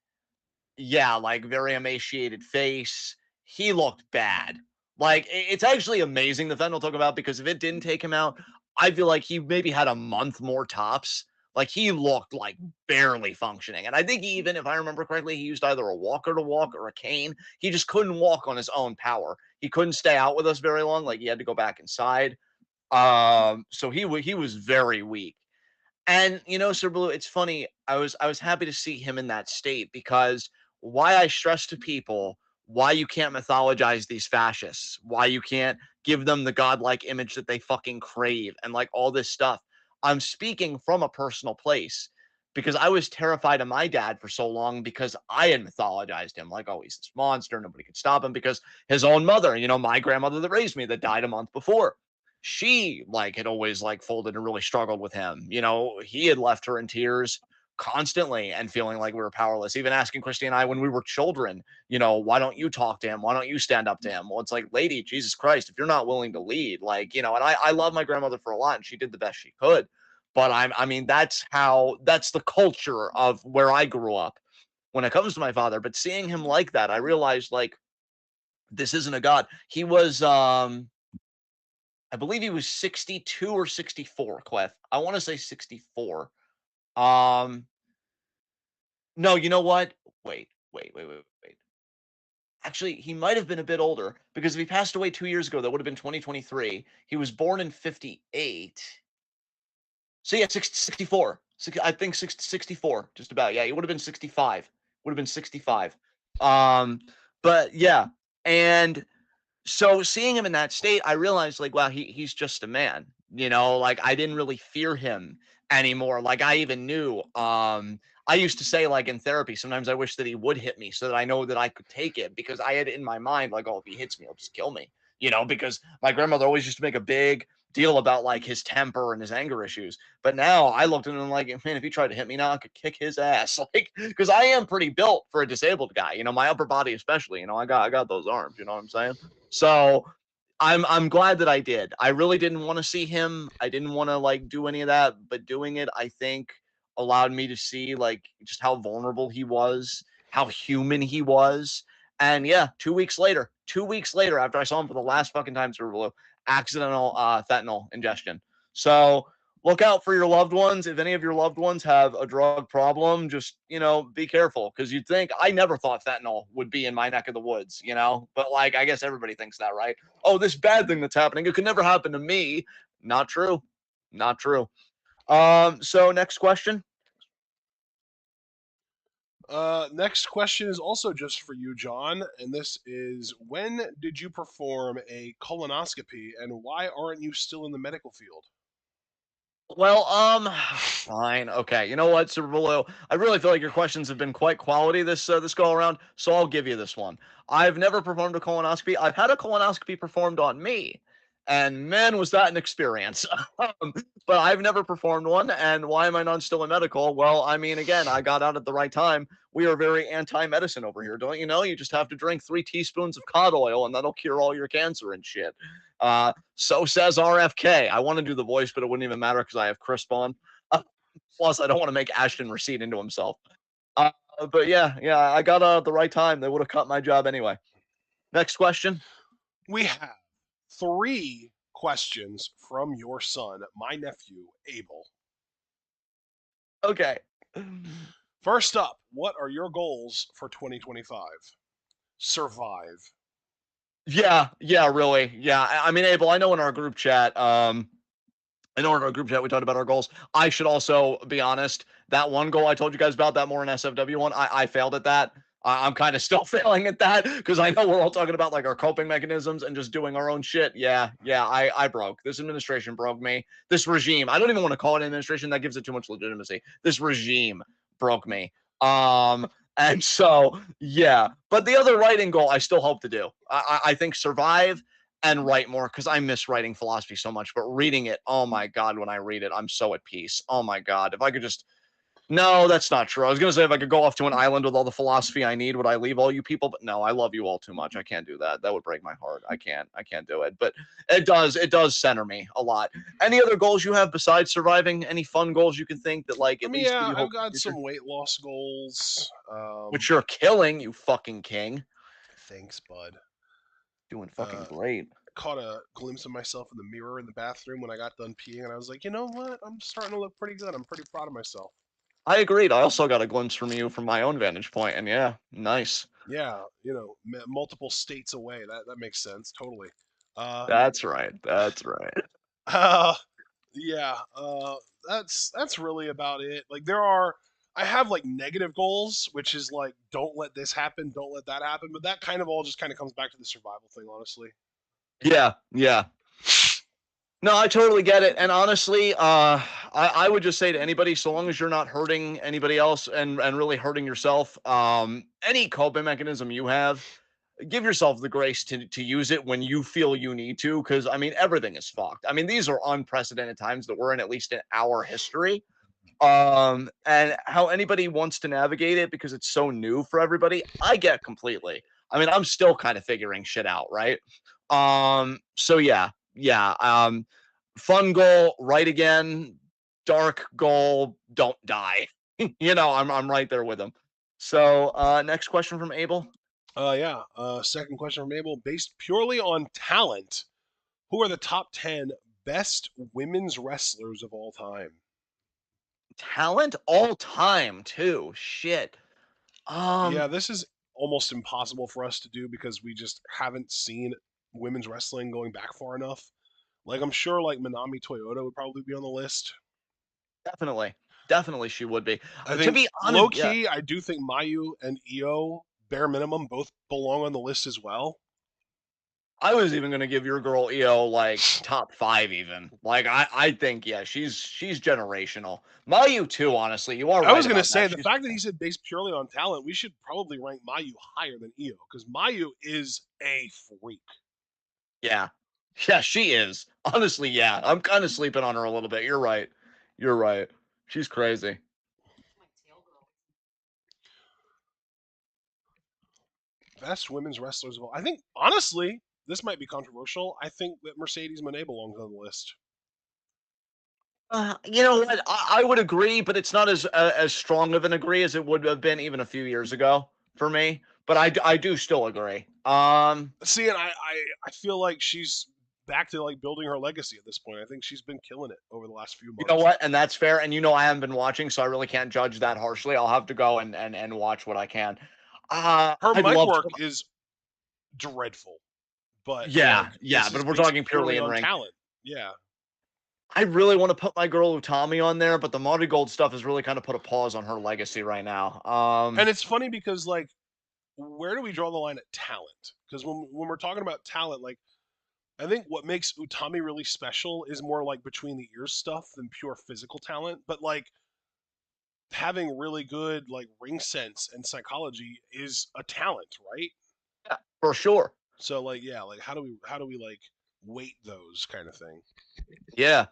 S2: yeah, like very emaciated face. He looked bad. Like it's actually amazing the fentanyl took him out, because if it didn't take him out, I feel like he maybe had a month more tops. Like he looked like barely functioning. And I think even if I remember correctly, he used either a walker to walk or a cane. He just couldn't walk on his own power. He couldn't stay out with us very long. Like he had to go back inside. So he was very weak. And Sir Blue, it's funny. I was happy to see him in that state because why I stress to people why you can't mythologize these fascists, why you can't give them the godlike image that they fucking crave, and like all this stuff. I'm speaking from a personal place because I was terrified of my dad for so long because I had mythologized him like, oh, he's this monster, nobody could stop him because his own mother, my grandmother that raised me that died a month before, she like had always like folded and really struggled with him. He had left her in tears constantly and feeling like we were powerless, even asking Christy and I when we were children, why don't you talk to him? Why don't you stand up to him? Well, it's like, lady, Jesus Christ, if you're not willing to lead, like, and I love my grandmother for a lot and she did the best she could. But I mean, that's the culture of where I grew up when it comes to my father. But seeing him like that, I realized like this isn't a god. He was I believe he was 62 or 64, Cliff. I want to say 64. Um, no, you know what? Wait. Actually, he might have been a bit older because if he passed away 2 years ago, that would have been 2023. He was born in 58. So yeah, 64. I think 64, just about. Yeah, he would have been 65. Would have been 65. Um, but yeah, and so seeing him in that state, I realized like, wow, he's just a man. Like I didn't really fear him anymore. Like I even knew. I used to say like in therapy, sometimes I wish that he would hit me so that I know that I could take it because I had it in my mind like, oh, if he hits me, he'll just kill me. Because my grandmother always used to make a big deal about like his temper and his anger issues. But now I looked at him like, man, if he tried to hit me now, I could kick his ass. Like, because I am pretty built for a disabled guy. My upper body especially. I got those arms. You know what I'm saying? So I'm glad that I did. I really didn't want to see him. I didn't want to like do any of that, but doing it, I think, allowed me to see like just how vulnerable he was, how human he was. And yeah, 2 weeks later, after I saw him for the last fucking time through Blue, accidental fentanyl ingestion. So look out for your loved ones. If any of your loved ones have a drug problem, just, be careful because you'd think I never thought fentanyl would be in my neck of the woods, but like, I guess everybody thinks that, right? Oh, this bad thing that's happening, it could never happen to me. Not true. Not true. So next question.
S1: Next question is also just for you, John, and this is: when did you perform a colonoscopy, and why aren't you still in the medical field?
S2: Well, fine. Okay. You know what, Super Blue? I really feel like your questions have been quite quality this go around, so I'll give you this one. I've never performed a colonoscopy. I've had a colonoscopy performed on me, and man, was that an experience. But I've never performed one. And why am I not still in medical? Well, I mean, again, I got out at the right time. We are very anti-medicine over here, don't you know? You just have to drink 3 teaspoons of cod oil, and that'll cure all your cancer and shit. So says RFK. I want to do the voice, but it wouldn't even matter because I have Crisp on. Plus, I don't want to make Ashton recede into himself. Uh, but yeah, I got out at the right time. They would have cut my job anyway. Next question.
S1: We have 3 questions from your son, my nephew, Abel.
S2: Okay.
S1: First up, what are your goals for 2025? Survive.
S2: Yeah, really. Yeah. I mean, Abel, I know in our group chat we talked about our goals. I should also be honest. That one goal I told you guys about, that more an SFW one, I failed at that. I'm kind of still failing at that because I know we're all talking about like our coping mechanisms and just doing our own shit. Yeah. I broke. This administration broke me. This regime. I don't even want to call it an administration. That gives it too much legitimacy. This regime broke me. And so yeah. But the other writing goal I still hope to do. I think survive and write more because I miss writing philosophy so much. But reading it, oh my God, when I read it, I'm so at peace. Oh my God. If I could just, no, that's not true. I was going to say if I could go off to an island with all the philosophy I need, would I leave all you people? But no, I love you all too much. I can't do that. That would break my heart. I can't do it. But it does center me a lot. Any other goals you have besides surviving? Any fun goals you can think that like
S1: I
S2: at
S1: mean,
S2: least give
S1: yeah,
S2: you
S1: I've
S2: hope in the
S1: got
S2: future?
S1: some weight loss goals.
S2: Which you're killing, you fucking king.
S1: Thanks, bud.
S2: Doing fucking
S1: Uh,
S2: great.
S1: caught a glimpse of myself in the mirror in the bathroom when I got done peeing, and I was like, you know what? I'm starting to look pretty good. I'm pretty proud of myself.
S2: I agreed. I also got a glimpse from you from my own vantage point, and yeah, nice.
S1: Yeah, multiple states away. That makes sense totally. Uh,
S2: That's right. That's right.
S1: uh yeah. That's really about it. Like I have like negative goals, which is like don't let this happen, don't let that happen, but that kind of all just kind of comes back to the survival thing, honestly.
S2: Yeah, yeah. No, I totally get it. And honestly, I would just say to anybody, so long as you're not hurting anybody else and really hurting yourself, any coping mechanism you have, give yourself the grace to use it when you feel you need to. Because I mean, everything is fucked. I mean, these are unprecedented times that we're in, at least in our history. And how anybody wants to navigate it because it's so new for everybody, I get completely. I mean, I'm still kind of figuring shit out, right? So yeah, yeah. Fun goal, right again. Dark goal, don't die. I'm right there with him. So next question from Abel.
S1: Yeah. Second question from Abel. Based purely on talent, who are the top 10 best women's wrestlers of all time?
S2: Talent all time too. Shit.
S1: Yeah,
S2: Um,
S1: this is almost impossible for us to do because we just haven't seen women's wrestling going back far enough. Like, I'm sure, like, Manami Toyota would probably be on the list.
S2: definitely. Definitely she would be.
S1: I
S2: To
S1: think,
S2: be
S1: low
S2: honest, yeah.
S1: key, I do think Mayu and Io, bare minimum, both belong on the list as well.
S2: I was even gonna give your girl EO like top five even. Like I think yeah, she's generational. Mayu too, honestly. You are
S1: I
S2: right
S1: was gonna
S2: about
S1: say
S2: that.
S1: the
S2: She's
S1: fact that he said based purely on talent, we should probably rank Mayu higher than Io because Mayu is a freak.
S2: yeah. Yeah, she is. Honestly, yeah. I'm kind of sleeping on her a little bit. You're right. You're right. She's crazy.
S1: Best women's wrestlers of all. I think honestly, this might be controversial. I think that Mercedes Moné belongs on the list.
S2: You know what? I would agree, but it's not as strong of an agree as it would have been even a few years ago for me. But I do still agree.
S1: See, and I feel like she's back to like building her legacy at this point. I think she's been killing it over the last few
S2: You know
S1: months.
S2: what? And that's fair. And I haven't been watching, so I really can't judge that harshly. I'll have to go and watch what I can.
S1: Her
S2: I'd
S1: mic
S2: love to.
S1: work is dreadful, but
S2: Yeah, yeah.
S1: this
S2: But
S1: is
S2: if we're
S1: based
S2: talking purely
S1: purely
S2: in
S1: on
S2: ring,
S1: talent. Yeah,
S2: I really want to put my girl Utami on there, but the Marty Gold stuff has really kind of put a pause on her legacy right now.
S1: and it's funny because like, where do we draw the line at talent? Because when we're talking about talent, like I think what makes Utami really special is more like between the ears stuff than pure physical talent. But like having really good like ring sense and psychology is a talent, right?
S2: Yeah, for sure.
S1: So like yeah, like how do we like weight those kind of thing?
S2: Yeah.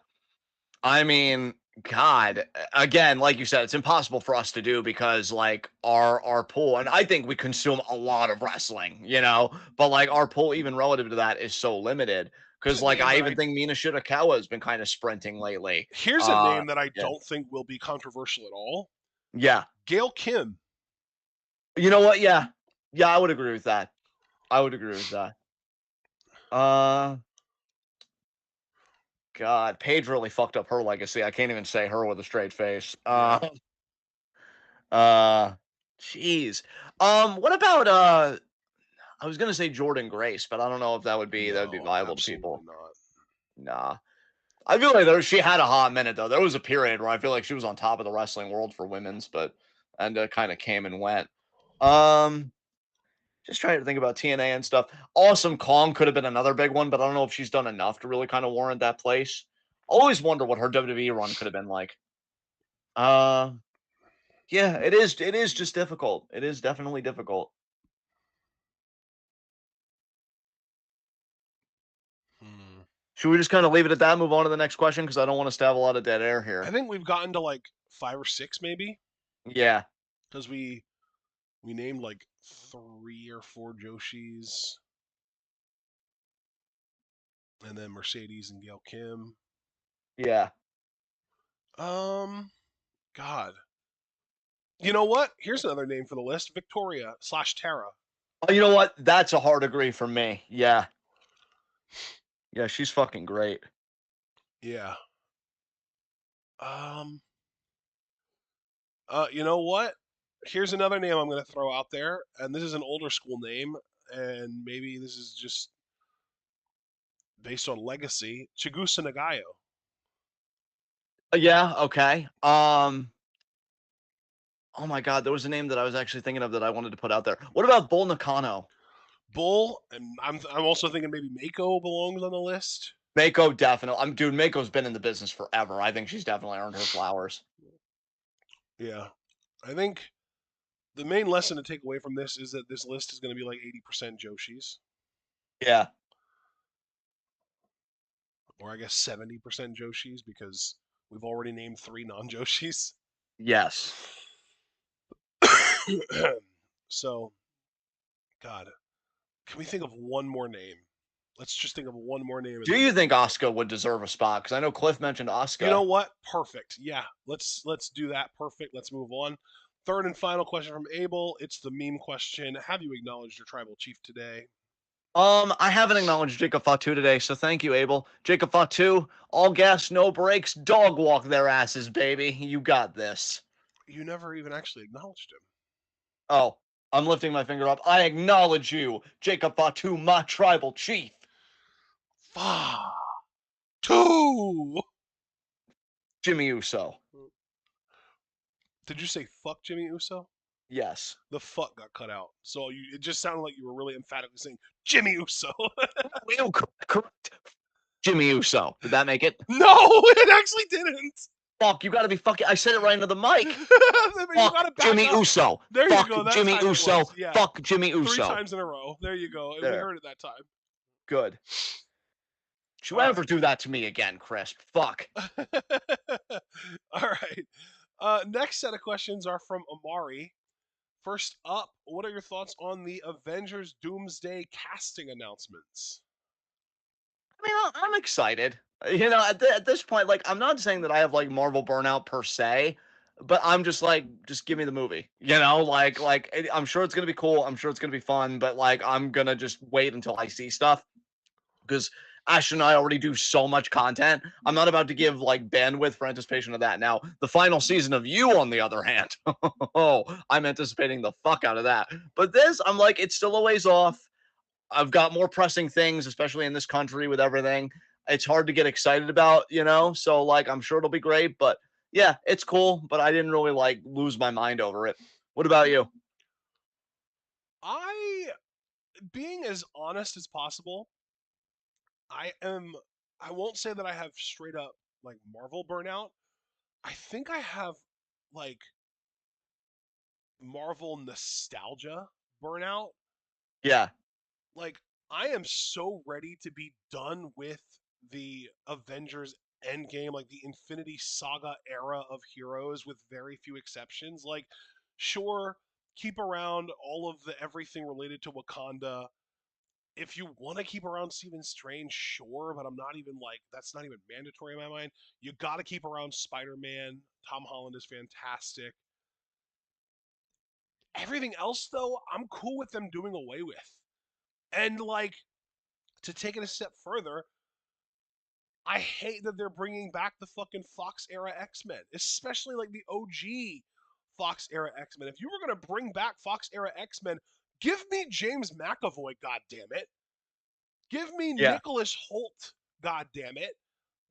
S2: I mean, God, again, like you said, it's impossible for us to do because like our pool, and I think we consume a lot of wrestling, but like our pool, even relative to that, is so limited.
S1: Here's
S2: Because
S1: a
S2: like
S1: name
S2: I
S1: that
S2: even
S1: I
S2: think Mina Shirakawa has been kind of sprinting lately.
S1: here's a
S2: Uh,
S1: name that I
S2: yeah,
S1: don't think will be controversial at all.
S2: yeah.
S1: Gail Kim.
S2: You know what? Yeah, yeah. I would agree with that. I would agree with that. Uh, God, Paige really fucked up her legacy. I can't even say her with a straight face.
S1: Yeah.
S2: Uh, Jeez. What about I was gonna say Jordan Grace, but I don't know if that would be
S1: No,
S2: viable to
S1: absolutely
S2: people.
S1: not.
S2: Nah. I feel like she had a hot minute though. There was a period where I feel like she was on top of the wrestling world for women's, but and kind of came and went. Um, just trying to think about TNA and stuff. Awesome Kong could have been another big one, but I don't know if she's done enough to really kind of warrant that place. Always wonder what her WWE run could have been like. Uh, yeah, it is. It is just difficult. It is definitely difficult.
S1: Hmm.
S2: Should we just kind of leave it at that? Move on to the next question because I don't want us to have a lot of dead air
S1: I
S2: here.
S1: think we've gotten to like 5 or 6 maybe
S2: Yeah,
S1: because we named like 3 or 4 Joshis and then Mercedes and Gail Kim.
S2: yeah.
S1: Um, God. You know what? Here's another name for the list: Victoria slash Tara.
S2: Oh, you know what? That's a hard agree for me. Yeah, Yeah, she's fucking great.
S1: Yeah. Um. You know what? Here's another name I'm going to throw out there, and this is an older school name, and maybe this is just based on legacy. Chigusa Nagayo.
S2: Yeah, okay. Oh my god, there was a name that I was actually thinking of that I wanted to put out there. What about Bull Nakano?
S1: Bull, and I'm also thinking maybe Mako belongs on the list.
S2: Mako definitely. Dude, Mako's been in the business forever. I think she's definitely earned her flowers.
S1: Yeah, I think the main lesson to take away from this is that this list is going to be like 80% Joshis,
S2: Yeah.
S1: or I guess 70% Joshis because we've already named 3 non-Joshis.
S2: Yes.
S1: So, God, can we think of one more name? Let's just think of one more name and
S2: Do
S1: then
S2: you
S1: we'll
S2: think
S1: move on.
S2: Asuka would deserve a spot? Because I know Cliff mentioned
S1: You know
S2: Asuka.
S1: what? Perfect. Yeah, let's do that. Perfect. Let's move on. Third and final question from Abel. It's the meme question. Have you acknowledged your tribal chief today?
S2: I haven't acknowledged Jacob Fatu today, so thank you, Abel. Jacob Fatu, all gas, no brakes, dog walk their asses, baby. You got this.
S1: You never even actually acknowledged him.
S2: Oh, I'm lifting my finger up. I acknowledge you, Jacob Fatu, my tribal chief.
S1: Fuck. Two.
S2: Jimmy Uso.
S1: Did you say fuck Jimmy Uso?
S2: Yes.
S1: The fuck got cut out. So it just sounded like you were really emphatically saying Jimmy Uso.
S2: Correct. Jimmy Uso. Did that make it?
S1: No, it actually didn't.
S2: Fuck, you gotta be fucking. I said it right into the mic.
S1: You
S2: Fuck
S1: gotta back
S2: Jimmy
S1: up.
S2: Uso.
S1: There you
S2: Fuck
S1: go. That
S2: Jimmy
S1: time it
S2: Uso.
S1: was. Yeah.
S2: Fuck Jimmy
S1: 3
S2: Uso.
S1: times in a row. There you go. We
S2: There.
S1: heard it that time.
S2: Good. Don't you
S1: All
S2: ever
S1: right.
S2: do that to me again, Crisp. Fuck.
S1: All right. Next set of questions are from Amari. First up, what are your thoughts on the Avengers Doomsday casting announcements?
S2: I mean, I'm excited. You know, at this point, like, I'm not saying that I have like Marvel burnout per se, but I'm just like, just give me the movie. You know, I'm sure it's gonna be cool. I'm sure it's gonna be fun, but like, I'm gonna just wait until I see stuff because Ash and I already do so much content. I'm not about to give like bandwidth for anticipation of that. Now, the final season of You, on the other hand, oh, I'm anticipating the fuck out of that. But this, I'm like, it's still a ways off. I've got more pressing things, especially in this country with everything. It's hard to get excited about, you know? So, like, I'm sure it'll be great, but yeah, it's cool, but I didn't really like lose my mind over it. What about you?
S1: I, being as honest as possible, I am. I won't say that I have straight up like Marvel burnout. I think I have like Marvel nostalgia burnout.
S2: Yeah,
S1: Like I am so ready to be done with the Avengers Endgame, like the Infinity Saga era of heroes, with very few exceptions. Like, sure, keep around all of the everything related to Wakanda. If you want to keep around Stephen Strange, sure, but I'm not even like that's not even mandatory in my mind. You got to keep around Spider-Man. Tom Holland is fantastic. Everything else, though, I'm cool with them doing away with. And like to take it a step further, I hate that they're bringing back the fucking Fox era X Men, especially like the OG Fox era X Men. If you were gonna bring back Fox era X Men, give me James McAvoy, god damn it. Give me
S2: yeah,
S1: Nicholas Holt, god damn it.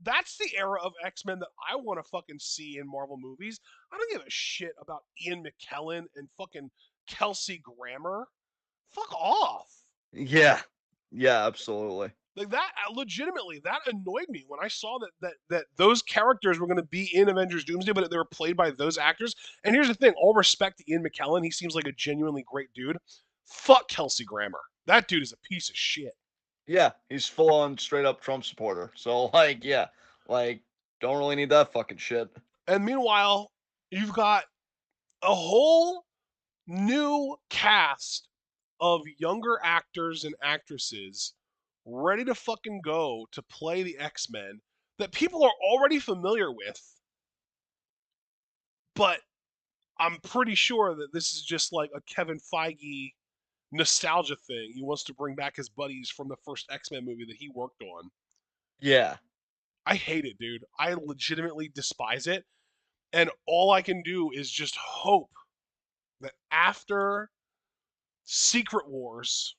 S1: That's the era of X Men that I want to fucking see in Marvel movies. I don't give a shit about Ian McKellen and fucking Kelsey Grammer. Fuck off.
S2: yeah, yeah, absolutely.
S1: Like that legitimately that annoyed me when I saw that those characters were going to be in Avengers Doomsday, but they were played by those actors. And here's the thing: all respect to Ian McKellen, he seems like a genuinely great dude. Fuck Kelsey Grammer. That dude is a piece of shit.
S2: Yeah, he's full on straight up Trump supporter. So, like, yeah, like, don't really need that fucking shit.
S1: And meanwhile, you've got a whole new cast of younger actors and actresses ready to fucking go to play the X-Men that people are already familiar with, but I'm pretty sure that this is just like a Kevin Feige nostalgia thing. He wants to bring back his buddies from the first X-Men movie that he worked on.
S2: Yeah.
S1: I hate it, dude. I legitimately despise it. And all I can do is just hope that after Secret Wars,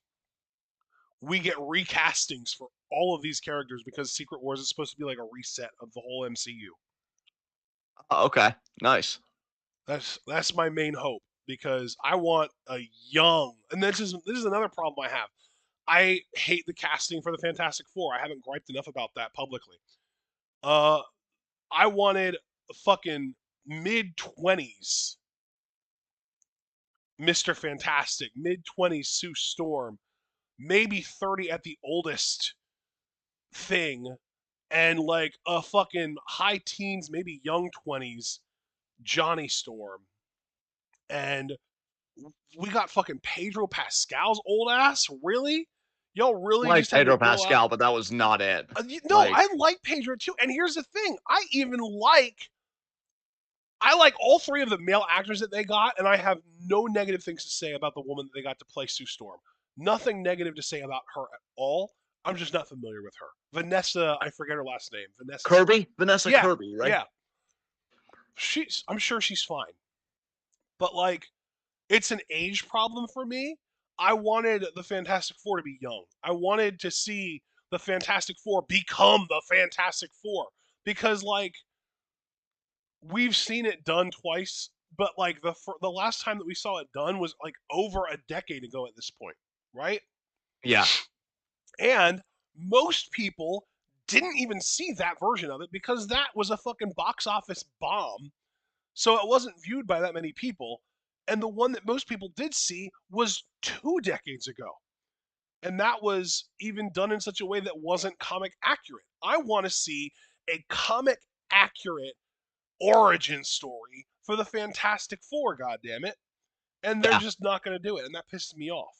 S1: we get recastings for all of these characters because Secret Wars is supposed to be like a reset of the whole MCU.
S2: Oh, okay. Nice.
S1: That's my main hope because I want a young, and this is another problem I have. I hate the casting for the Fantastic Four. I haven't griped enough about that publicly. Uh, I wanted a fucking mid-20s Mr. Fantastic, mid-20s Sue Storm, maybe 30 at the oldest thing, and like a fucking high teens, maybe young 20s Johnny Storm. And we got fucking Pedro Pascal's old ass? Really? Y'all really
S2: Like
S1: just had to
S2: Pedro
S1: go out?
S2: Pascal, but that was not it.
S1: No,
S2: Like,
S1: I like Pedro too. And here's the thing: I like all three of the male actors that they got, and I have no negative things to say about the woman that they got to play Sue Storm. Nothing negative to say about her at all. I'm just not familiar with her. Vanessa, I forget her last name. Vanessa something.
S2: Kirby? Vanessa
S1: Yeah,
S2: Kirby, right?
S1: yeah. I'm sure she's fine. But like, it's an age problem for me. I wanted the Fantastic Four to be young. I wanted to see the Fantastic Four become the Fantastic Four because like we've seen it done twice, but like the last time that we saw it done was like over a decade ago at this point, right?
S2: Yeah.
S1: And most people didn't even see that version of it because that was a fucking box office bomb. So it wasn't viewed by that many people. And the one that most people did see was 2 decades ago. And that was even done in such a way that wasn't comic accurate. I want to see a comic accurate origin story for the Fantastic Four, goddammit. And they're
S2: Yeah.
S1: just not going to do it. And that pisses me off.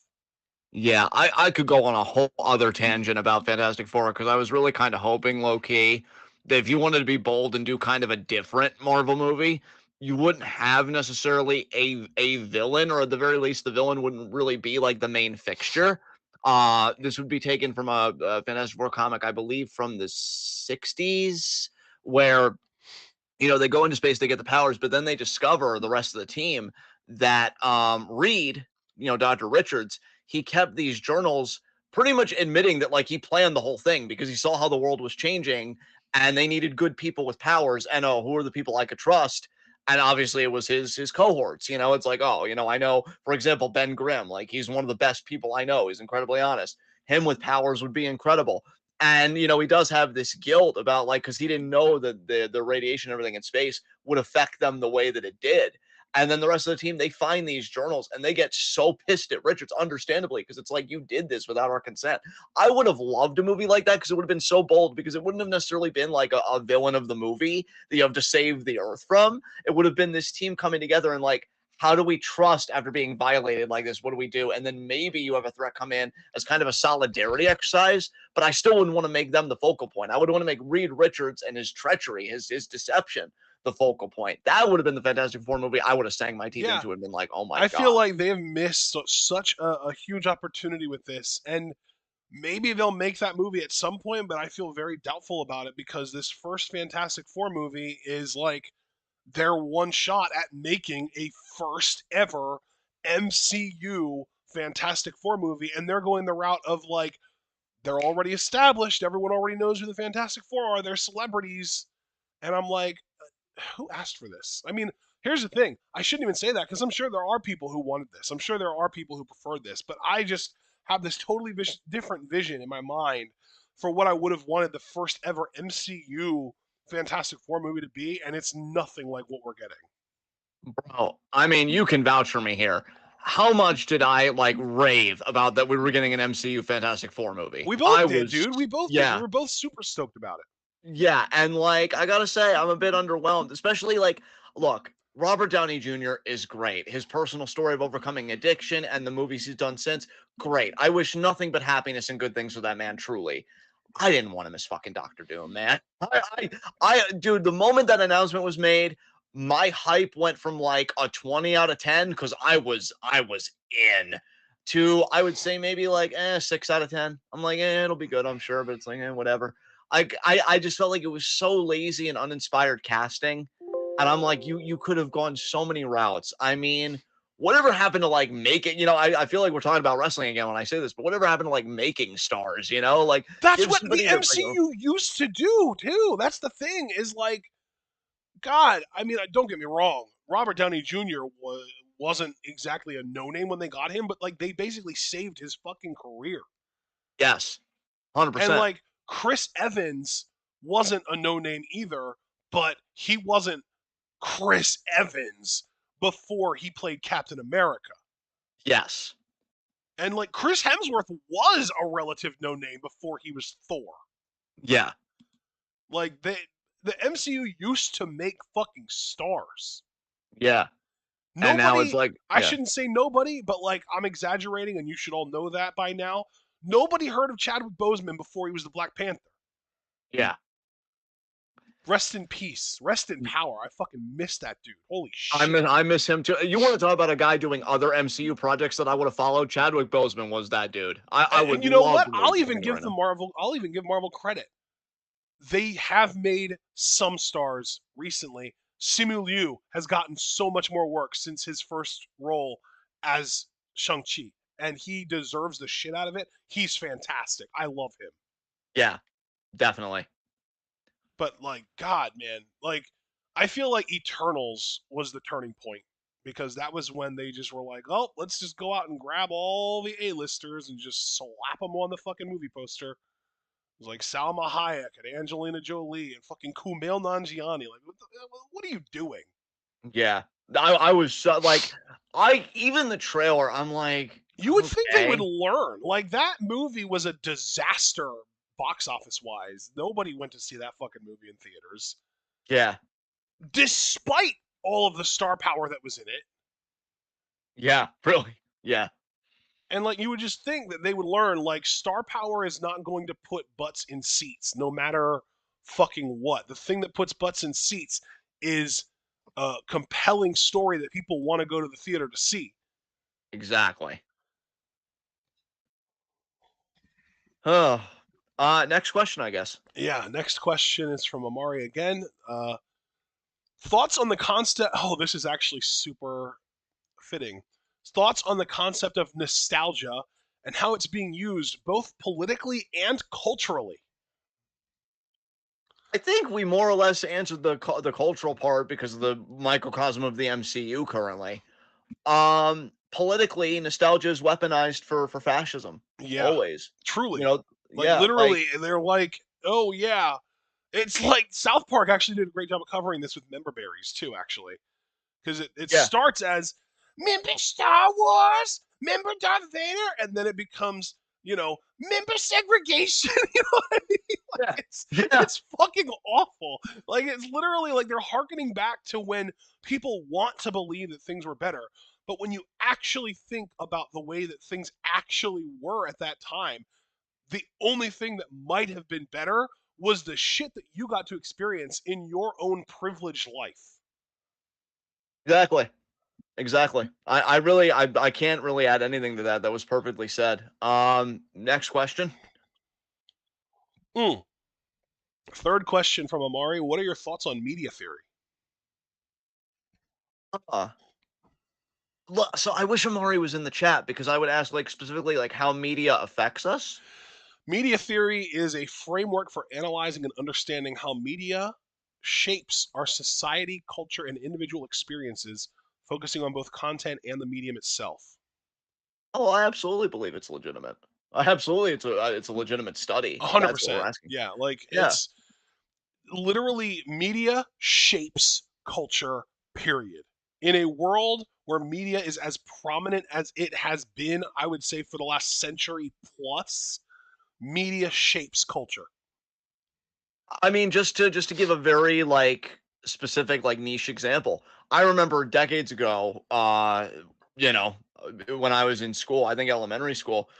S2: Yeah, I could go on a whole other tangent about Fantastic Four because I was really kind of hoping, low key, that if you wanted to be bold and do kind of a different Marvel movie, you wouldn't have necessarily a villain, or at the very least, the villain wouldn't really be like the main fixture. This would be taken from a Fantastic Four comic, I believe, from the '60s, where they go into space, they get the powers, but then they discover the rest of the team that Reed, Dr. Richards, he kept these journals pretty much admitting that like he planned the whole thing because he saw how the world was changing and they needed good people with powers. And who are the people I could trust? And obviously it was his cohorts. It's like, I know, for example, Ben Grimm, like he's one of the best people I know. He's incredibly honest. Him with powers would be incredible. And he does have this guilt about like because he didn't know that the radiation and everything in space would affect them the way that it did. And then the rest of the team, they find these journals and they get so pissed at Richards, understandably, because it's like, you did this without our consent. I would have loved a movie like that because it would have been so bold, because it wouldn't have necessarily been like a villain of the movie that you have to save the earth from. It would have been this team coming together and like, how do we trust after being violated like this? What do we do? And then maybe you have a threat come in as kind of a solidarity exercise, but I still wouldn't want to make them the focal point. I would want to make Reed Richards and his treachery, his deception, the focal point. That would have been the Fantastic Four movie. I would have sang my teeth
S1: Yeah.
S2: into it and been like, oh my
S1: I feel
S2: God.
S1: like they've missed such a huge opportunity with this. And maybe they'll make that movie at some point, but I feel very doubtful about it because this first Fantastic Four movie is like their one shot at making a first ever MCU Fantastic Four movie. And they're going the route of like, they're already established. Everyone already knows who the Fantastic Four are. They're celebrities. And I'm like, who asked for this? I mean, here's the thing. I shouldn't even say that because I'm sure there are people who wanted this. I'm sure there are people who preferred this, but I just have this totally different vision in my mind for what I would have wanted the first ever MCU Fantastic Four movie to be, and it's nothing like what we're getting.
S2: Bro, I mean, you can vouch for me here. How much did I like rave about that we were getting an MCU Fantastic Four movie?
S1: We
S2: I
S1: both did,
S2: was,
S1: dude. We both did. We
S2: yeah,
S1: were both super stoked about it.
S2: yeah, and like I gotta say, I'm a bit underwhelmed, especially like, look, Robert Downey Jr. is great. His personal story of overcoming addiction and the movies he's done since, great. I wish nothing but happiness and good things for that man, truly. I didn't want him as fucking Doctor Doom, man. Dude, the moment that announcement was made, my hype went from like a 20 out of 10 because I was in. to, I would say, maybe like 6 out of 10. I'm like, it'll be good, I'm sure, but it's like, whatever. I just felt like it was so lazy and uninspired casting, and I'm like, you could have gone so many routes. I mean, whatever happened to like making? I feel like we're talking about wrestling again when I say this, but whatever happened to like making stars? Like
S1: That's
S2: give
S1: what the
S2: somebody a
S1: MCU used to do too. That's the thing is like, God, I mean, don't get me wrong. Robert Downey Jr. wasn't exactly a no name when they got him, but like they basically saved his fucking career.
S2: yes,
S1: And
S2: 100%.
S1: like Chris Evans wasn't a no name either, but he wasn't Chris Evans before he played Captain America.
S2: Yes,
S1: And like Chris Hemsworth was a relative no name before he was Thor.
S2: yeah,
S1: Like the MCU used to make fucking stars.
S2: yeah, and now it's
S1: Nobody,
S2: like,
S1: I
S2: yeah,
S1: shouldn't say nobody, but like I'm exaggerating and you should all know that by now. Nobody heard of Chadwick Boseman before he was the Black Panther.
S2: yeah.
S1: Rest in peace. Rest in power. I fucking miss that dude. Holy
S2: I
S1: shit.
S2: miss I miss him too. You want to talk about a guy doing other MCU projects that I would have followed? Chadwick Boseman was that dude. I would
S1: And you know
S2: love
S1: what?
S2: to know what he's doing right now.
S1: I'll even give Marvel credit. They have made some stars recently. Simu Liu has gotten so much more work since his first role as Shang-Chi, and he deserves the shit out of it. He's fantastic. I love him.
S2: Yeah, definitely.
S1: But like, God, man, like, I feel like Eternals was the turning point because that was when they just were like, oh, let's just go out and grab all the A-listers and just slap them on the fucking movie poster. It was like Salma Hayek and Angelina Jolie and fucking Kumail Nanjiani. Like, what are you doing?
S2: Yeah, I was so, like, I even the trailer. I'm like,
S1: You would think they would
S2: okay,
S1: learn. Like, that movie was a disaster box office wise. Nobody went to see that fucking movie in theaters,
S2: yeah,
S1: despite all of the star power that was in it.
S2: yeah, really, yeah,
S1: And like you would just think that they would learn like star power is not going to put butts in seats no matter fucking what. The thing that puts butts in seats is a compelling story that people want to go to the theater to see.
S2: exactly. Oh, next question, I guess.
S1: Yeah, next question is from Amari again. Thoughts on the concept? Oh, this is actually super fitting. Thoughts on the concept of nostalgia and how it's being used both politically and culturally.
S2: I think we more or less answered the cultural part because of the microcosm of the MCU currently. Politically, nostalgia is weaponized for fascism.
S1: Yeah,
S2: Always. You
S1: truly.
S2: know,
S1: Like
S2: yeah, like
S1: literally, they're like, oh yeah. It's like South Park actually did a great job of covering this with member berries too, actually. Because it
S2: yeah,
S1: starts as member Star Wars, member Darth Vader, and then it becomes, member segregation. You know what I mean? Like
S2: yeah,
S1: it's
S2: yeah,
S1: it's fucking awful. Like it's literally like they're harkening back to when people want to believe that things were better. But when you actually think about the way that things actually were at that time, the only thing that might have been better was the shit that you got to experience in your own privileged life.
S2: exactly. Exactly. I really I can't really add anything to that. That was perfectly said. Next question.
S1: Mm. Third question from Amari. What are your thoughts on media theory?
S2: Uh, Look, so I wish Amari was in the chat because I would ask like specifically like how media affects us.
S1: Media theory is a framework for analyzing and understanding how media shapes our society, culture, and individual experiences, focusing on both content and the medium itself.
S2: Oh, I absolutely believe it's legitimate. I absolutely it's a legitimate study if that's what we're
S1: 100%.
S2: asking.
S1: Yeah, like
S2: Yeah,
S1: it's literally media shapes culture, period. In a world where media is as prominent as it has been, I would say for the last century plus, media shapes culture.
S2: I mean, just to give a very like specific like niche example, I remember decades ago, you know, when I was in school, I think elementary school,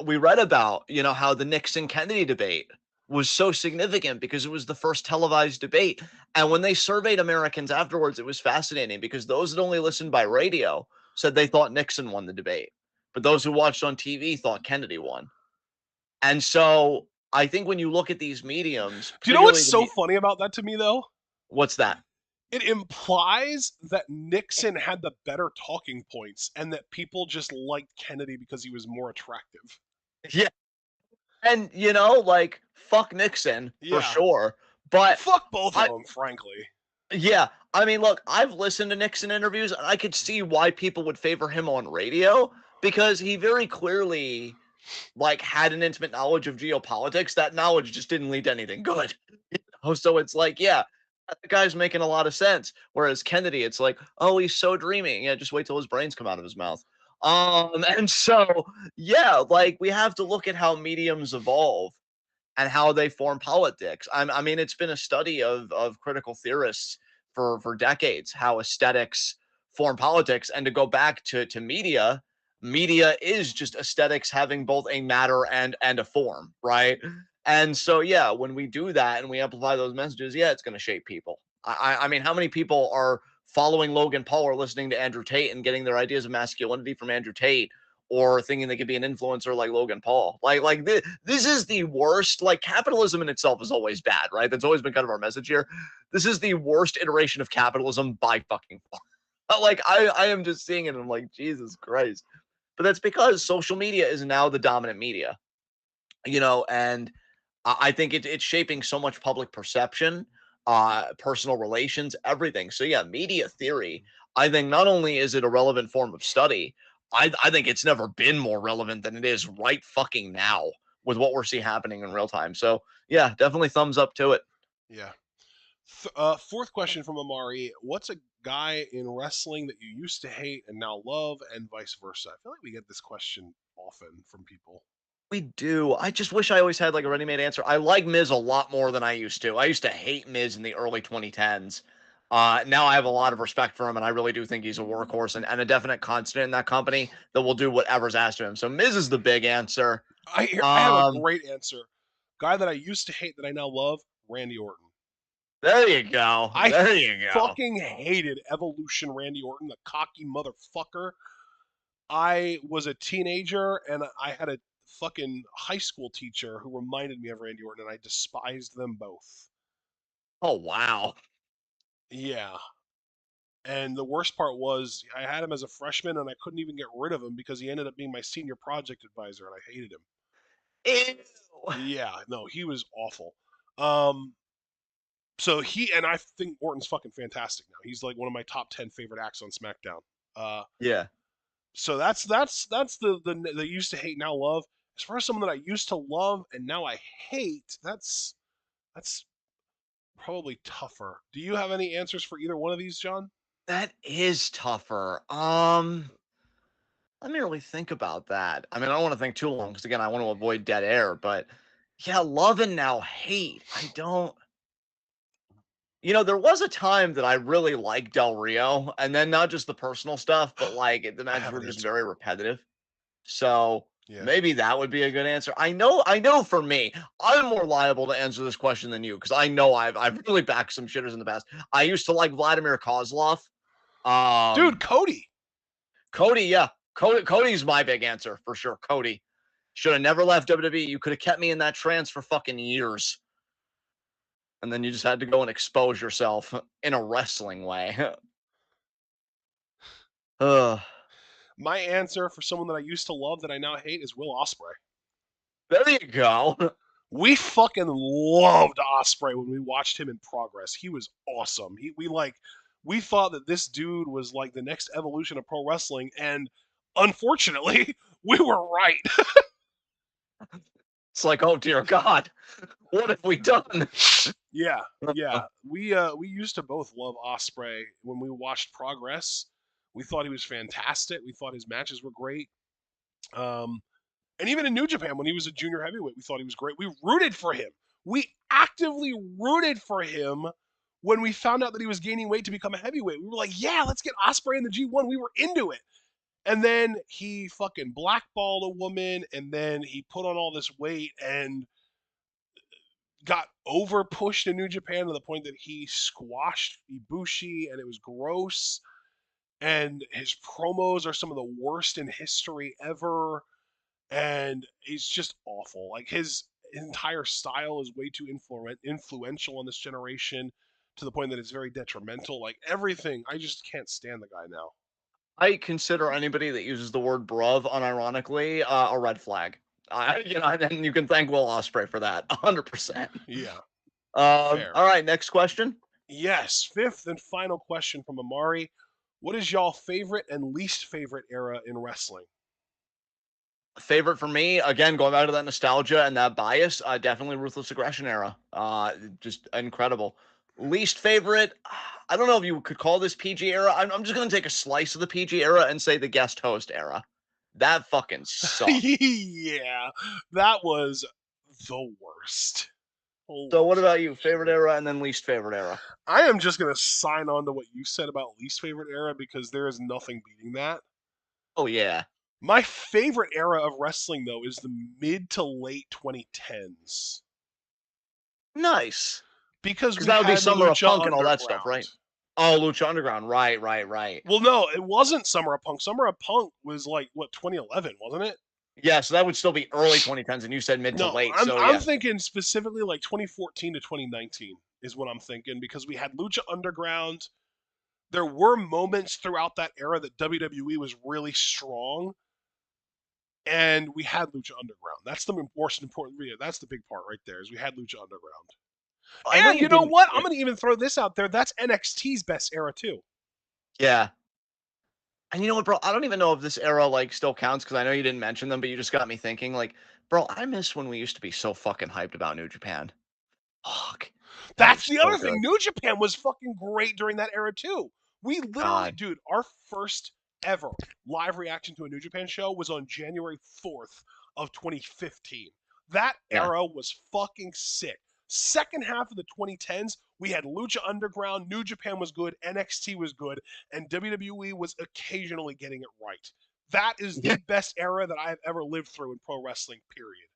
S2: we read about how the Nixon Kennedy debate was so significant because it was the first televised debate, and when they surveyed Americans afterwards, it was fascinating because those that only listened by radio said they thought Nixon won the debate. but those who watched on TV thought Kennedy won. And so I think when you look at these mediums,
S1: Do you know what's
S2: particularly
S1: so funny about that to me, though?
S2: what's that?
S1: It implies that Nixon had the better talking points and that people just liked Kennedy because he was more attractive.
S2: Yeah. And like fuck Nixon for
S1: Yeah.
S2: sure. But
S1: Fuck both of
S2: I
S1: them, frankly.
S2: yeah, I mean, look, I've listened to Nixon interviews and I could see why people would favor him on radio because he very clearly like had an intimate knowledge of geopolitics. That knowledge just didn't lead to anything good. Oh, so it's like, yeah, that guy's making a lot of sense. Whereas Kennedy, it's like, oh, he's so dreamy. Yeah, just wait till his brains come out of his mouth. And so yeah, like we have to look at how mediums evolve and how they form politics. I mean, it's been a study of critical theorists for decades how aesthetics form politics, and to go back to media, media is just aesthetics having both a matter and a form, right? And so yeah, when we do that and we amplify those messages, yeah, it's going to shape people. I mean, how many people are following Logan Paul or listening to Andrew Tate and getting their ideas of masculinity from Andrew Tate or thinking they could be an influencer like Logan Paul. Like this is the worst. Like capitalism in itself is always bad, right? That's always been kind of our message here. This is the worst iteration of capitalism by fucking far. Like I am just seeing it and I'm like, Jesus Christ. But that's because social media is now the dominant media, and I think it's shaping so much public perception, personal relations, everything. So yeah, media theory. I think not only is it a relevant form of study, I think it's never been more relevant than it is right fucking now with what we're seeing happening in real time. So yeah, definitely thumbs up to it.
S1: Yeah. Fourth question from Amari. What's a guy in wrestling that you used to hate and now love, and vice versa? I feel like we get this question often from people.
S2: We do. I just wish I always had like a ready-made answer. I like Miz a lot more than I used to. I used to hate Miz in the early 2010s. Now I have a lot of respect for him, and I really do think he's a workhorse and a definite constant in that company that will do whatever's asked of him. So Miz is the big answer.
S1: I have a
S2: Um,
S1: great answer. Guy that I used to hate that I now love, Randy Orton.
S2: there you go.
S1: I
S2: There you go.
S1: fucking hated Evolution Randy Orton, the cocky motherfucker. I was a teenager and I had a fucking high school teacher who reminded me of Randy Orton, and I despised them both.
S2: Oh wow.
S1: Yeah. And the worst part was I had him as a freshman and I couldn't even get rid of him because he ended up being my senior project advisor and I hated him.
S2: Ew.
S1: Yeah, no, he was awful. Um, so I think Orton's fucking fantastic now. He's like one of my top 10 favorite acts on SmackDown. Uh,
S2: Yeah.
S1: so that's the used to hate now love. As far as someone that I used to love and now I hate, that's probably tougher. Do you have any answers for either one of these, John?
S2: That is tougher. Let me really think about that. I mean, I don't want to think too long because again, I want to avoid dead air. But yeah, love and now hate. I don't. There was a time that I really liked Del Rio, and then not just the personal stuff, but like the
S1: I
S2: matches
S1: have
S2: were
S1: an
S2: just
S1: answer.
S2: very repetitive. So
S1: Yeah.
S2: maybe that would be a good answer. I know. For me, I'm more liable to answer this question than you because I know I've really backed some shitters in the past. I used to like Vladimir Kozlov.
S1: Dude,
S2: Um,
S1: Cody.
S2: Cody, yeah, Cody's my big answer for sure. Cody should have never left WWE. You could have kept me in that trance for fucking years, and then you just had to go and expose yourself in a wrestling way. Ugh.
S1: My answer for someone that I used to love that I now hate is Will Ospreay.
S2: There you go.
S1: We fucking loved Ospreay when we watched him in Progress. He was awesome. We thought that this dude was like the next evolution of pro wrestling, and unfortunately, we were right.
S2: It's like, oh dear God, what have we done?
S1: Yeah, yeah. We used to both love Ospreay when we watched Progress. We thought he was fantastic. We thought his matches were great. Um, and even in New Japan, when he was a junior heavyweight, we thought he was great. We rooted for him. We actively rooted for him when we found out that he was gaining weight to become a heavyweight. We were like, yeah, let's get Ospreay in the G1. We were into it. And then he fucking blackballed a woman, and then he put on all this weight and got over pushed in New Japan to the point that he squashed Ibushi, and it was gross. and his promos are some of the worst in history ever, and he's just awful. Like his entire style is way too influential on this generation to the point that it's very detrimental. Like everything, I just can't stand the guy now.
S2: I consider anybody that uses the word bruv unironically a red flag. And you can thank Will Ospreay for that, 100%.
S1: Yeah,
S2: All
S1: fair.
S2: right, next question.
S1: Yes, fifth and final question from Amari. What is y'all favorite and least favorite era in wrestling?
S2: Favorite for me, again, going back to that nostalgia and that bias, definitely Ruthless Aggression era. Just incredible. Least favorite, I don't know if you could call this PG era. I'm just gonna take a slice of the PG era and say the guest host era. That fucking sucked.
S1: Yeah, that was the worst.
S2: So,
S1: Holy
S2: what about you? Favorite
S1: shit.
S2: era and then least favorite era.
S1: I am just going to sign on to what you said about least favorite era because there is nothing beating that.
S2: Oh yeah,
S1: My favorite era of wrestling, though, is the mid to late 2010s
S2: nice.
S1: because
S2: Because
S1: we
S2: that would be
S1: had
S2: Summer of
S1: Lucha
S2: Punk and all that stuff,
S1: Underground.
S2: right? Oh, Lucha Underground, right, right, right.
S1: Well, no, it wasn't Summer of Punk. Summer of Punk was like, what, 2011, wasn't it?
S2: Yeah, so that would still be early 2010s, and you said mid to
S1: No,
S2: late.
S1: I'm
S2: So
S1: I'm
S2: yeah,
S1: thinking specifically like 2014 to 2019 is what I'm thinking because we had Lucha Underground. There were moments throughout that era that WWE was really strong, and we had Lucha Underground. That's the most important. That's the big part right there. Is we had Lucha Underground,
S2: I know
S1: and
S2: you
S1: you know
S2: didn't.
S1: what? I'm gonna even throw this out there. That's NXT's best era too.
S2: Yeah, and you know what, bro? I don't even know if this era like still counts because I know you didn't mention them, but you just got me thinking. Like, bro, I miss when we used to be so fucking hyped about New Japan. Fuck, that
S1: That's
S2: was
S1: the
S2: so
S1: other thing.
S2: good.
S1: New Japan was fucking great during that era too. We literally,
S2: God,
S1: dude, our first ever live reaction to a New Japan show was on January 4th of 2015. That
S2: yeah,
S1: era was fucking sick. Second half of the 2010s, we had Lucha Underground, New Japan was good, NXT was good, and WWE was occasionally getting it right. That is
S2: yeah.
S1: the best era that I have ever lived through in pro wrestling, period.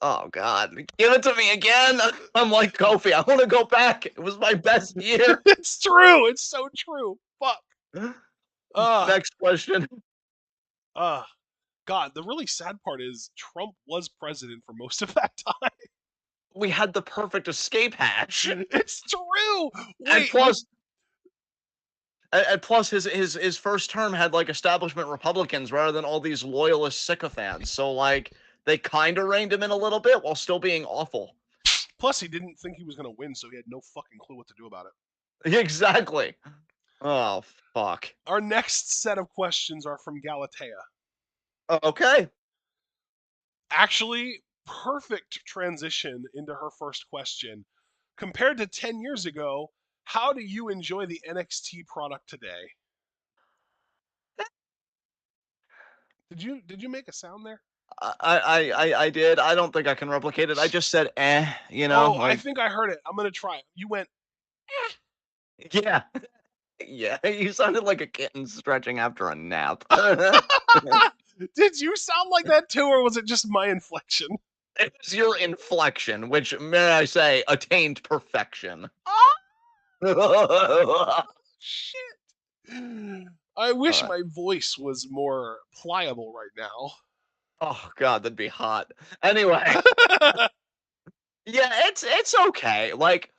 S2: Oh God, give it to me again. I'm like Kofi. I want to go back. It was my best year.
S1: It's true. It's so true. Fuck. Uh,
S2: Next question.
S1: uh, God, the really sad part is Trump was president for most of that time.
S2: We had the perfect escape hatch,
S1: It's true.
S2: and
S1: Wait, what?
S2: plus, and plus his first term had like establishment Republicans rather than all these loyalist sycophants. So like they kind of reined him in a little bit while still being awful.
S1: Plus, he didn't think he was going to win, so he had no fucking clue what to do about it.
S2: Exactly. Oh fuck.
S1: Our next set of questions are from Galatea.
S2: Okay.
S1: Actually, perfect transition into her first question. Compared to 10 years ago, how do you enjoy the NXT product today? Did you make a sound there?
S2: I did. I don't think I can replicate it. I just said
S1: Oh, I
S2: like
S1: think I heard it. I'm gonna try it. You went.
S2: yeah. Yeah, you sounded like a kitten stretching after a nap.
S1: Did you sound like that too, or was it just my inflection?
S2: It's your inflection, which, may I say, attained perfection.
S1: Oh
S2: Oh,
S1: shit! I wish my voice was more pliable right now.
S2: God, that'd be hot. Anyway, yeah, it's okay. Like,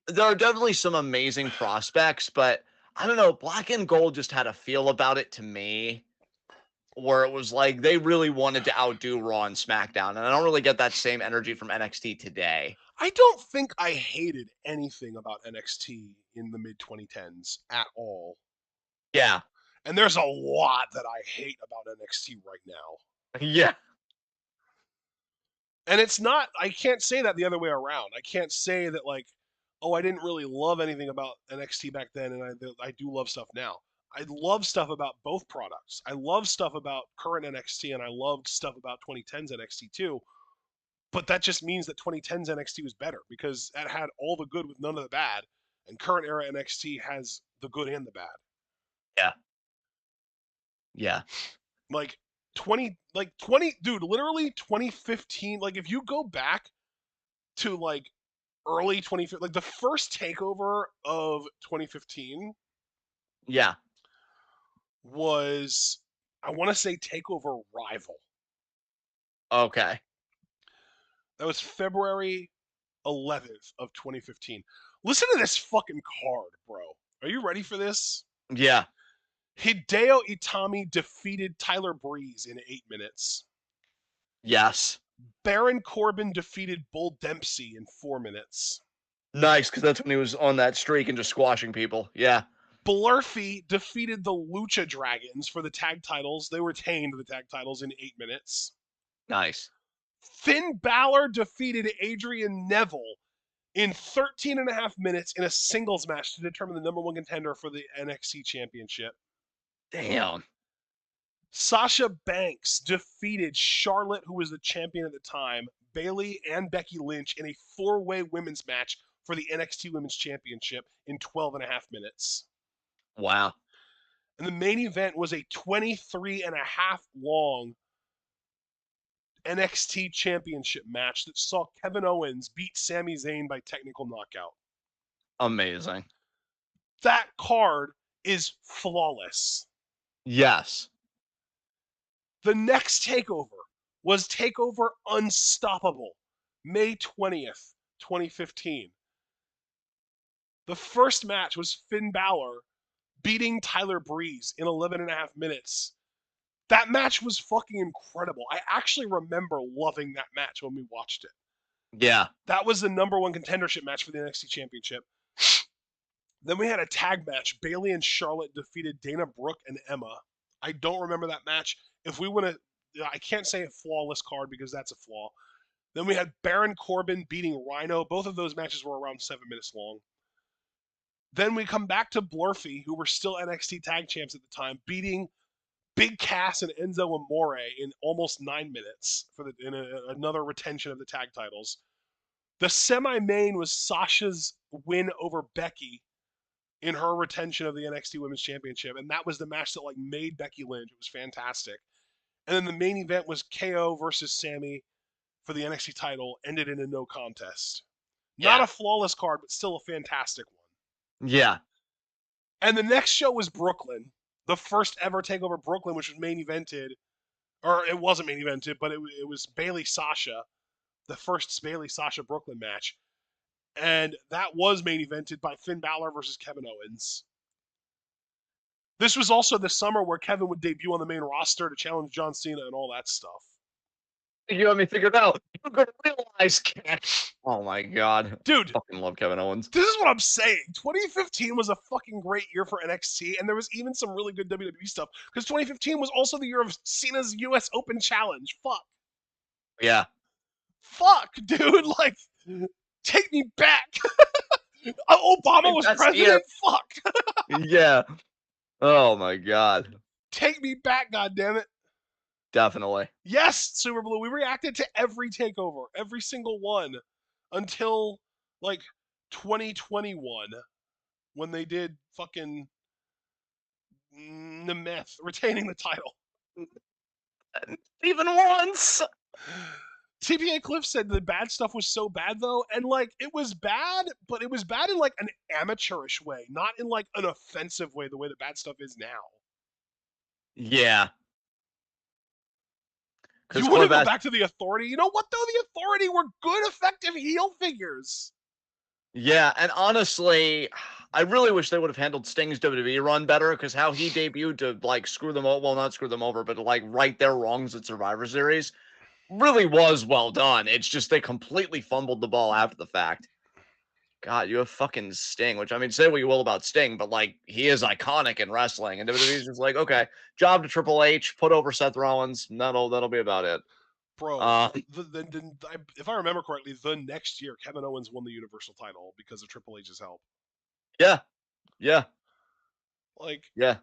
S2: there are definitely some amazing prospects, but I don't know. Black and Gold just had a feel about it to me where it was like they really wanted to outdo Raw and SmackDown, and I don't really get that same energy from NXT today.
S1: I don't think I hated anything about NXT in the mid 2010s at all.
S2: Yeah,
S1: And there's a lot that I hate about NXT right now.
S2: yeah,
S1: And it's not, I can't say that the other way around. I can't say that, like, oh, I didn't really love anything about NXT back then, and I do love stuff now. I love stuff about both products. I love stuff about current NXT, and I loved stuff about 2010's NXT too. But that just means that 2010's NXT was better because it had all the good with none of the bad, and current era NXT has the good and the bad.
S2: yeah, yeah,
S1: Like 20, dude, literally 2015. Like if you go back to like early 2015, like the first takeover of 2015,
S2: yeah.
S1: was, I want to say, TakeOver Rival.
S2: Okay.
S1: That was February 11th of 2015. Listen to this fucking card, bro. Are you ready for this?
S2: Yeah.
S1: Hideo Itami defeated Tyler Breeze in 8 minutes.
S2: Yes.
S1: Baron Corbin defeated Bull Dempsey in 4 minutes.
S2: Nice, because that's when he was on that streak and just squashing people. Yeah.
S1: Blurfy defeated the Lucha Dragons for the tag titles. They retained the tag titles in 8 minutes.
S2: Nice.
S1: Finn Balor defeated Adrian Neville in 13 and a half minutes in a singles match to determine the number one contender for the NXT Championship.
S2: Damn.
S1: Sasha Banks defeated Charlotte, who was the champion at the time, Bayley, and Becky Lynch in a four-way women's match for the NXT Women's Championship in 12 and a half minutes.
S2: Wow.
S1: And the main event was a 23 and a half long NXT Championship match that saw Kevin Owens beat Sami Zayn by technical knockout.
S2: Amazing.
S1: That card is flawless.
S2: Yes.
S1: The next takeover was Takeover Unstoppable, May 20th, 2015. The first match was Finn Balor beating Tyler Breeze in 11 and a half minutes. That match was fucking incredible. I actually remember loving that match when we watched it.
S2: Yeah.
S1: That was the number one contendership match for the NXT Championship. Then we had a tag match. Bayley and Charlotte defeated Dana Brooke and Emma. I don't remember that match. If we want to, I can't say a flawless card because that's a flaw. Then we had Baron Corbin beating Rhino. Both of those matches were around 7 minutes long. Then we come back to Blurfy, who were still NXT tag champs at the time, beating Big Cass and Enzo Amore in almost 9 minutes for another retention of the tag titles. The semi-main was Sasha's win over Becky in her retention of the NXT Women's Championship, and that was the match that made Becky Lynch. It was fantastic. And then the main event was KO versus Sammy for the NXT title, ended in a no contest. Not
S2: Yeah.
S1: a flawless card, but still a fantastic one.
S2: Yeah.
S1: And the next show was Brooklyn, the first ever Takeover Brooklyn, which was main evented, or it wasn't main evented, but it was Bayley Sasha, the first Bayley Sasha Brooklyn match. And that was main evented by Finn Balor versus Kevin Owens. This was also the summer where Kevin would debut on the main roster to challenge John Cena and all that stuff.
S2: You have me figured out. You're gonna realize, oh my god.
S1: Dude,
S2: Fucking love Kevin Owens.
S1: this is what I'm saying. 2015 was a fucking great year for NXT, and there was even some really good WWE stuff. Because 2015 was also the year of Cena's US Open Challenge. Fuck.
S2: Yeah.
S1: Fuck, dude. Take me back. Obama was president? Fuck.
S2: Yeah. Oh my god.
S1: Take me back, goddammit.
S2: Definitely.
S1: Yes, Super Blue. We reacted to every takeover, every single one, until 2021 when they did fucking Nemeth retaining the title.
S2: Even once.
S1: TPA Cliff said the bad stuff was so bad though, and it was bad, but it was bad in an amateurish way, not in an offensive way, the way the bad stuff is now.
S2: Yeah.
S1: You want to go back to the Authority? You know what though? The Authority were good, effective heel figures.
S2: Yeah, and honestly, I really wish they would have handled Sting's WWE run better, because how he debuted to screw them over, well, not screw them over, but to right their wrongs at Survivor Series really was well done. It's just they completely fumbled the ball after the fact. God, you have fucking Sting, which, I mean, say what you will about Sting, but he is iconic in wrestling, and WWE's just okay, job to Triple H, put over Seth Rollins, that'll be about it.
S1: Bro, if I remember correctly, the next year Kevin Owens won the Universal title because of Triple H's help.
S2: Yeah. Yeah.
S1: Yeah.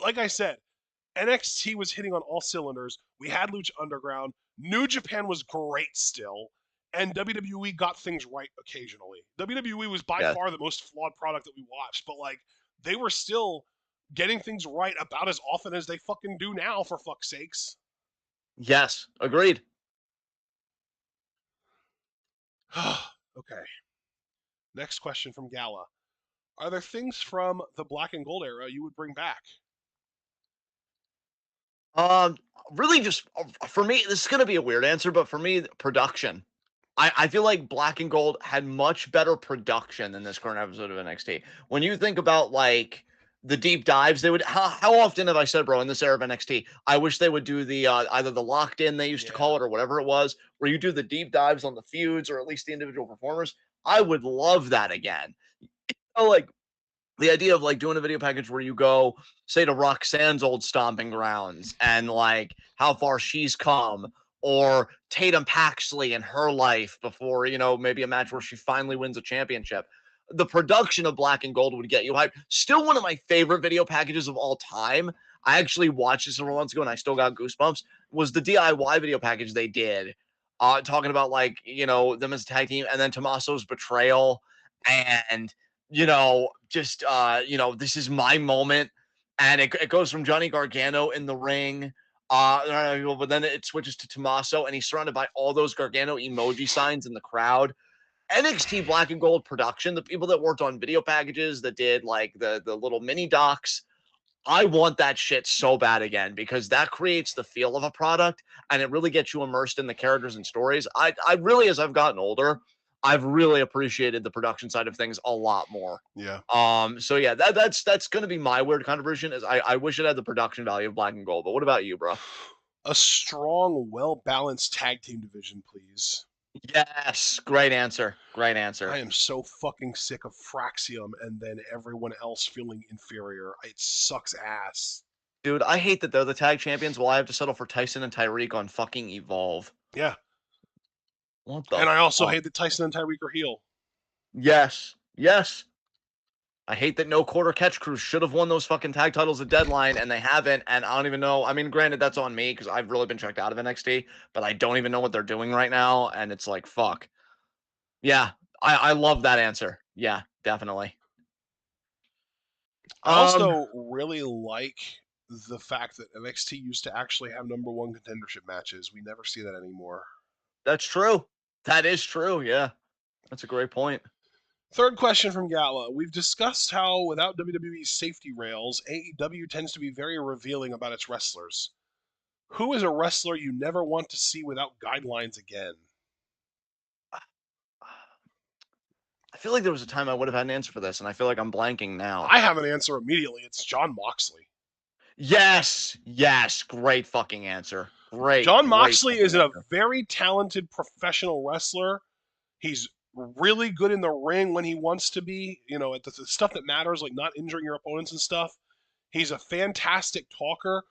S1: Like I said, NXT was hitting on all cylinders. We had Lucha Underground. New Japan was great still. And WWE got things right occasionally. WWE was by far the most flawed product that we watched, but they were still getting things right about as often as they fucking do now, for fuck's sakes.
S2: Yes, agreed.
S1: Okay. Next question from Gala. Are there things from the Black and Gold era you would bring back?
S2: Um, really, just for me, this is gonna be a weird answer, but for me, production. I feel like Black and Gold had much better production than this current episode of NXT. When you think about like the deep dives, they would. How often have I said, bro, in this era of NXT, I wish they would do the either the locked in they used to
S1: Yeah.
S2: call it or whatever it was, where you do the deep dives on the feuds or at least the individual performers. I would love that again. Like the idea of like doing a video package where you go, say, to Roxanne's old stomping grounds and like how far she's come, or Tatum Paxley and her life before, maybe a match where she finally wins a championship. The production of Black and Gold would get you hyped. Still one of my favorite video packages of all time. I actually watched this several months ago and I still got goosebumps. Was the DIY video package they did, talking about like, them as a tag team and then Tommaso's betrayal and just this is my moment, and it goes from Johnny Gargano in the ring, but then it switches to Tommaso, and he's surrounded by all those Gargano emoji signs in the crowd. NXT Black and Gold production, the people that worked on video packages, that did like the little mini docs. I want that shit so bad again because that creates the feel of a product and it really gets you immersed in the characters and stories. I really, as I've gotten older, I've really appreciated the production side of things a lot more.
S1: Yeah.
S2: So yeah, that's gonna be my weird contribution. Is I wish it had the production value of Black and Gold. But what about you, bro?
S1: A strong, well-balanced tag team division, please.
S2: Yes, great answer. Great
S1: I
S2: answer.
S1: am so fucking sick of Fraxium and then everyone else feeling inferior. It sucks ass.
S2: Dude, I hate that they're the tag champions while I have to settle for Tyson and Tyreek on fucking Evolve.
S1: Yeah.
S2: What the
S1: And I also
S2: fuck?
S1: hate that Tyson and Tyreek are heel.
S2: Yes. Yes. I hate that no quarter catch crew should have won those fucking tag titles at Deadline, and they haven't. And I don't even know. I mean, granted, that's on me because I've really been checked out of NXT, but I don't even know what they're doing right now. And it's like, fuck. Yeah, I love that answer. Yeah, definitely.
S1: I
S2: Um,
S1: also really like the fact that NXT used to actually have number one contendership matches. We never see that anymore.
S2: that's true. That is true. Yeah, that's a great point.
S1: Third question from Gala. We've discussed how without WWE's safety rails, AEW tends to be very revealing about its wrestlers. Who is a wrestler you never want to see without guidelines again?
S2: I feel like there was a time I would have had an answer for this, and I feel like I'm blanking now.
S1: I have an answer immediately. It's Jon Moxley.
S2: Yes, yes, great fucking answer. Great,
S1: Jon
S2: great
S1: Moxley
S2: fucking
S1: is a
S2: answer.
S1: very talented professional wrestler. He's really good in the ring when he wants to be, at the stuff that matters, like not injuring your opponents and stuff. He's a fantastic talker,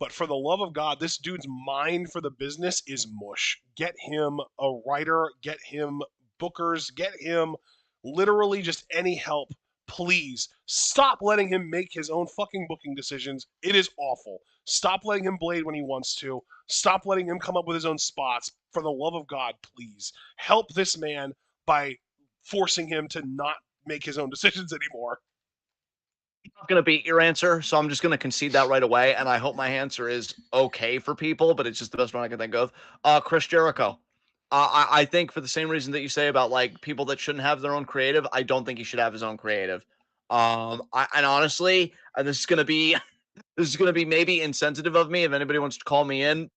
S1: but for the love of God, this dude's mind for the business is mush. Get him a writer, get him bookers, get him literally just any help. Please stop letting him make his own fucking booking decisions. It is awful. Stop letting him blade when he wants to. Stop letting him come up with his own spots. For the love of God, please help this man by forcing him to not make his own decisions anymore.
S2: Not gonna beat your answer, so I'm just gonna concede that right away. And I hope my answer is okay for people, but it's just the best one I can think of. Chris Jericho. I think for the same reason that you say about like people that shouldn't have their own creative, I don't think he should have his own creative. And honestly, and this is gonna be maybe insensitive of me. If anybody wants to call me in,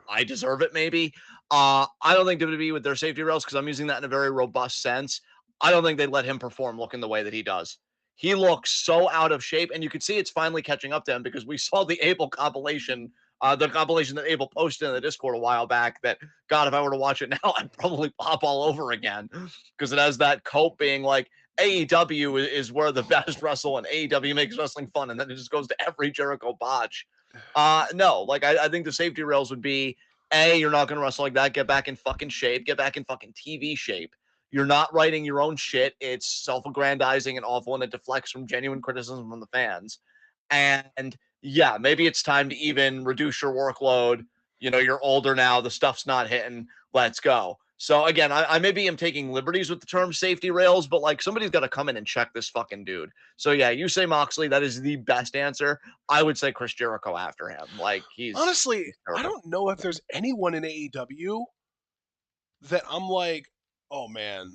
S2: I deserve it maybe. I don't think WWE with their safety rails, because I'm using that in a very robust sense. I don't think they'd let him perform looking the way that he does. He looks so out of shape, and you can see it's finally catching up to him because we saw the compilation that Abel posted in the Discord a while back. That God, if I were to watch it now, I'd probably pop all over again because it has that cope being like AEW is where the best wrestle and AEW makes wrestling fun, and then it just goes to every Jericho botch. No, like I think the safety rails would be you're not gonna wrestle like that. Get back in fucking shape. Get back in fucking TV shape. You're not writing your own shit. It's self-aggrandizing and awful, and it deflects from genuine criticism from the fans. And yeah, maybe it's time to even reduce your workload. You're older now. The stuff's not hitting. Let's go. So again, I maybe am taking liberties with the term safety rails, but like somebody's got to come in and check this fucking dude. So yeah, you say Moxley, that is the best answer. I would say Chris Jericho after him. Like
S1: Honestly,
S2: he's
S1: I
S2: terrible.
S1: don't know if there's anyone in AEW that I'm like, oh man,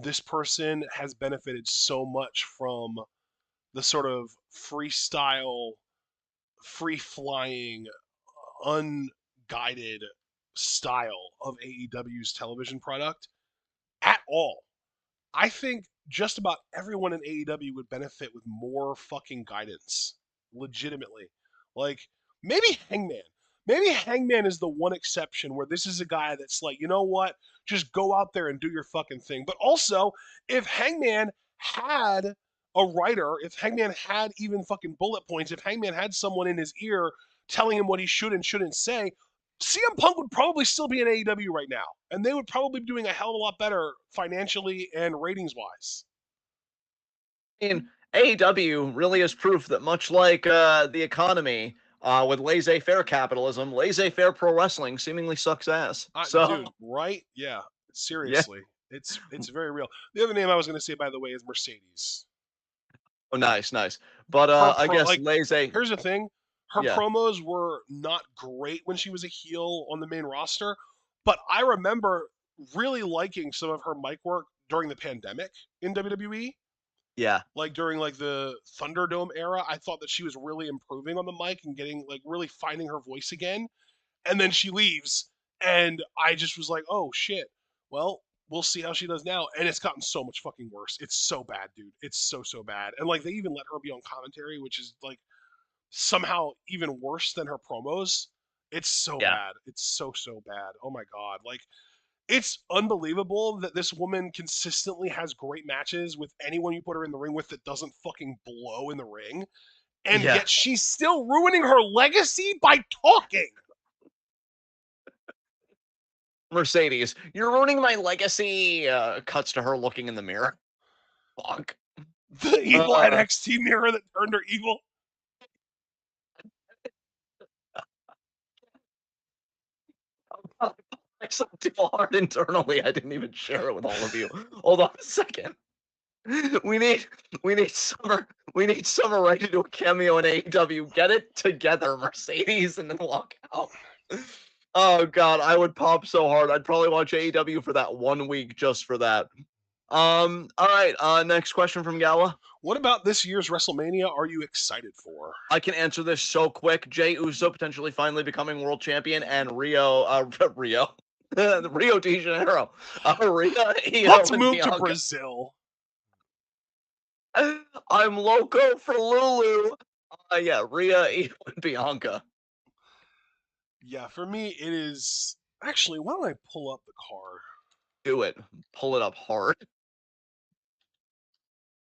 S1: this person has benefited so much from the sort of freestyle, free flying, unguided style of AEW's television product at all. I think just about everyone in AEW would benefit with more fucking guidance. Legitimately. Like, maybe Hangman. Maybe Hangman is the one exception where this is a guy that's like, you know what? Just go out there and do your fucking thing. But also, if Hangman had a writer, if Hangman had even fucking bullet points, if Hangman had someone in his ear telling him what he should and shouldn't say, CM Punk would probably still be in AEW right now, and they would probably be doing a hell of a lot better financially and ratings wise.
S2: I mean, AEW really is proof that much like the economy, with laissez-faire capitalism, laissez-faire pro wrestling seemingly sucks ass. So,
S1: Dude, right? Yeah,
S2: yeah.
S1: seriously, it's very real. The other name I was going to say, by the way, is Mercedes.
S2: Oh, nice, nice. But
S1: Her
S2: I
S1: pro,
S2: guess
S1: like,
S2: laissez,
S1: here's the thing: her
S2: yeah,
S1: promos were not great when she was a heel on the main roster, but I remember really liking some of her mic work during the pandemic in WWE.
S2: yeah,
S1: Like during like the Thunderdome era, I thought that she was really improving on the mic and getting like really finding her voice again. And then she leaves, and I just was like, oh shit. Well, we'll see how she does now. And it's gotten so much fucking worse. It's so bad, dude. It's so bad. And like they even let her be on commentary, which is like somehow even worse than her promos. It's so
S2: yeah.
S1: bad. It's so bad. Oh my god. Like it's unbelievable that this woman consistently has great matches with anyone you put her in the ring with that doesn't fucking blow in the ring. And
S2: Yeah.
S1: yet she's still ruining her legacy by talking.
S2: Mercedes, you're ruining my legacy. Cuts to her looking in the mirror. Fuck.
S1: The evil
S2: Uh,
S1: NXT mirror that turned her evil.
S2: I sucked too hard internally. I didn't even share it with all of you. Hold on a second. We need we need summer ready to do a cameo in AEW. Get it together, Mercedes, and then walk out. Oh god, I would pop so hard. I'd probably watch AEW for that 1 week just for that. All right, next question from Gala.
S1: What about this year's WrestleMania are you excited for?
S2: I can answer this so quick. Jay Uso potentially finally becoming world champion, and Rio, Rio, Rio de Janeiro, Rhea, Io,
S1: Let's
S2: and
S1: move to
S2: Bianca.
S1: Brazil.
S2: I'm loco for Lulu. Yeah, Rhea, Io, and Bianca.
S1: Yeah, for me it is actually why don't I pull up the card?
S2: Do it. Pull it up hard.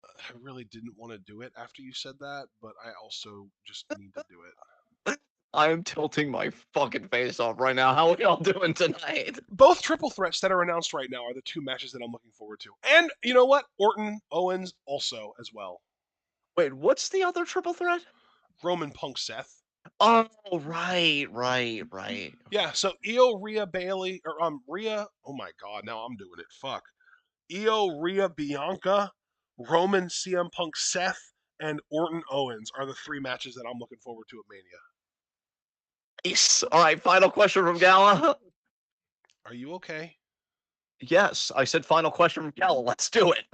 S1: I really didn't want to do it after you said that, but I also just need to do it.
S2: I am tilting my fucking face off right now. How are y'all doing tonight?
S1: Both triple threats that are announced right now are the two matches that I'm looking forward to. And you know what? Orton, Owens also as well.
S2: Wait, what's the other triple threat?
S1: Roman Punk Seth.
S2: Oh, right.
S1: Yeah, so Io, Rhea, Bailey, or Rhea. Oh my God, now I'm doing it. Fuck. Io, Rhea, Bianca, Roman, CM Punk, Seth, and Orton Owens are the three matches that I'm looking forward to at Mania.
S2: Nice. All right, final question from Gala.
S1: Are you okay?
S2: Yes, I said final question from Gala. Let's do it.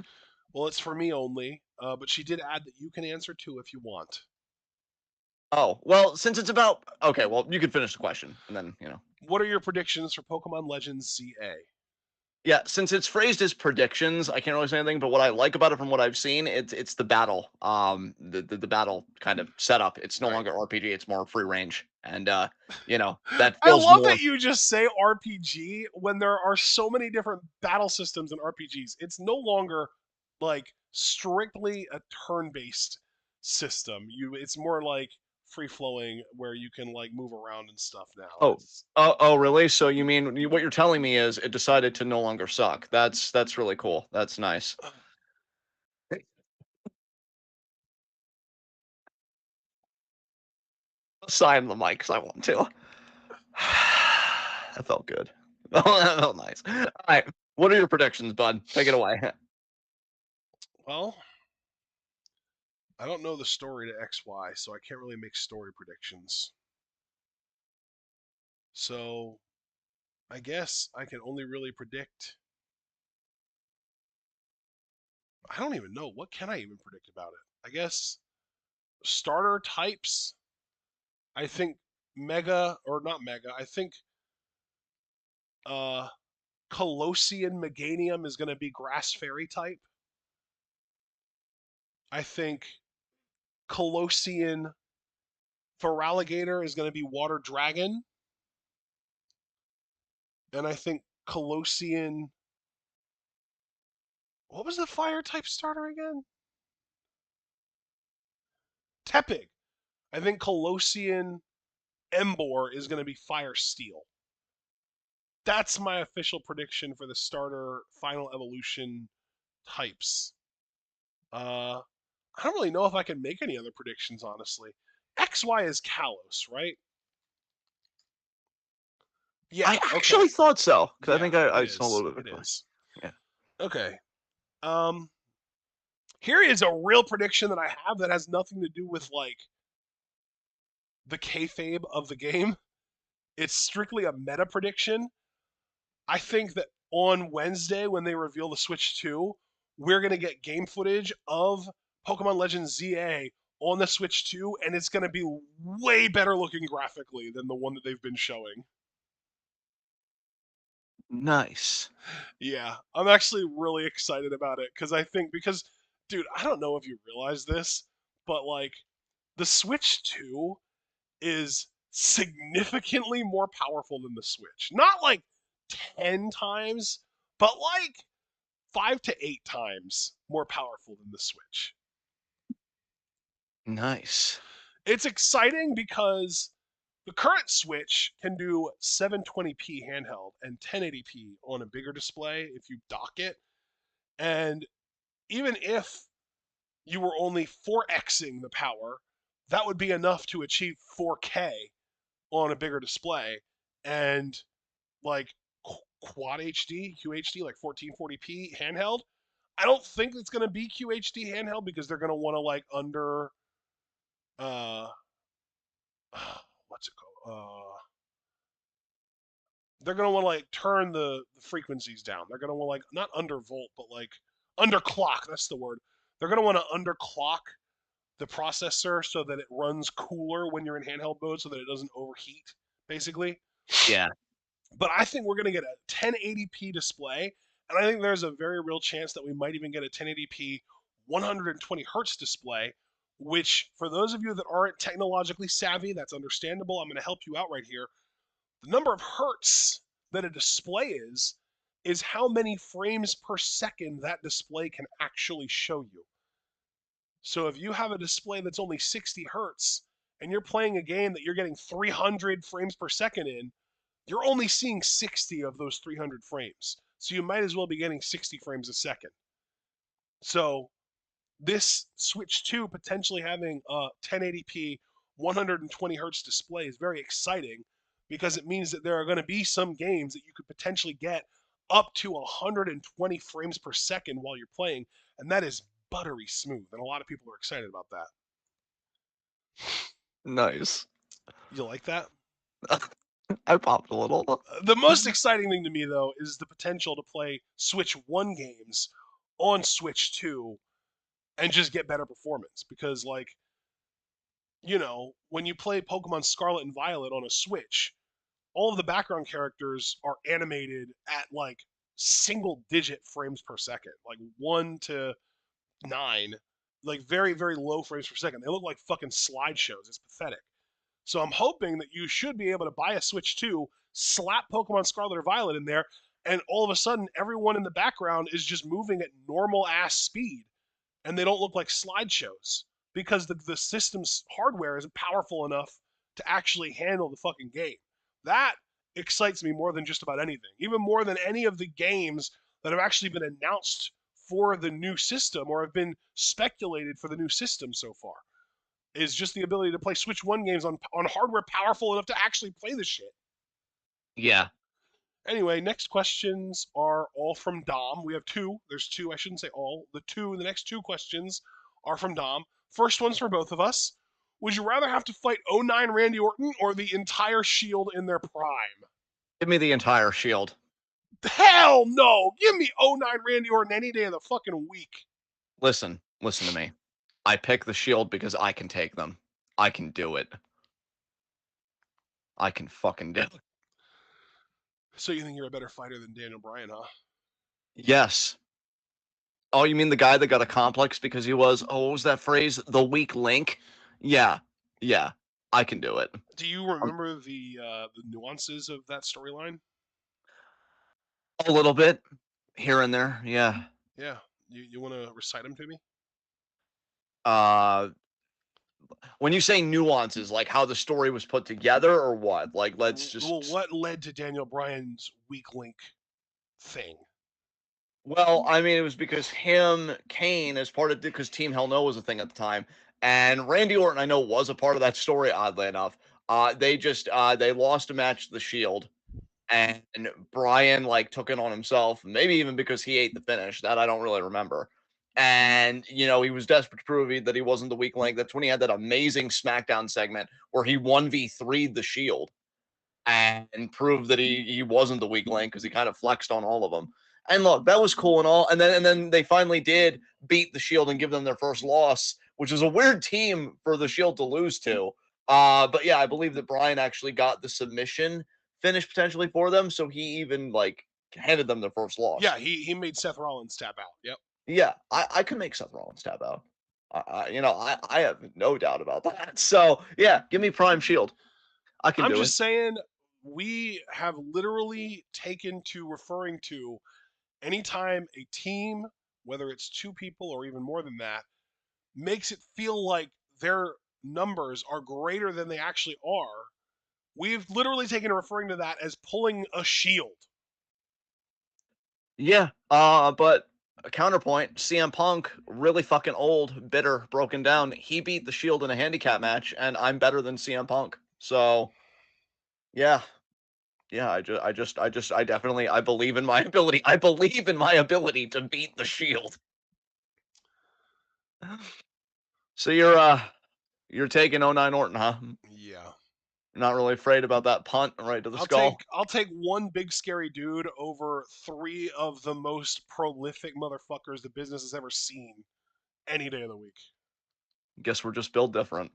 S1: Well, it's for me only, but she did add that you can answer too if you want.
S2: Oh, well, since it's about okay, well, you can finish the question and then.
S1: What are your predictions for Pokemon Legends ZA?
S2: Yeah, since it's phrased as predictions, I can't really say anything. But what I like about it, from what I've seen, it's the battle, the battle kind of setup. It's no
S1: Right.
S2: longer RPG; it's more free range, and that
S1: I
S2: feels
S1: love
S2: more.
S1: that you just say RPG when there are so many different battle systems in RPGs. It's no longer like strictly a turn-based system. It's more like free flowing where you can like move around and stuff now.
S2: Oh, oh, really? So you mean what you're telling me is it decided to no longer suck? That's really cool. That's nice. Sign the mic because I want to. That felt good. Oh, that felt nice. All right, what are your predictions, bud? Take it away.
S1: Well, I don't know the story to XY, so I can't really make story predictions. So I guess I can only really predict. I don't even know. What can I even predict about it? I guess starter types. I think Mega, or not Mega, I think uh, Colossian Meganium is going to be Grass Fairy type. I think Colossian Feraligatr is going to be Water Dragon. And I think Colossian. What was the fire type starter again? Tepig. I think Colossian Embor is going to be Fire Steel. That's my official prediction for the starter final evolution types. I don't really know if I can make any other predictions, honestly. XY is Kalos, right? Yeah,
S2: I
S1: okay.
S2: actually thought so because I
S1: Yeah,
S2: think
S1: it
S2: I saw a
S1: is.
S2: little bit
S1: It
S2: of it.
S1: is.
S2: Yeah.
S1: Okay. Um, Here is a real prediction that I have that has nothing to do with like the kayfabe of the game. It's strictly a meta prediction. I think that on Wednesday, when they reveal the Switch 2, we're going to get game footage of Pokemon Legends ZA on the Switch 2, and it's going to be way better looking graphically than the one that they've been showing.
S2: Nice.
S1: Yeah, I'm actually really excited about it because, dude, I don't know if you realize this, but like the Switch 2 is significantly more powerful than the Switch. Not like 10 times, but like 5 to 8 times more powerful than the Switch.
S2: Nice.
S1: It's exciting because the current Switch can do 720p handheld and 1080p on a bigger display if you dock it. And even if you were only 4xing the power, that would be enough to achieve 4K on a bigger display. And like quad HD, QHD, like 1440p handheld, I don't think it's going to be QHD handheld because they're going to want to like uh what's it called? They're going to want to like turn the frequencies down. They're going to want like not undervolt, but like underclock. That's the word. They're going to want to underclock the processor so that it runs cooler when you're in handheld mode, so that it doesn't overheat, basically.
S2: Yeah.
S1: But I think we're going to get a 1080p display, and I think there's a very real chance that we might even get a 1080p 120 hertz display, which for those of you that aren't technologically savvy, that's understandable. I'm going to help you out right here. The number of hertz that a display is how many frames per second that display can actually show you. So if you have a display that's only 60 hertz and you're playing a game that you're getting 300 frames per second in, you're only seeing 60 of those 300 frames. So you might as well be getting 60 frames a second. So this Switch 2 potentially having a 1080p 120 hertz display is very exciting because it means that there are going to be some games that you could potentially get up to 120 frames per second while you're playing, and that is buttery smooth, and a lot of people are excited about that.
S2: Nice.
S1: You like that?
S2: I popped a little.
S1: The most exciting thing to me, though, is the potential to play Switch 1 games on Switch 2 and just get better performance. Because, like, when you play Pokemon Scarlet and Violet on a Switch, all of the background characters are animated at, like, single digit frames per second, like 1 to 9, like very, very low frames per second. They look like fucking slideshows. It's pathetic. So I'm hoping that you should be able to buy a Switch 2, slap Pokemon Scarlet or Violet in there, and all of a sudden everyone in the background is just moving at normal ass speed and they don't look like slideshows because the system's hardware isn't powerful enough to actually handle the fucking game. That excites me more than just about anything, even more than any of the games that have actually been announced for the new system or have been speculated for the new system so far is just the ability to play Switch One games on hardware powerful enough to actually play the shit.
S2: Yeah.
S1: Anyway, next questions are all from Dom. We have two. There's two. I shouldn't say all. The next two questions are from Dom. First one's for both of us. Would you rather have to fight '09 Randy Orton or the entire Shield in their prime?
S2: Give me the entire shield.
S1: Hell no! Give me '09 Randy Orton any day of the fucking week.
S2: Listen to me. I pick the shield because I can take them. I can do it. I can fucking do it.
S1: So you think you're a better fighter than Daniel Bryan, huh?
S2: Yes. Oh, you mean the guy that got a complex because he was, oh, what was that phrase? The weak link? Yeah. Yeah. I can do it.
S1: Do you
S2: Um,
S1: remember the nuances of that storyline?
S2: a little bit here and there. Yeah.
S1: Yeah, you want to recite them to me?
S2: Uh, when you say nuances, like how the story was put together or what? Like, let's
S1: Well,
S2: just.
S1: what led to Daniel Bryan's weak link thing?
S2: Well, I mean, it was because him, Kane, as part of because Team Hell No was a thing at the time, and Randy Orton, I know, was a part of that story. Oddly enough, they lost a match to the Shield, and Bryan like took it on himself. Maybe even because he ate the finish. That I don't really remember. And he was desperate to prove that he wasn't the weak link. That's when he had that amazing SmackDown segment where he 1v3'd the Shield and proved that he wasn't the weak link because he kind of flexed on all of them. And look, that was cool and all. And then they finally did beat the Shield and give them their first loss, which was a weird team for the Shield to lose to. But yeah, I believe that Bryan actually got the submission finish potentially for them, so he even like handed them their first
S1: Yeah,
S2: loss.
S1: he made Seth Rollins tap out. Yep.
S2: Yeah, I could make Seth Rollins tap out. I have no doubt about that. So yeah, give me Prime Shield. I can
S1: I'm
S2: do it.
S1: just saying we have literally taken to referring to anytime a team, whether it's two people or even more than that, makes it feel like their numbers are greater than they actually are. We've literally taken to referring to that as pulling a shield.
S2: Yeah, but a counterpoint, CM Punk, really fucking old, bitter, broken down. He beat the Shield in a handicap match, and I'm better than CM Punk. So yeah, yeah. I definitely, I believe in my ability. I believe in my ability to beat the Shield. So you're taking '09 Orton, huh?
S1: Yeah.
S2: Not really afraid about that punt right to the
S1: I'll
S2: skull.
S1: take one big scary dude over three of the most prolific motherfuckers the business has ever seen any day of the week.
S2: Guess we're just built different.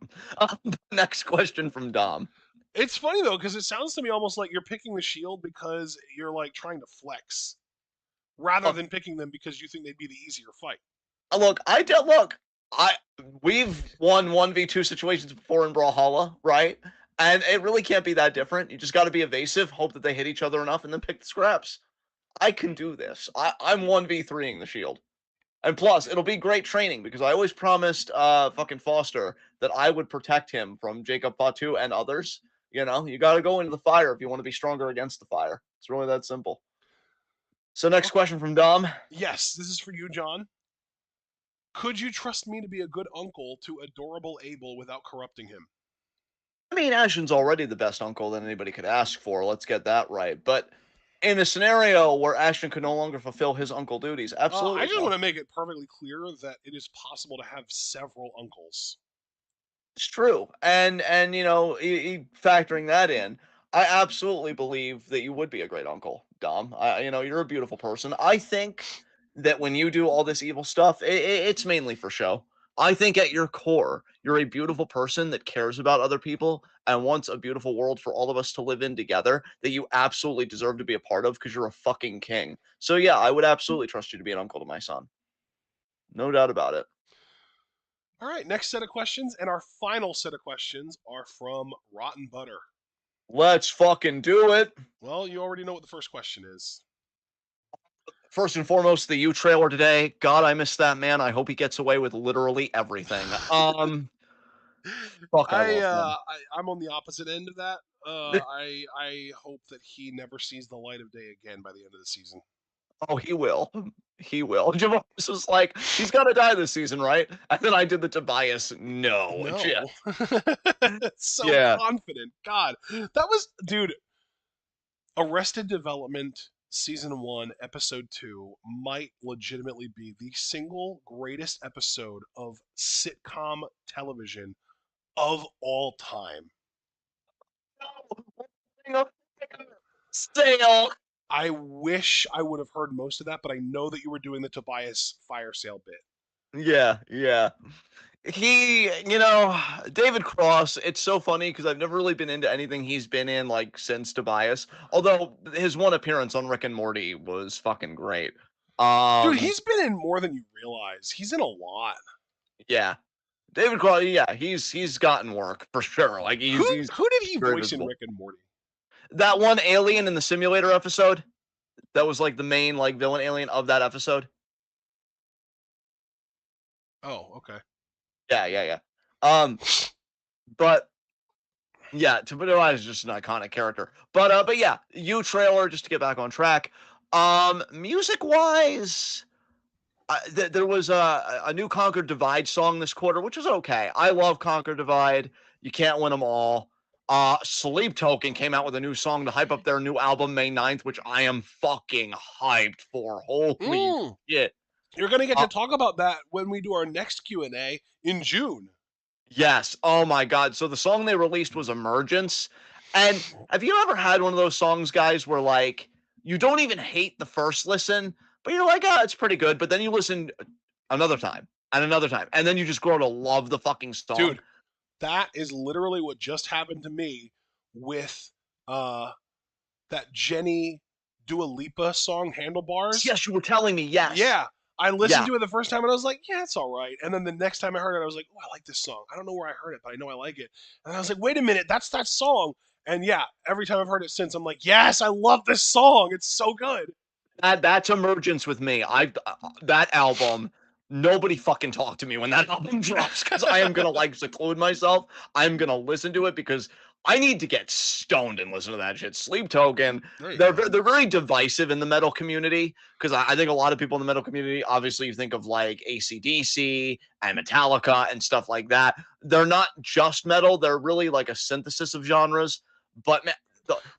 S2: Next question from Dom.
S1: It's funny though, because it sounds to me almost like you're picking the shield because you're like trying to flex, rather
S2: Look,
S1: than picking them because you think they'd be the easier fight.
S2: look, I don't look. I We've won 1v2 situations before in Brawlhalla, right? And it really can't be that different. You just got to be evasive, hope that they hit each other enough, and then pick the scraps. I can do this. I'm 1v3ing the shield. And plus, it'll be great training because I always promised fucking Foster that I would protect him from Jacob Fatu and others. You got to go into the fire if you want to be stronger against the fire. It's really that simple. So, next
S1: Okay.
S2: question from Dom.
S1: Yes, this is for you, John. Could you trust me to be a good uncle to adorable Abel without corrupting him?
S2: I mean, Ashton's already the best uncle that anybody could ask for. Let's get that right. But in a scenario where Ashton could no longer fulfill his uncle duties,
S1: I
S2: absolutely,
S1: just want
S2: Joe.
S1: to make it perfectly clear that it is possible to have several uncles.
S2: It's true. And factoring that in, I absolutely believe that you would be a great uncle, Dom. You're a beautiful person. I think that when you do all this evil stuff, it's mainly for show. I think at your core, you're a beautiful person that cares about other people and wants a beautiful world for all of us to live in together that you absolutely deserve to be a part of because you're a fucking king. So yeah, I would absolutely trust you to be an uncle to my son. No doubt about it.
S1: All right, next set of questions, and our final set of questions are from Rotten Butter.
S2: Let's fucking do it.
S1: Well, you already know what the first question is.
S2: First and foremost, the U trailer today. God, I miss that man. I hope he gets away with literally everything. Fuck, I love him.
S1: I'm on the opposite end of that. I hope that he never sees the light of day again by the end of the season.
S2: Oh, he will. He will. Javos was like, he's got to die this season, right? And then I did the Tobias. No, yeah,
S1: No, so
S2: yeah.
S1: confident. God, that was dude. Arrested Development season 1 episode 2 might legitimately be the single greatest episode of sitcom television of all time.
S2: Sale.
S1: I wish I would have heard most of that, but I know that you were doing the Tobias fire sale bit.
S2: Yeah, yeah. David Cross, it's so funny because I've never really been into anything he's been in like since Tobias. Although his one appearance on Rick and Morty was fucking great.
S1: Dude,
S2: Um,
S1: he's been in more than you realize. He's in a lot.
S2: yeah, David Cross, yeah, he's gotten work for sure. Like
S1: Who
S2: he's
S1: who did he
S2: very
S1: voice in
S2: visible.
S1: Rick and Morty?
S2: That one alien in the simulator episode, that was like the main like villain alien of that episode.
S1: Oh, okay.
S2: Yeah, yeah, yeah. Um, but yeah, Tabitha is just an iconic character. But yeah, you trailer just to get back on track. Music wise, there was a new Conquer Divide song this quarter, which is okay. I love Conquer Divide. You can't win them all. Sleep Token came out with a new song to hype up their new album May 9th, which I am fucking hyped for. Holy
S1: Mm,
S2: shit.
S1: you're gonna get
S2: Uh,
S1: to talk about that when we do our next Q&A in June.
S2: yes. Oh my god. So the song they released was Emergence. And have you ever had one of those songs, guys, where like you don't even hate the first listen, but you're like, oh, it's pretty good. But then you listen another time and another time, and then you just grow to love the fucking song.
S1: Dude, that is literally what just happened to me with uh that Jenny Dua Lipa song Handlebars.
S2: Yes, you were telling me. Yes.
S1: Yeah, I listened
S2: Yeah.
S1: to it the first time and I was like, yeah, it's all right. And then the next time I heard it, I was like, oh, I like this song. I don't know where I heard it, but I know I like it. And I was like, wait a minute, that's that song. And yeah, every time I've heard it since, I'm like, yes, I love this song. It's so good.
S2: That's Emergence with me. I that album. Nobody fucking talk to me when that album drops because I am gonna like seclude myself. I'm gonna listen to it because I need to get stoned and listen to that shit. Sleep Token.
S1: There you
S2: They're
S1: go.
S2: they're very divisive in the metal community because I think a lot of people in the metal community, obviously, you think of like AC/DC and Metallica and stuff like that. They're not just metal. They're really like a synthesis of genres. But man,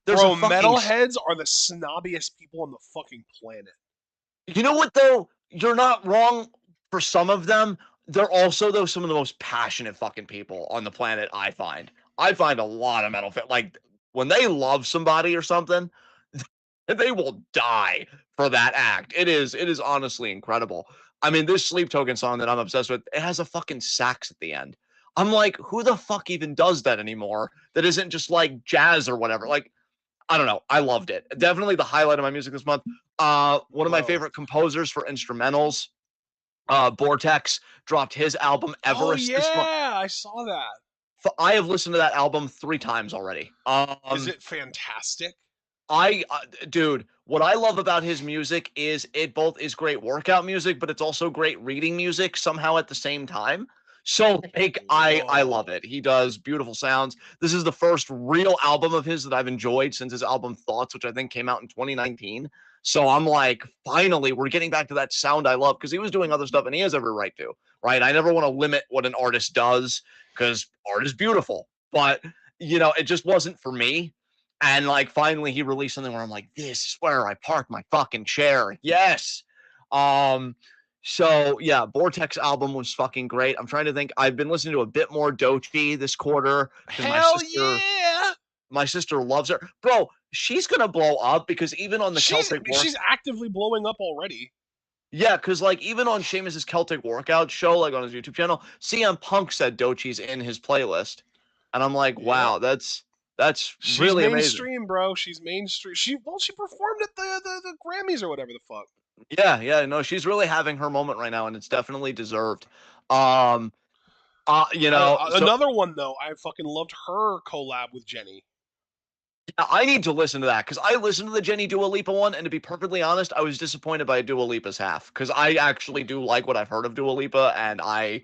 S2: there's a
S1: Bro,
S2: fucking
S1: metalheads are the snobbiest people on the fucking planet.
S2: You know what though? You're not wrong for some of them. They're also though some of the most passionate fucking people on the planet. I find a lot of metal like when they love somebody or something, they will die for that act. It is honestly incredible. I mean, this Sleep Token song that I'm obsessed with, it has a fucking sax at the end. I'm like, who the fuck even does that anymore? That isn't just like jazz or whatever. Like I don't know. I loved it. Definitely the highlight of my music this month. One of my
S1: Bro.
S2: favorite composers for instrumentals, Vortex, dropped his album
S1: Oh
S2: Everest this month.
S1: yeah, I saw that.
S2: I have listened to that album 3 times already.
S1: Is it fantastic?
S2: Dude, what I love about his music is it both is great workout music, but it's also great reading music somehow at the same time. So like I love
S1: Whoa.
S2: it. He does beautiful sounds. This is the first real album of his that I've enjoyed since his album Thoughts, which I think came out in 2019. So I'm like, finally, we're getting back to that sound I love because he was doing other stuff and he has every right to, right? I never want to limit what an artist does because art is beautiful, but it just wasn't for me. And like finally he released something where I'm like, this is where I park my fucking chair. Yes. Um, so yeah, Vortex album was fucking great. I'm trying to think. I've been listening to a bit more Doechii this quarter because my
S1: Hell
S2: sister
S1: yeah!
S2: my sister loves her. Bro, she's gonna blow up because even on the
S1: She's
S2: Celtic War,
S1: she's actively blowing up already.
S2: yeah, because like even on Sheamus's Celtic Workout show, like on his YouTube channel, CM Punk said Doechii's in his playlist. And I'm like,
S1: Yep.
S2: wow, that's
S1: She's
S2: really amazing.
S1: mainstream, bro. She's mainstream. She performed at the Grammys or whatever the fuck.
S2: Yeah, yeah, no, she's really having her moment right now, and it's definitely deserved. Um, so
S1: Another one though, I fucking loved her collab with Jenny.
S2: yeah, I need to listen to that because I listened to the Jenny Dua Lipa one, and to be perfectly honest, I was disappointed by Dua Lipa's half because I actually do like what I've heard of Dua Lipa, and I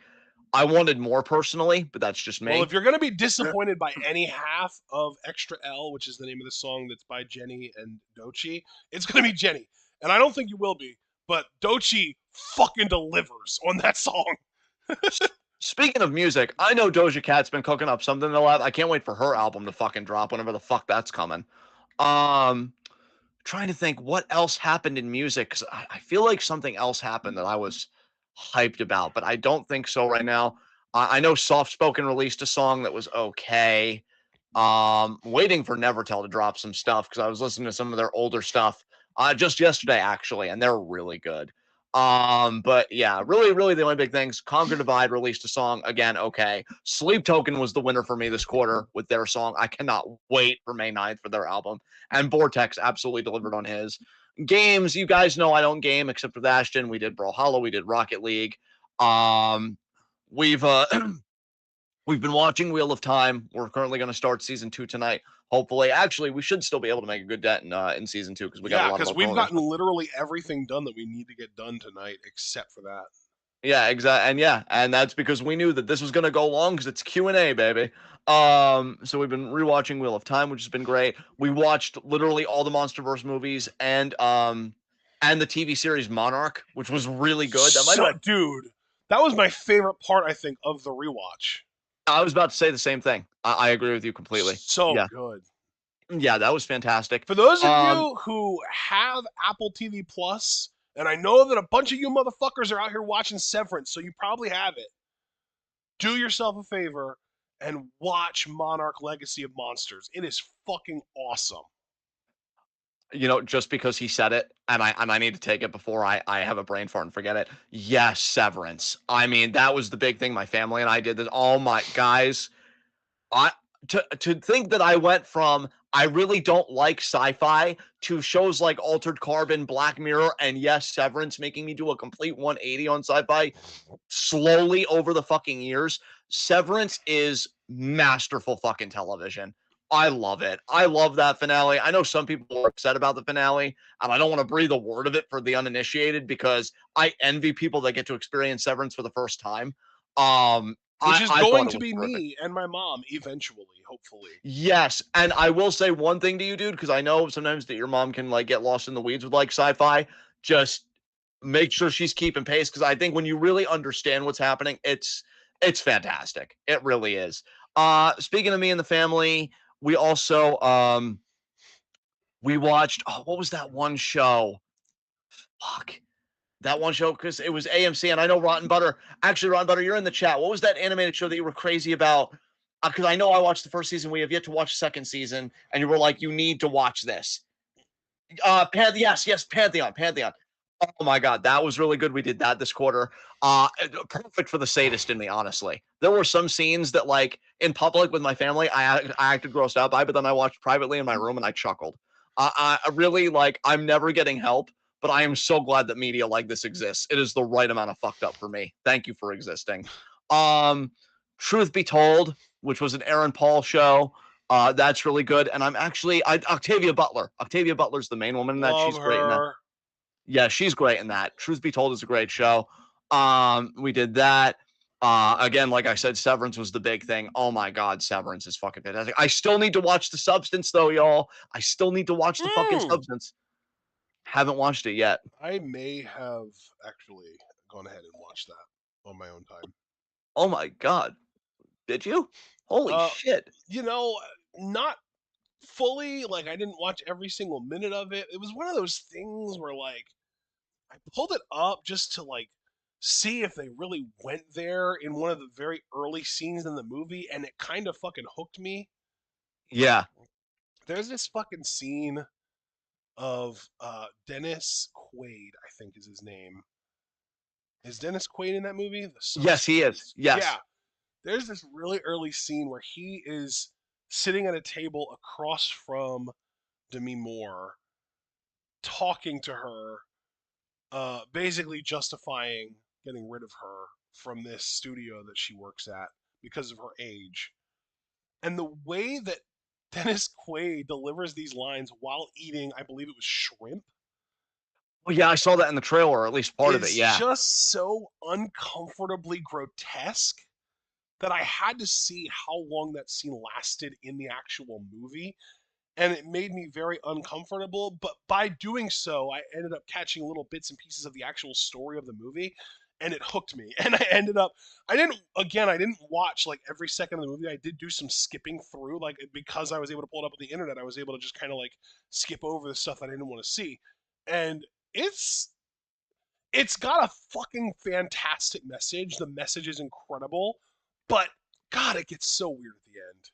S2: wanted more personally, but that's just
S1: Well,
S2: me.
S1: if you're gonna be disappointed by any half of Extra L, which is the name of the song that's by Jenny and Doechii, it's gonna be Jenny, and I don't think you will be. But Doechii fucking delivers on that song.
S2: Speaking of music, I know Doja Cat's been cooking up something to laugh. I can't wait for her album to fucking drop whenever the fuck that's coming. Um, Trying to think what else happened in music because I feel like something else happened that I was hyped about, but I don't think so right now. I know Soft Spoken released a song that was okay. Waiting for Nevertell to drop some stuff because I was listening to some of their older stuff just yesterday actually, and they're really good. But yeah, really the only big things. Conquer Divide released a song again. Okay, Sleep Token was the winner for me this quarter with their song. I cannot wait for May 9th for their album. And Vortex absolutely delivered on his. Games, you guys know I don't game except with Ashton. We did Brawlhalla, we did Rocket League. Um, we've we've been watching Wheel of Time. We're currently going to start season 2 tonight. Hopefully, actually, we should still be able to make a good dent in season 2 because we got a
S1: Yeah,
S2: lot of
S1: because
S2: our
S1: we've
S2: programs.
S1: gotten literally everything done that we need to get done tonight, except for that.
S2: Yeah, exactly. And that's because we knew that this was going to go long because it's Q&A, baby. So we've been rewatching Wheel of Time, which has been great. We watched literally all the MonsterVerse movies and the TV series Monarch, which was really good. That might have
S1: So, dude, that was my favorite part, I think, of the rewatch.
S2: I was about to say the same thing. I agree with you completely.
S1: So
S2: Yeah.
S1: good.
S2: Yeah, that was fantastic.
S1: For those of
S2: Um
S1: you who have Apple TV Plus, and I know that a bunch of you motherfuckers are out here watching Severance, so you probably have it. Do yourself a favor and watch Monarch Legacy of Monsters. It is fucking awesome.
S2: just because he said it, and I need to take it before I have a brain fart and forget it. Yes, Severance. I mean, that was the big thing. My family and I did this. Oh my guys, I to think that I went from I really don't like sci-fi to shows like Altered Carbon, Black Mirror, and yes, Severance, making me do a complete 180 on sci-fi slowly over the fucking years. Severance is masterful fucking television. I love it. I love that finale. I know some people are upset about the finale, and I don't want to breathe a word of it for the uninitiated because I envy people that get to experience Severance for the first time.
S1: Which is
S2: I thought
S1: going
S2: it
S1: to
S2: was
S1: be
S2: terrific.
S1: me and my mom eventually, hopefully.
S2: Yes, and I will say one thing to you, dude, because I know sometimes that your mom can like get lost in the weeds with like sci-fi. Just make sure she's keeping pace because I think when you really understand what's happening, it's fantastic. It really is. Speaking of me and the family, we also we watched what was that one show? Fuck. That one show because it was AMC, and I know Rotten Butter. Actually, Rotten Butter, you're in the chat. What was that animated show that you were crazy about? Because I know I watched the first season. We have yet to watch the second season, and you were like, "You need to watch this." Yes, Pantheon, Pantheon. Oh my god, that was really good. We did that this quarter. Perfect for the sadist in me, honestly. There were some scenes that, like in public with my family, I acted grossed out by, but then I watched privately in my room and I chuckled. I really like. I'm never getting help, but I am so glad that media like this exists. It is the right amount of fucked up for me. Thank you for existing. Um, Truth Be Told, which was an Aaron Paul show. That's really good. And I'm actually Octavia Butler. Octavia Butler's the main woman in that.
S1: Love
S2: She's great in that.
S1: her.
S2: Yeah, she's great in that. Truth Be Told is a great show. We did that. Again, like I said, Severance was the big thing. Oh my God, Severance is fucking fantastic. I still need to watch The Substance though, y'all. I still need to watch the fucking
S1: Mm.
S2: Substance. Haven't watched it yet.
S1: I may have actually gone ahead and watched that on my own time.
S2: Oh my God, did you? Holy
S1: Uh,
S2: shit.
S1: you know, not fully. Like, I didn't watch every single minute of it. It was one of those things where, like, I pulled it up just to, like, see if they really went there in one of the very early scenes in the movie, and it kind of fucking hooked me.
S2: Yeah.
S1: There's this fucking scene of Dennis Quaid, I think is his name. Is Dennis Quaid in that movie? The
S2: Yes, he is.
S1: Substance. Yeah.
S2: Yes.
S1: There's this really early scene where he is sitting at a table across from Demi Moore, talking to her, basically justifying getting rid of her from this studio that she works at because of her age. And the way that Dennis Quaid delivers these lines while eating, I believe it was shrimp,
S2: Well, yeah, I saw that in the trailer, or at least part of it.
S1: is
S2: Yeah.
S1: just so uncomfortably grotesque that I had to see how long that scene lasted in the actual movie. And it made me very uncomfortable. But by doing so, I ended up catching little bits and pieces of the actual story of the movie. And it hooked me. And I didn't watch like every second of the movie. I did do some skipping through, like because I was able to pull it up on the internet, I was able to just kind of like skip over the stuff I didn't want to see. And it's it's got a fucking fantastic message. The message is incredible, but God, it gets so weird at the end.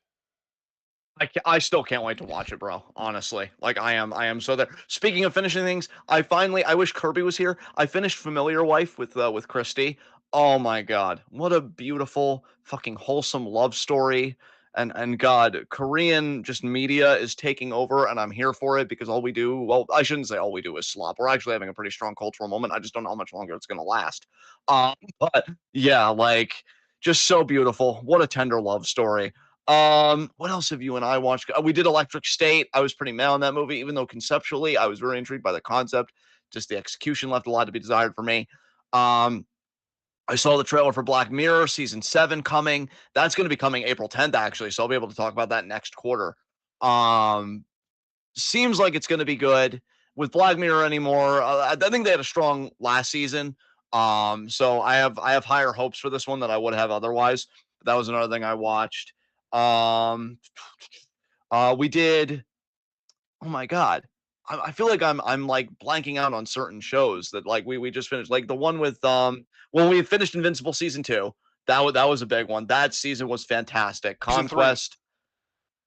S2: I still can't wait to watch it, bro. Honestly, like I am so there. Speaking of finishing things, I wish Kirby was here. I finished Familiar Wife with Christy. Oh my god, what a beautiful fucking wholesome love story. And God, Korean just media is taking over, and I'm here for it because all we do, well, I shouldn't say all we do is slop. We're actually having a pretty strong cultural moment. I just don't know how much longer it's gonna last. But yeah, like just so beautiful. What a tender love story. What else have you and I watched? We did Electric State. I was pretty mad on that movie, even though conceptually I was very intrigued by the concept. Just the execution left a lot to be desired for me. Um, I saw the trailer for Black Mirror season 7 coming. That's going to be coming April 10th, actually. So I'll be able to talk about that next quarter. Um, Seems like it's going to be good with Black Mirror anymore. I think they had a strong last season. So I have higher hopes for this one than I would have otherwise. But that was another thing I watched. Um, we did. Oh my god, I feel like I'm like blanking out on certain shows that like we just finished. Like the one with when we finished Invincible season 2. That was a big one. That season was fantastic.
S1: Season 3.
S2: Conquest.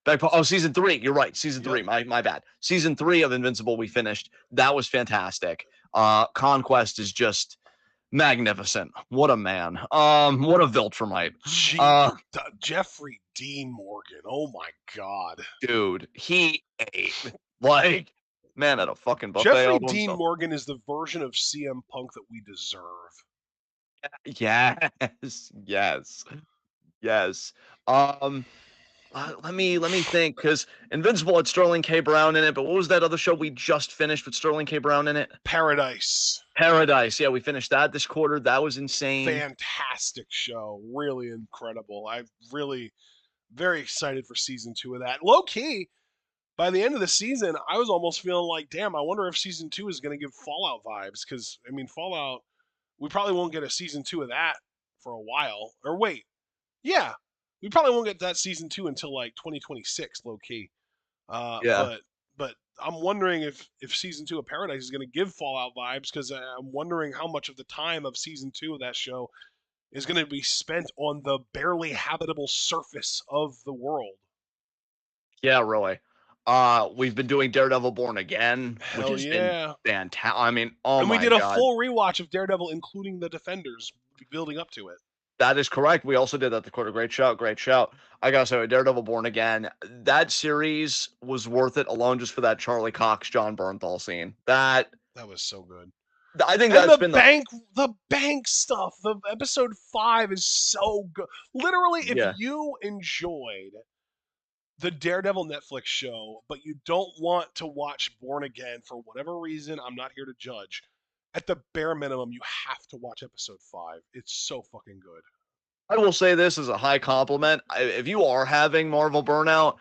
S2: Oh, season 3. You're right. Season
S1: Yep.
S2: 3. My bad. Season 3 of Invincible we finished. That was fantastic. Conquest is just magnificent. What a man. What a Viltrumite.
S1: Gee,
S2: Uh,
S1: Jeffrey Dean Morgan. Oh my god.
S2: Dude, he ate like man at a fucking buffet
S1: Jeffrey
S2: all to
S1: Dean
S2: himself.
S1: Morgan is the version of CM Punk that we deserve.
S2: Yes, yes, yes. Um, let me think, because Invincible had Sterling K. Brown in it, but what was that other show we just finished with Sterling K. Brown in it?
S1: Paradise.
S2: Paradise. Yeah, we finished that this quarter. That was insane.
S1: Fantastic show. Really incredible. I'm really very excited for season 2 of that. Low key, by the end of the season, I was almost feeling like, damn, I wonder if season 2 is going to give Fallout vibes. Because, I mean, Fallout, we probably won't get a season 2 of that for a while. Or wait, yeah, we probably won't get that season 2 until like 2026, low key. Uh,
S2: Yeah.
S1: but but I'm wondering if season 2 of Paradise is going to give Fallout vibes because I'm wondering how much of the time of season 2 of that show is going to be spent on the barely habitable surface of the world.
S2: Yeah, really. We've been doing Daredevil Born Again, which
S1: Hell
S2: has been
S1: yeah.
S2: fantastic. I mean, oh
S1: And we
S2: my
S1: did a
S2: god.
S1: full rewatch of Daredevil, including the Defenders, building up to it.
S2: That is correct. We also did that the quarter. Great shout, great shout. I gotta say, Daredevil Born Again, that series was worth it alone just for that Charlie Cox, John Bernthal scene.
S1: That was so good.
S2: I think
S1: And
S2: that's been
S1: the bank stuff, the episode 5 is so good. Literally, if
S2: yeah,
S1: you enjoyed the Daredevil Netflix show, but you don't want to watch Born Again for whatever reason, I'm not here to judge. At the bare minimum, you have to watch episode 5. It's so fucking good.
S2: I will say this as a high compliment. If you are having Marvel burnout,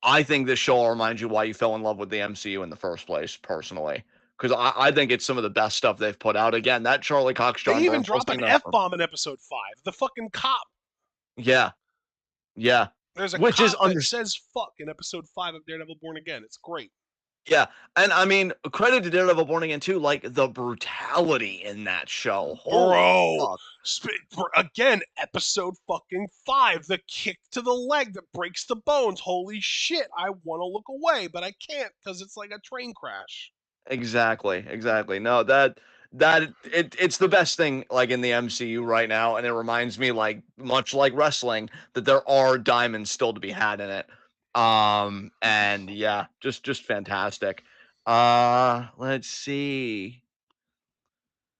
S2: I think this show will remind you why you fell in love with the MCU in the first place, personally. Because I think it's some of the best stuff they've put out. Again, that Charlie Cox,
S1: They
S2: John
S1: even
S2: Bernthal
S1: drop an
S2: scene,
S1: F bomb in episode 5. The fucking cop.
S2: yeah, yeah.
S1: There's a
S2: Which is
S1: cop that says fuck in episode 5 of Daredevil Born Again. It's great.
S2: Yeah, and I mean, credit to Daredevil Born Again too. Like the brutality in that show. Holy
S1: Bro,
S2: fuck!
S1: again, episode fucking 5. The kick to the leg that breaks the bones. Holy shit. I want to look away, but I can't because it's like a train crash.
S2: Exactly, exactly. No, it's the best thing like in the MCU right now, and it reminds me, like much like wrestling, that there are diamonds still to be had in it. And yeah, just fantastic. Let's see.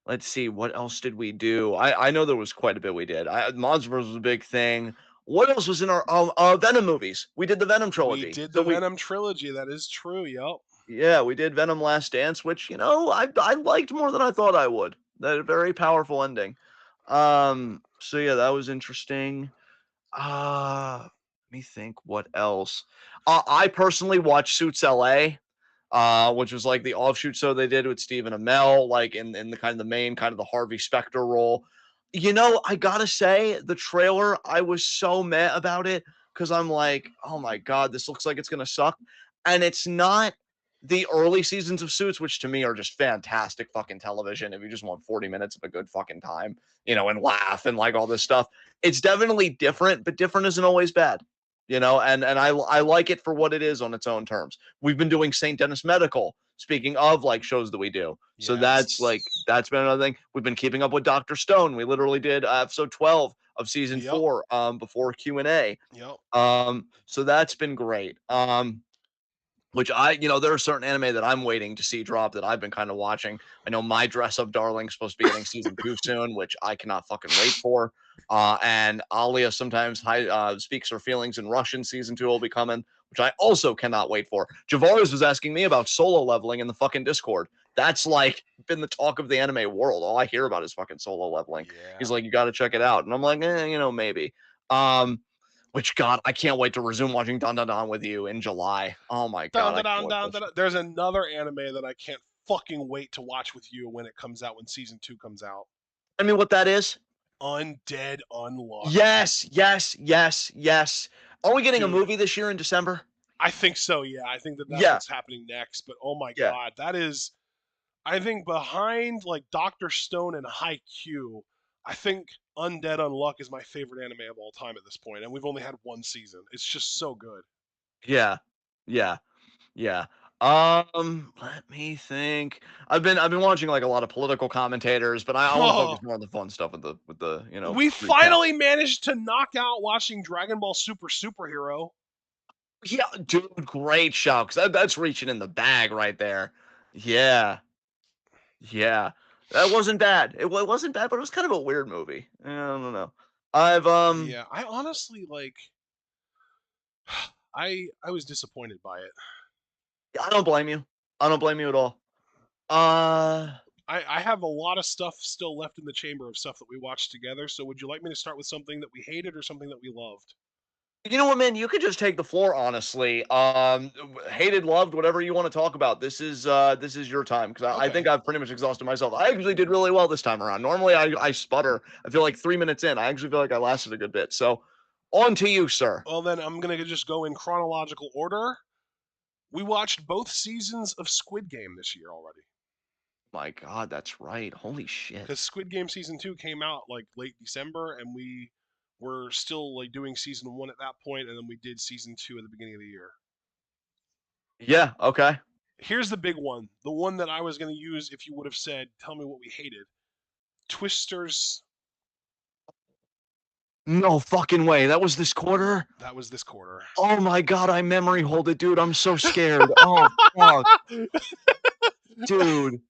S2: Let's see, what else did we do? I know there was quite a bit we did. Monsterverse was a big thing. What else was in our Venom movies? We did the Venom
S1: We
S2: trilogy.
S1: did
S2: So
S1: the
S2: we
S1: Venom trilogy. That is true. Yep.
S2: yeah, we did Venom Last Dance, which I liked more than I thought I would. That a very powerful ending. So yeah, that was interesting. Let me think what else. I personally watched Suits LA, which was like the offshoot show they did with Stephen Amell, like in the kind of the main kind of the Harvey Specter role. I gotta say, the trailer, I was so mad about it because I'm like, oh my god, this looks like it's gonna suck. And it's not the early seasons of Suits, which to me are just fantastic fucking television. If you just want 40 minutes of a good fucking time, and laugh and like all this stuff. It's definitely different, but different isn't always bad. you know, and I like it for what it is on its own terms. We've been doing St. Dennis Medical. Speaking of like shows that we do, so
S1: Yes.
S2: that's been another thing. We've been keeping up with Doctor Stone. We literally did episode 12 of season
S1: Yep.
S2: 4 before Q&A.
S1: Yep.
S2: So that's been great. Which there are certain anime that I'm waiting to see drop that I've been kind of watching. I know My Dress Up Darling's supposed to be getting season 2 soon, which I cannot fucking wait for. And Alia sometimes speaks her feelings in Russian. Season 2 will be coming, which I also cannot wait for. Javaris was asking me about solo leveling in the fucking Discord. That's like been the talk of the anime world. All I hear about is fucking solo leveling.
S1: Yeah.
S2: He's like, you got to check it out, and I'm like, maybe. Which God, I can't wait to resume watching Don Don Don with you in July. Oh my
S1: Dun,
S2: God,
S1: dun,
S2: I can't
S1: dun,
S2: wait
S1: dun,
S2: for
S1: dun,
S2: this.
S1: dun. There's another anime that I can't fucking wait to watch with you when it comes out, when season 2 comes out.
S2: I mean, what that is?
S1: Undead Unluck.
S2: Yes, yes, yes, yes. Are we getting a
S1: Dude,
S2: movie this year in December?
S1: I think so, yeah. I think that that's
S2: Yeah,
S1: what's happening next. But oh my
S2: yeah,
S1: god, that is, I think behind like Doctor Stone and Haikyuu, I think Undead Unluck is my favorite anime of all time at this point, and we've only had one season. It's just so good.
S2: yeah, yeah, yeah. Let me think. I've been watching like a lot of political commentators, but I want to focus
S1: Oh,
S2: more on the fun stuff with the
S1: we
S2: recap.
S1: finally managed to knock out watching Dragon Ball Super Superhero.
S2: Yeah, dude, great shout. 'Cause that's reaching in the bag right there. Yeah, yeah. That wasn't bad. It wasn't bad, but it was kind of a weird movie. I don't know. I've
S1: Yeah, I honestly like. I was disappointed by it.
S2: I don't blame you. I don't blame you at all. Uh
S1: I have a lot of stuff still left in the chamber of stuff that we watched together. So would you like me to start with something that we hated or something that we loved?
S2: you know what, man? You could just take the floor, honestly. Hated, loved, whatever you want to talk about. This is your time because I
S1: Okay.
S2: think I've pretty much exhausted myself. I actually did really well this time around. Normally, I sputter. I feel like 3 minutes in. I actually feel like I lasted a good bit. So, on to you, sir.
S1: Well, then I'm gonna just go in chronological order. We watched both seasons of Squid Game this year already.
S2: My God, that's right. Holy shit.
S1: Because Squid Game season 2 came out like late December, and we were still like doing season 1 at that point, and then we did season 2 at the beginning of the year.
S2: Yeah. Okay.
S1: Here's the big one, the one that I was going to use if you would have said, "Tell me what we hated." Twisters.
S2: No fucking way. That was this quarter.
S1: That was this quarter.
S2: Oh my God, I memory hold it, dude. I'm so scared. Oh fuck, dude.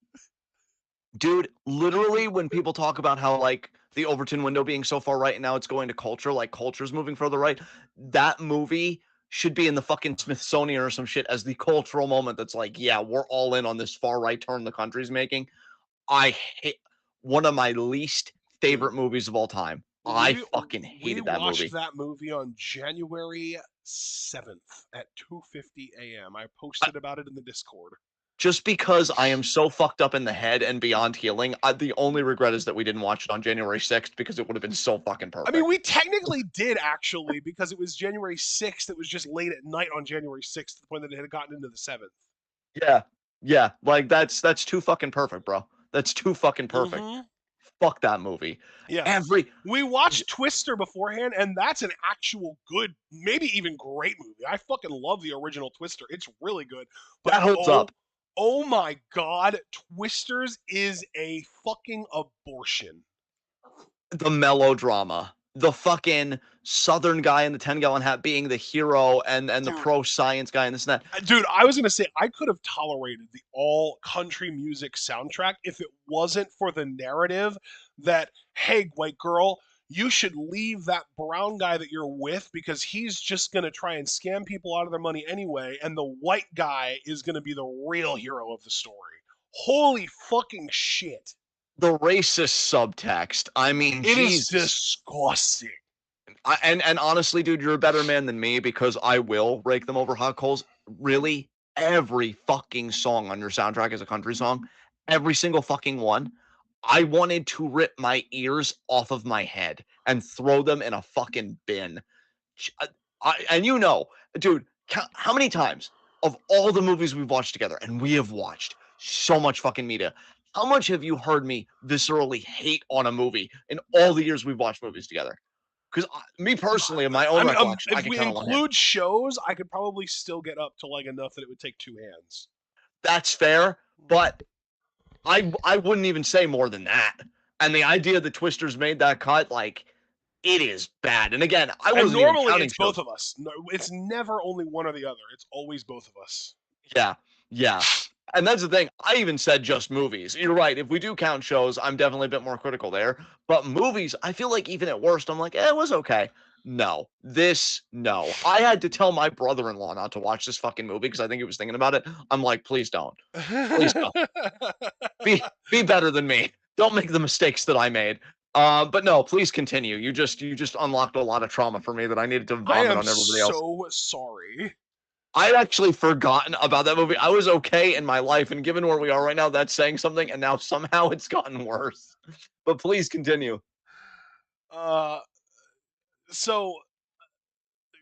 S2: Dude, literally, when people talk about how like the Overton window being so far right and now it's going to culture, like culture's moving further right, that movie should be in the fucking Smithsonian or some shit as the cultural moment that's like, yeah, we're all in on this far right turn the country's making. I hate one of my least
S1: Dude,
S2: favorite movies of all time. I
S1: we
S2: fucking
S1: we
S2: hated that
S1: watched
S2: movie.
S1: that movie on January 7th at 2:50 a.m. I posted about it in the Discord.
S2: Just because I am so fucked up in the head and beyond healing, the only regret is that we didn't watch it on January 6th because it would have been so fucking
S1: I mean,
S2: perfect.
S1: we technically did actually because it was January 6th. It was just late at night on January 6th to the point that it had gotten into the 7th.
S2: Yeah. Yeah. Like that's too fucking perfect, bro. That's too fucking perfect.
S1: Mm-hmm.
S2: Fuck that movie.
S1: Yeah.
S2: Every
S1: We watched Twister beforehand, and that's an actual good, maybe even great movie. I fucking love the original Twister. It's really good. But
S2: that holds up.
S1: oh my god, Twisters is a fucking abortion.
S2: The melodrama. The fucking southern guy in the 10-gallon hat being the hero and the
S1: Dude,
S2: pro science guy and this and that.
S1: dude, I was gonna say I could have tolerated the all country music soundtrack if it wasn't for the narrative that, hey, white girl, you should leave that brown guy that you're with because he's just gonna try and scam people out of their money anyway, and the white guy is gonna be the real hero of the story. Holy fucking shit.
S2: The racist subtext. I mean,
S1: It is
S2: Jesus.
S1: disgusting.
S2: And honestly, dude, you're a better man than me because I will rake them over hot coals. Really, every fucking song on your soundtrack is a country song. Every single fucking one. I wanted to rip my ears off of my head and throw them in a fucking bin. And you know, dude, how many times of all the movies we've watched together, and we have watched so much fucking media, how much have you heard me viscerally hate on a movie in all the years we've watched movies together? Because me personally, in my own recollection, I
S1: If
S2: could
S1: we
S2: count on one hand.
S1: include shows, I could probably still get up to like enough that it would take two hands.
S2: That's fair, but I wouldn't even say more than that. And the idea that Twisters made that cut, like, it is bad. And again, I
S1: And
S2: wasn't even
S1: normally
S2: counting
S1: it's both
S2: shows.
S1: of us. No, it's never only one or the other. It's always both of us.
S2: Yeah, yeah. And that's the thing. I even said just movies. You're right. If we do count shows, I'm definitely a bit more critical there. But movies, I feel like even at worst, I'm like, it was okay. No. I had to tell my brother-in-law not to watch this fucking movie because I think he was thinking about it. I'm like, please don't. Please don't. Be better than me. Don't make the mistakes that I made. But no, please continue. You just unlocked a lot of trauma for me that I needed to
S1: I
S2: vomit
S1: am
S2: on everybody else.
S1: so sorry.
S2: I'd actually forgotten about that movie. I was okay in my life, and given where we are right now, that's saying something, and now somehow it's gotten worse. But please continue.
S1: Uh, so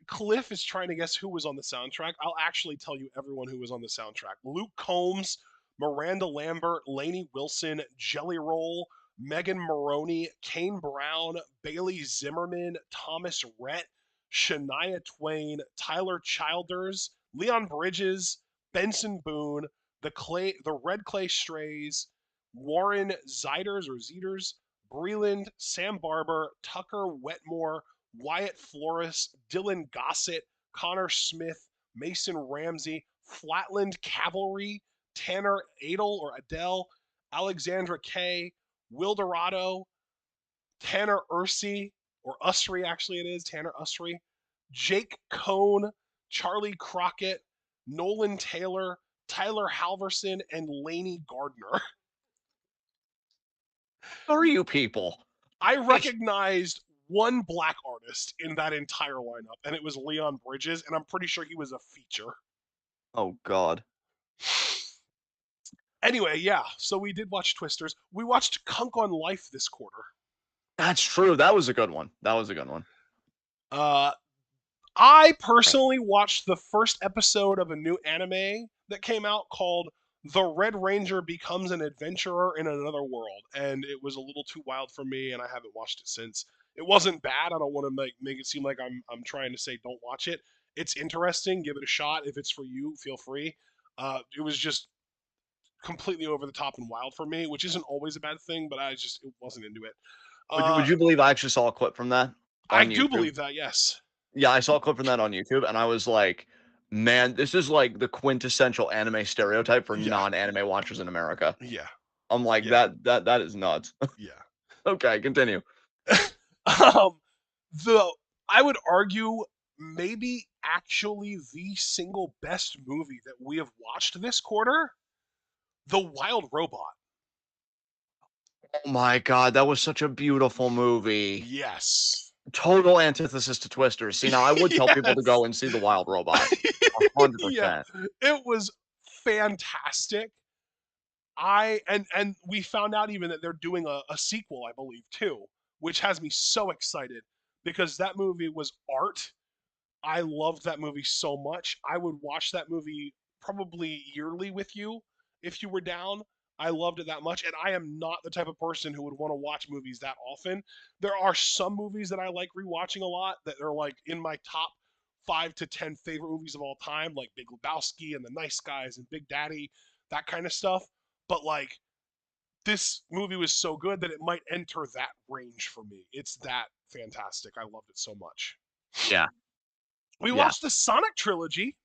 S1: Cliff is trying to guess who was on the soundtrack. I'll actually tell you everyone who was on the soundtrack. Luke Combs, Miranda Lambert, Lainey Wilson, Jelly Roll, Megan Maroney, Kane Brown, Bailey Zimmerman, Thomas Rhett, Shania Twain, Tyler Childers, Leon Bridges, Benson Boone, the Red Clay Strays, Warren Zeiders, Breland, Sam Barber, Tucker Wetmore, Wyatt Flores, Dylan Gossett, Connor Smith, Mason Ramsey, Flatland Cavalry, Tanner Adel or Adele, Alexandra Kay, Wildorado, Tanner Ursey, or Usry actually it is, Tanner Usry, Jake Cohn, Charlie Crockett, Nolan Taylor, Tyler Halverson, and Laney Gardner.
S2: Who are you people?
S1: I recognized one black artist in that entire lineup, and it was Leon Bridges, and I'm pretty sure he was a feature.
S2: Oh God.
S1: Anyway, yeah, so we did watch Twisters. We watched Kunk on Life this quarter.
S2: That's true. That was a good one. That was a good one.
S1: Uh, I personally watched the first episode of a new anime that came out called The Red Ranger Becomes an Adventurer in Another World, and it was a little too wild for me, and I haven't watched it since. It wasn't bad. I don't want to make it seem like I'm trying to say don't watch it. It's interesting. Give it a shot. If it's for you, feel free. It was just completely over the top and wild for me, which isn't always a bad thing, but it wasn't into it.
S2: Would you,
S1: Uh,
S2: would you believe I actually saw a clip from that
S1: I
S2: on
S1: do
S2: YouTube?
S1: believe that. Yes.
S2: Yeah, I saw a clip from that on YouTube, and I was like, man, this is like the quintessential anime stereotype for
S1: Yeah.
S2: non-anime watchers in America.
S1: Yeah.
S2: I'm like,
S1: Yeah.
S2: that is nuts.
S1: Yeah.
S2: Okay, continue.
S1: um, the I would argue maybe actually the single best movie that we have watched this quarter, The Wild Robot.
S2: Oh my god, that was such a beautiful movie.
S1: Yes.
S2: Total antithesis to Twisters. See, now I would tell people to
S1: Yes.
S2: go and see The Wild Robot.
S1: Yeah.
S2: 100%.
S1: It was fantastic. And we found out even that they're doing a sequel, I believe, too, which has me so excited because that movie was art. I loved that movie so much. I would watch that movie probably yearly with you if you were down. I loved it that much, and I am not the type of person who would want to watch movies that often. There are some movies that I like rewatching a lot that are like in my top 5 to 10 favorite movies of all time, like Big Lebowski and The Nice Guys and Big Daddy, that kind of stuff. But like this movie was so good that it might enter that range for me. It's that fantastic. I loved it so much.
S2: Yeah,
S1: We
S2: yeah.
S1: watched the Sonic trilogy.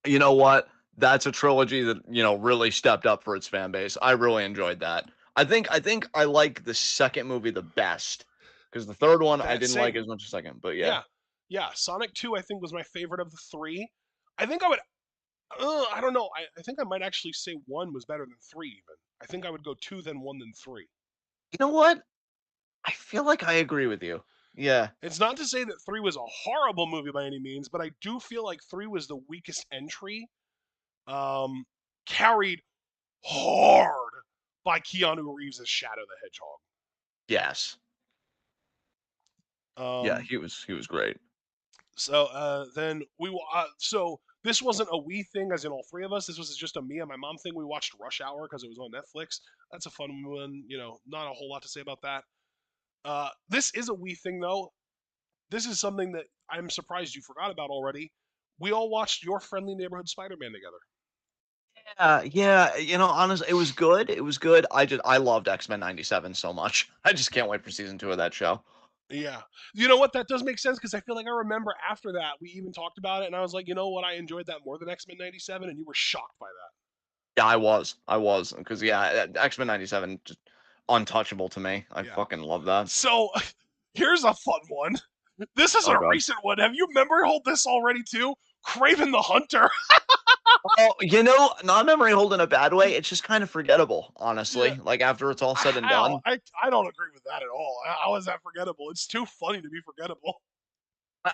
S2: You know what? That's a trilogy that, really stepped up for its fan base. I really enjoyed that. I think I like the second movie the best because the third one I
S1: That
S2: didn't like
S1: same.
S2: as much as the second. But yeah.
S1: Yeah. Yeah. Sonic 2, I think, was my favorite of the three. I think I would. I don't know. I think I might actually say 1 was better than 3, even. I think I would go 2, then 1, then 3.
S2: You know what? I feel like I agree with you. Yeah.
S1: It's not to say that 3 was a horrible movie by any means, but I do feel like 3 was the weakest entry. Um, Carried hard by Keanu Reeves as Shadow the Hedgehog.
S2: Yes. Yeah,
S1: Um,
S2: he was great.
S1: So then so this wasn't a we thing, as in all three of us. This was just a me and my mom thing. We watched Rush Hour because it was on Netflix. That's a fun one. Not a whole lot to say about that. This is a we thing though. this is something that I'm surprised you forgot about already. We all watched Your Friendly Neighborhood Spider-Man together.
S2: Yeah, honestly, it was good. It was good. I loved X-Men '97 so much. I just can't wait for season 2 of that show.
S1: Yeah. You know what? That does make sense because I feel like I remember after that we even talked about it, and I was like, you know what? I enjoyed that more than X-Men '97, and you were shocked by that.
S2: Yeah, I was, because yeah, X-Men '97 just untouchable to me. I
S1: Yeah.
S2: fucking love that.
S1: So here's a fun one. This is
S2: Oh
S1: a
S2: god.
S1: recent one. Have you memory hold this already too? Craven the Hunter.
S2: Oh, not memory hold in a bad way. It's just kind of forgettable,
S1: Yeah.
S2: honestly. Like after it's all said and
S1: How?
S2: done.
S1: I don't agree with that at all. How is that forgettable? It's too funny to be forgettable.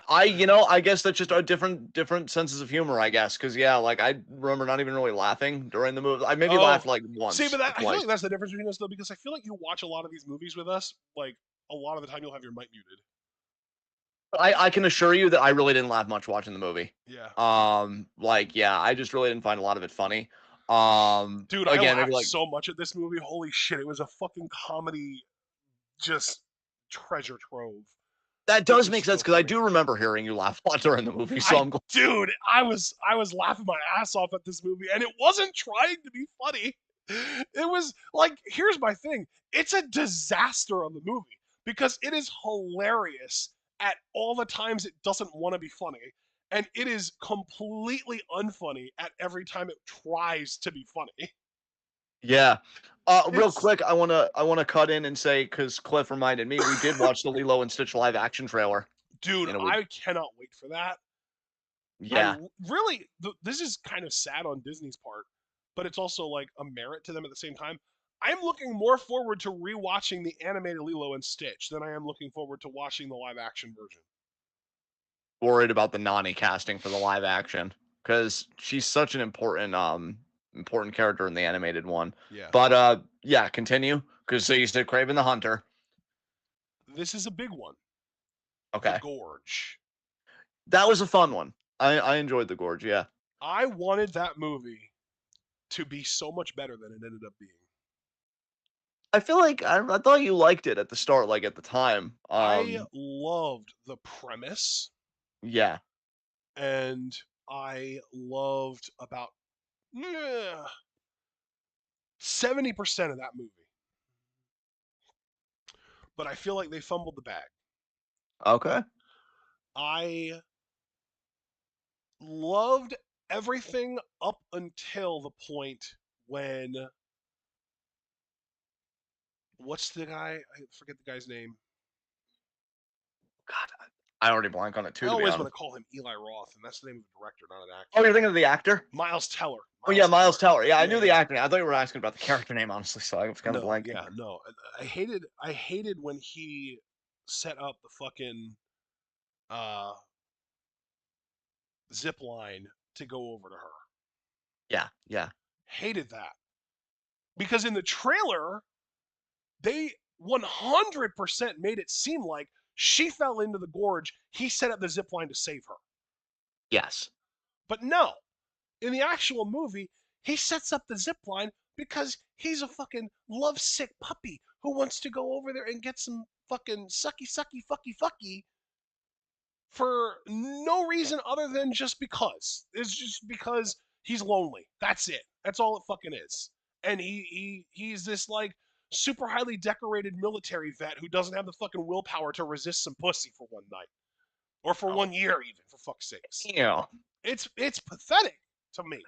S2: I guess that's just our different senses of humor, I guess. Because yeah, like I remember not even really laughing during the movie. I maybe
S1: Oh,
S2: laughed like
S1: see, but
S2: once or
S1: I feel
S2: twice.
S1: like that's the difference between us though, because I feel like you watch a lot of these movies with us. Like a lot of the time, you'll have your mic muted.
S2: I can assure you that I really didn't laugh much watching the movie.
S1: Yeah.
S2: Like yeah, I just really didn't find a lot of it funny.
S1: Dude, I
S2: Again, maybe
S1: laughed
S2: like
S1: so much at this movie. Holy shit, it was a fucking comedy, just treasure trove.
S2: that
S1: It
S2: does
S1: was
S2: make sense
S1: so
S2: because I
S1: funny.
S2: do remember hearing you laugh a lot during the movie. So
S1: I
S2: I'm glad.
S1: dude, I was laughing my ass off at this movie, and it wasn't trying to be funny. It was like, here's my thing. It's a disaster of a movie because it is hilarious at all the times it doesn't want to be funny, and it is completely unfunny at every time it tries to be funny.
S2: Yeah. Real
S1: It's
S2: quick, I wanna cut in and say because Cliff reminded me, we did watch the Lilo and Stitch live action trailer.
S1: dude,
S2: We
S1: I cannot wait for that.
S2: yeah.
S1: Really, this is kind of sad on Disney's part, but it's also like a merit to them at the same time. I'm looking more forward to rewatching the animated Lilo and Stitch than I am looking forward to watching the live action version.
S2: Worried about the Nani casting for the live action because she's such an important character in the animated one.
S1: Yeah.
S2: But yeah, continue because so you said Craven the Hunter.
S1: This is a big one. The
S2: Okay,
S1: Gorge.
S2: that was a fun one. I enjoyed the Gorge. Yeah,
S1: I wanted that movie to be so much better than it ended up being.
S2: I feel like I thought you liked it at the start, like at the time.
S1: I loved the premise,
S2: Yeah,
S1: and I loved about 70% of that movie. But I feel like they fumbled the bag.
S2: okay,
S1: I loved everything up until the point when what's the guy? I forget the guy's name.
S2: God, I already blank on it
S1: I
S2: too, to be
S1: always want
S2: honest.
S1: to call him Eli Roth, and that's the name of the director, not an
S2: Oh,
S1: actor.
S2: you're thinking of the actor?
S1: Miles Teller.
S2: Oh yeah,
S1: Miles
S2: Miles
S1: Teller.
S2: Teller. Yeah, I
S1: Yeah,
S2: knew the
S1: yeah.
S2: actor name. I thought you were asking about the character name, honestly, so I was kind of
S1: No,
S2: blanking.
S1: yeah, no. I hated when he set up the fucking uh zip line to go over to her.
S2: Yeah, yeah,
S1: Hated that. Because in the trailer, they 100% made it seem like she fell into the gorge. He set up the zip line to save her.
S2: yes,
S1: But no, in the actual movie, he sets up the zip line because he's a fucking lovesick puppy who wants to go over there and get some fucking sucky, sucky, fucky, fucky for no reason other than just because. It's just because he's lonely. That's it. That's all it fucking is. And he's this like super highly decorated military vet who doesn't have the fucking willpower to resist some pussy for one night or for
S2: oh,
S1: 1 year even for fuck's sakes.
S2: yeah.
S1: It's pathetic to me.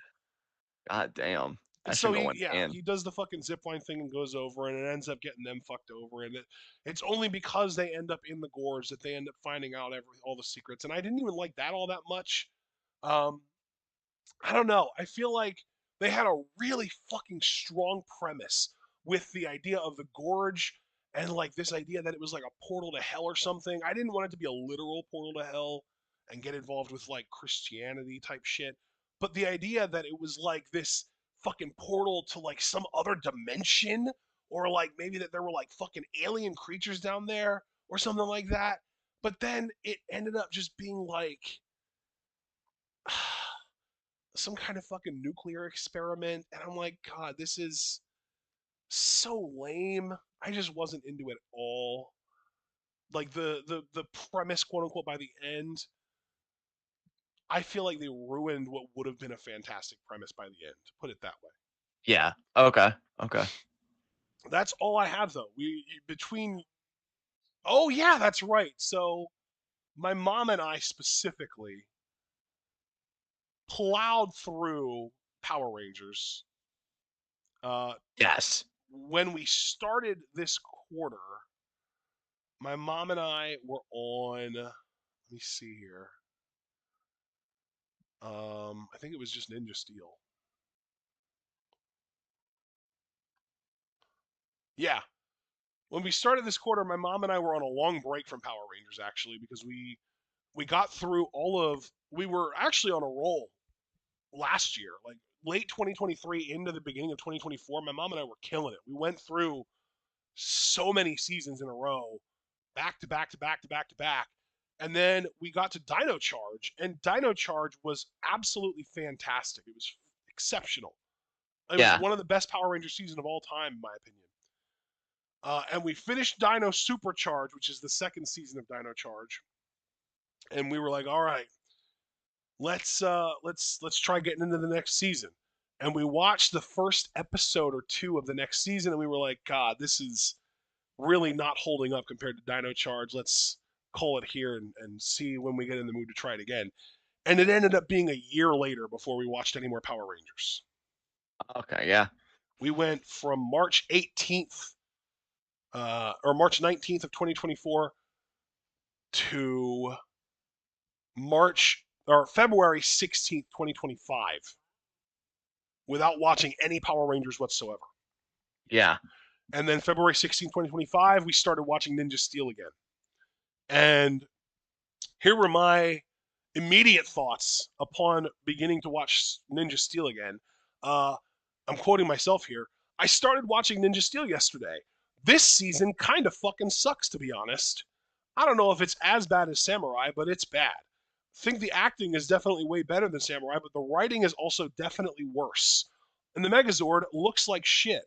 S2: God damn,
S1: And
S2: that
S1: so
S2: should go in.
S1: he does the fucking zipline thing and goes over, and it ends up getting them fucked over. And it's only because they end up in the gorge that they end up finding out all the secrets. And I didn't even like that all that much. Um, I don't know. I feel like they had a really fucking strong premise with the idea of the gorge and like this idea that it was like a portal to hell or something. I didn't want it to be a literal portal to hell and get involved with like Christianity type shit. But the idea that it was like this fucking portal to like some other dimension or like maybe that there were like fucking alien creatures down there or something like that. But then it ended up just being like some kind of fucking nuclear experiment. And I'm like, God, this is so lame. I just wasn't into it at all. like the premise, quote unquote, by the end, I feel like they ruined what would have been a fantastic premise by the end. Put it that way.
S2: Yeah. Okay. Okay.
S1: That's all I have though. We between. Oh yeah, that's right. So my mom and I specifically plowed through Power Rangers. Uh,
S2: Yes.
S1: when we started this quarter, my mom and I were on. Let me see here. I think it was just Ninja Steel. Yeah, when we started this quarter, my mom and I were on a long break from Power Rangers actually because we got through all of. We were actually on a roll last year, like late 2023 into the beginning of 2024. My mom and I were killing it. We went through so many seasons in a row, back to back to back to back to back. And then we got to Dino Charge, and Dino Charge was absolutely fantastic. It was exceptional. It was
S2: Yeah.
S1: one of the best Power Ranger seasons of all time, in my opinion. And we finished Dino Supercharge, which is the second season of Dino Charge, and we were like, "All right, let's try getting into the next season." And we watched the first episode or two of the next season, and we were like, "God, this is really not holding up compared to Dino Charge. Let's call it here and see when we get in the mood to try it again." And it ended up being a year later before we watched any more Power Rangers.
S2: Okay. Yeah.
S1: We went from March 18th or March 19th of 2024 to March or February 16th, 2025 without watching any Power Rangers whatsoever.
S2: Yeah.
S1: And then February 16th, 2025, we started watching Ninja Steel again. And here were my immediate thoughts upon beginning to watch Ninja Steel again. Uh, I'm quoting myself here. I started watching Ninja Steel yesterday. This season kind of fucking sucks, to be honest. I don't know if it's as bad as Samurai, but it's bad. I think the acting is definitely way better than Samurai, but the writing is also definitely worse. And the Megazord looks like shit.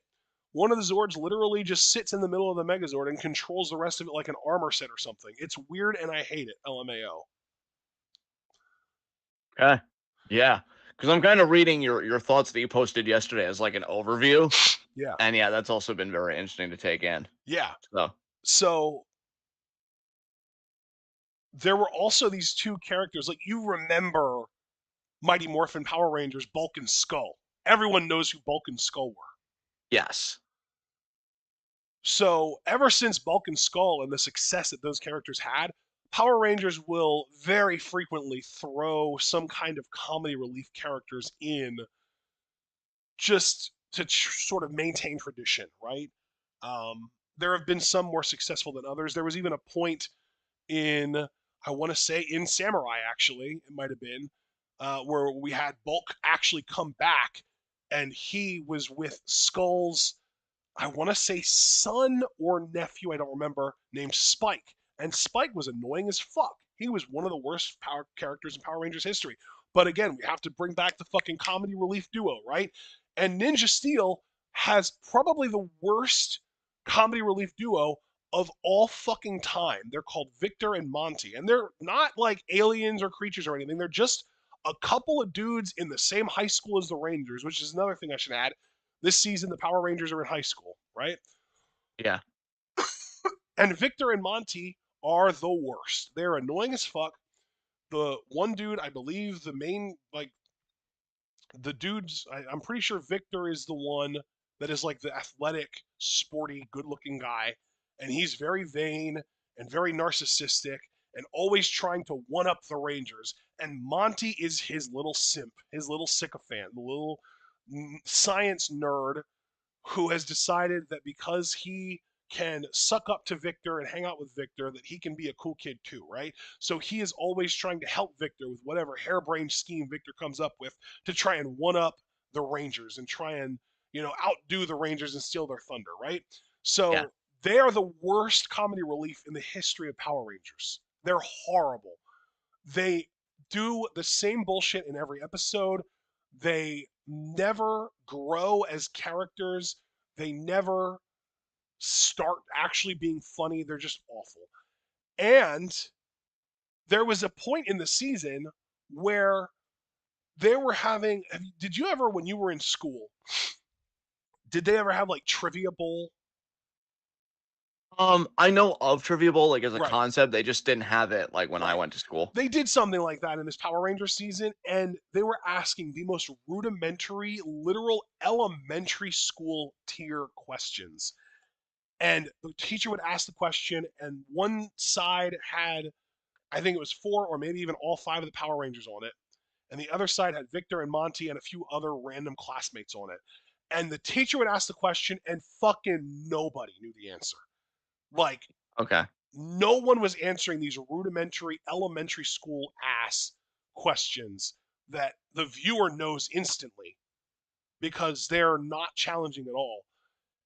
S1: One of the Zords literally just sits in the middle of the Megazord and controls the rest of it like an armor set or something. It's weird and I hate it, LMAO.
S2: Okay. Yeah. Because I'm kind of reading your thoughts that you posted yesterday as like an overview,
S1: Yeah.
S2: and yeah, that's also been very interesting to take in.
S1: Yeah.
S2: So
S1: So there were also these two characters. Like you remember Mighty Morphin Power Rangers, Bulk and Skull. Everyone knows who Bulk and Skull were.
S2: yes.
S1: So ever since Bulk and Skull and the success that those characters had, Power Rangers will very frequently throw some kind of comedy relief characters in just to sort of maintain tradition, right? There have been some more successful than others. There was even a point in, I want to say, in Samurai, actually, it might have been, where we had Bulk actually come back and he was with Skull's, I want to say, son or nephew, I don't remember, named Spike. And Spike was annoying as fuck. He was one of the worst power characters in Power Rangers history. But again, we have to bring back the fucking comedy relief duo, right? And Ninja Steel has probably the worst comedy relief duo of all fucking time. They're called Victor and Monty. And they're not like aliens or creatures or anything. They're just a couple of dudes in the same high school as the Rangers, which is another thing I should add. This season, the Power Rangers are in high school, right?
S2: Yeah.
S1: And Victor and Monty are the worst. They're annoying as fuck. The one dude, I believe, the main, like, the dudes, I'm pretty sure Victor is the one that is like the athletic, sporty, good looking guy. And he's very vain and very narcissistic and always trying to one up the Rangers. And Monty is his little simp, his little sycophant, the little science nerd who has decided that because he can suck up to Victor and hang out with Victor, that he can be a cool kid too, right? So he is always trying to help Victor with whatever harebrained scheme Victor comes up with to try and one up the Rangers and try and, outdo the Rangers and steal their thunder, right?
S2: Yeah.
S1: So they are the worst comedy relief in the history of Power Rangers. They're horrible. They do the same bullshit in every episode. They never grow as characters. They never start actually being funny. They're just awful. And there was a point in the season where they were having. Did you ever, when you were in school, did they ever have like Trivia Bowl?
S2: I know of Trivia Bowl like as a
S1: Right,
S2: concept. They just didn't have it like when I
S1: right.
S2: went to school.
S1: They did something like that in this Power Rangers season, and they were asking the most rudimentary, literal elementary school tier questions. And the teacher would ask the question, and one side had, I think it was four or maybe even all five of the Power Rangers on it, and the other side had Victor and Monty and a few other random classmates on it. And the teacher would ask the question, and fucking nobody knew the answer. Like,
S2: Okay.
S1: no one was answering these rudimentary elementary school ass questions that the viewer knows instantly because they're not challenging at all.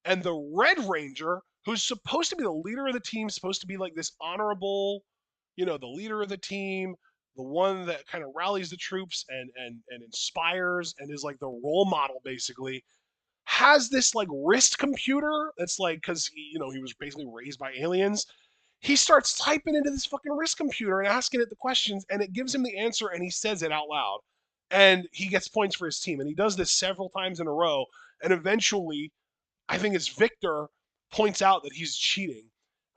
S1: And the Red Ranger, who's supposed to be the leader of the team, supposed to be like this honorable, the leader of the team, the one that kind of rallies the troops and inspires and is like the role model basically, has this like wrist computer that's like, because he was basically raised by aliens. He starts typing into this fucking wrist computer and asking it the questions, and it gives him the answer, and he says it out loud, and he gets points for his team. And he does this several times in a row, and eventually I think it's Victor points out that he's cheating.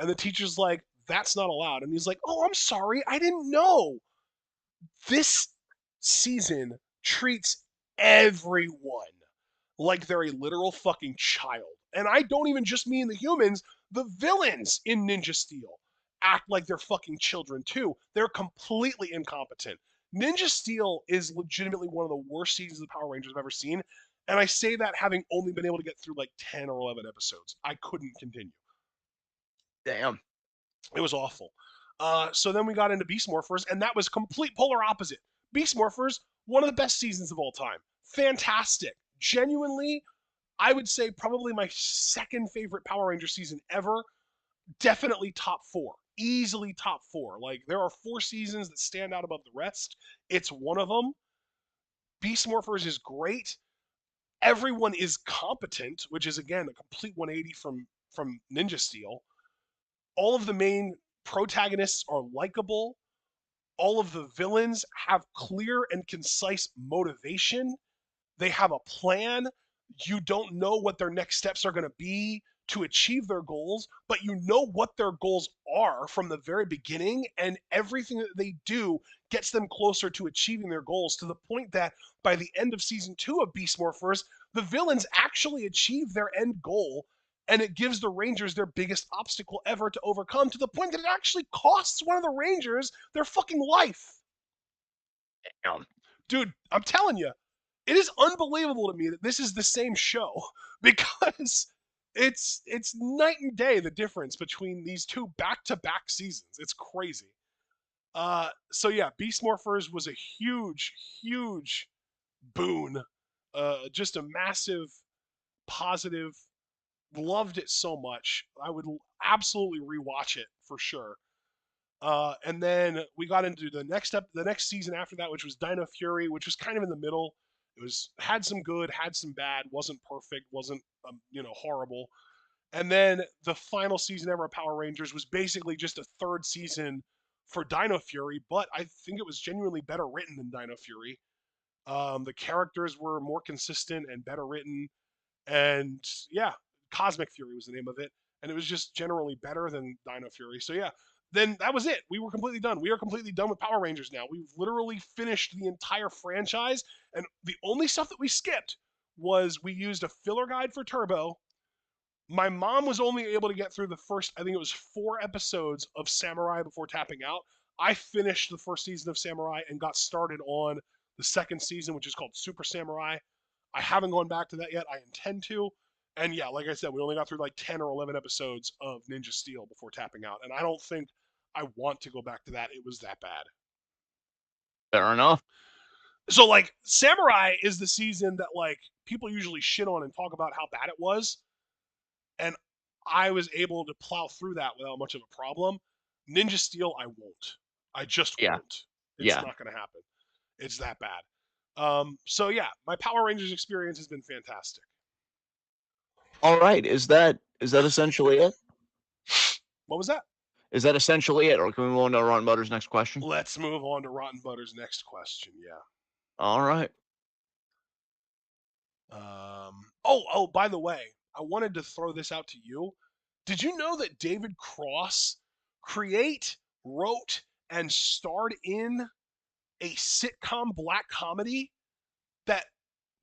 S1: And the teacher's like, that's not allowed. And he's like, oh, I'm sorry. I didn't know. This season treats everyone like they're a literal fucking child. And I don't even just mean the humans, the villains in Ninja Steel act like they're fucking children too. They're completely incompetent. Ninja Steel is legitimately one of the worst seasons of Power Rangers I've ever seen. And I say that having only been able to get through like 10 or 11 episodes. I couldn't continue.
S2: Damn.
S1: It was awful. So then we got into Beast Morphers, and that was complete polar opposite. Beast Morphers, one of the best seasons of all time. Fantastic. Genuinely, I would say probably my second favorite Power Ranger season ever. Definitely top four. Easily top four. Like, there are four seasons that stand out above the rest. It's one of them. Beast Morphers is great. Everyone is competent, which is, again, a complete 180 from Ninja Steel. All of the main protagonists are likable. All of the villains have clear and concise motivation. They have a plan. You don't know what their next steps are going to be to achieve their goals, but you know what their goals are from the very beginning, and everything that they do gets them closer to achieving their goals to the point that by the end of season 2 of Beast Morphers, the villains actually achieve their end goal, and it gives the Rangers their biggest obstacle ever to overcome to the point that it actually costs one of the Rangers their fucking life.
S2: Damn.
S1: Dude, I'm telling you, it is unbelievable to me that this is the same show because it's night and day the difference between these two back-to-back seasons. It's crazy. So yeah, Beast Morphers was a huge boon. Just a massive positive. Loved it so much. I would absolutely rewatch it for sure. And then we got into the next season after that, which was Dino Fury, which was kind of in the middle. It was had some good, had some bad, wasn't perfect, wasn't horrible. And then the final season ever of Power Rangers was basically just a third season for Dino Fury, but I think it was genuinely better written than Dino Fury. The characters were more consistent and better written, and yeah, Cosmic Fury was the name of it, and it was just generally better than Dino Fury. So yeah, then that was it. We were completely done. We are completely done with Power Rangers now. We've literally finished the entire franchise, and the only stuff that we skipped was we used a filler guide for Turbo. My mom was only able to get through the first, I think it was 4 episodes of Samurai before tapping out. I finished the first season of Samurai and got started on the second season, which is called Super Samurai. I haven't gone back to that yet. I intend to. And yeah, like I said, we only got through like 10 or 11 episodes of Ninja Steel before tapping out. And I don't think I want to go back to that. It was that bad.
S2: Fair enough.
S1: So like Samurai is the season that like people usually shit on and talk about how bad it was. And I was able to plow through that without much of a problem. Ninja Steel, I won't. I just
S2: Yeah.
S1: won't. It's
S2: Yeah.
S1: not going to happen. It's that bad. So yeah, my Power Rangers experience has been fantastic.
S2: All right. Is that essentially it?
S1: What was that?
S2: Is that essentially it, or can we move on to Rotten Butter's next question?
S1: Let's move on to Rotten Butter's next question. Yeah.
S2: All right.
S1: By the way, I wanted to throw this out to you. Did you know that David Cross wrote, and starred in a sitcom black comedy that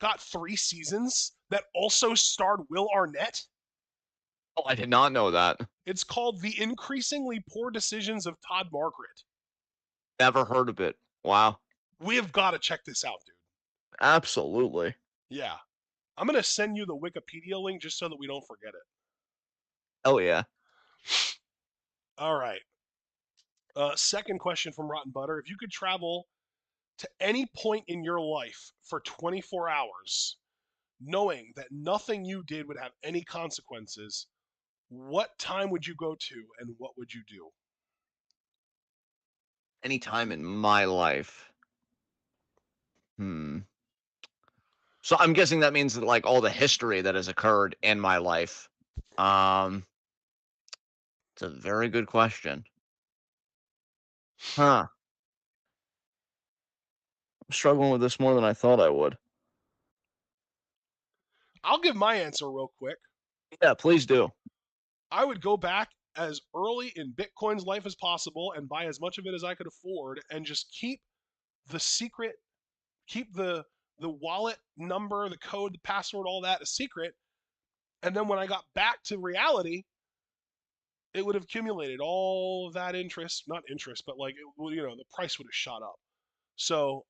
S1: got 3 seasons that also starred Will Arnett?
S2: Oh, I did not know that.
S1: It's called The Increasingly Poor Decisions of Todd Margaret.
S2: Never heard of it. Wow.
S1: We have got to check this out, dude.
S2: Absolutely.
S1: Yeah. I'm going to send you the Wikipedia link just so that we don't forget it.
S2: Oh yeah.
S1: All right. Second question from Rotten Butter. If you could travel to any point in your life for 24 hours, knowing that nothing you did would have any consequences, what time would you go to and what would you do?
S2: Any time in my life. Hmm. So I'm guessing that means that like all the history that has occurred in my life. Um, it's a very good question. Huh. I'm struggling with this more than I thought I would.
S1: I'll give my answer real quick.
S2: Yeah, please do.
S1: I would go back as early in Bitcoin's life as possible and buy as much of it as I could afford and just keep the secret, keep the wallet number, the code, the password, all that a secret. And then when I got back to reality, it would have accumulated all of that interest, not interest, but like, the price would have shot up. So,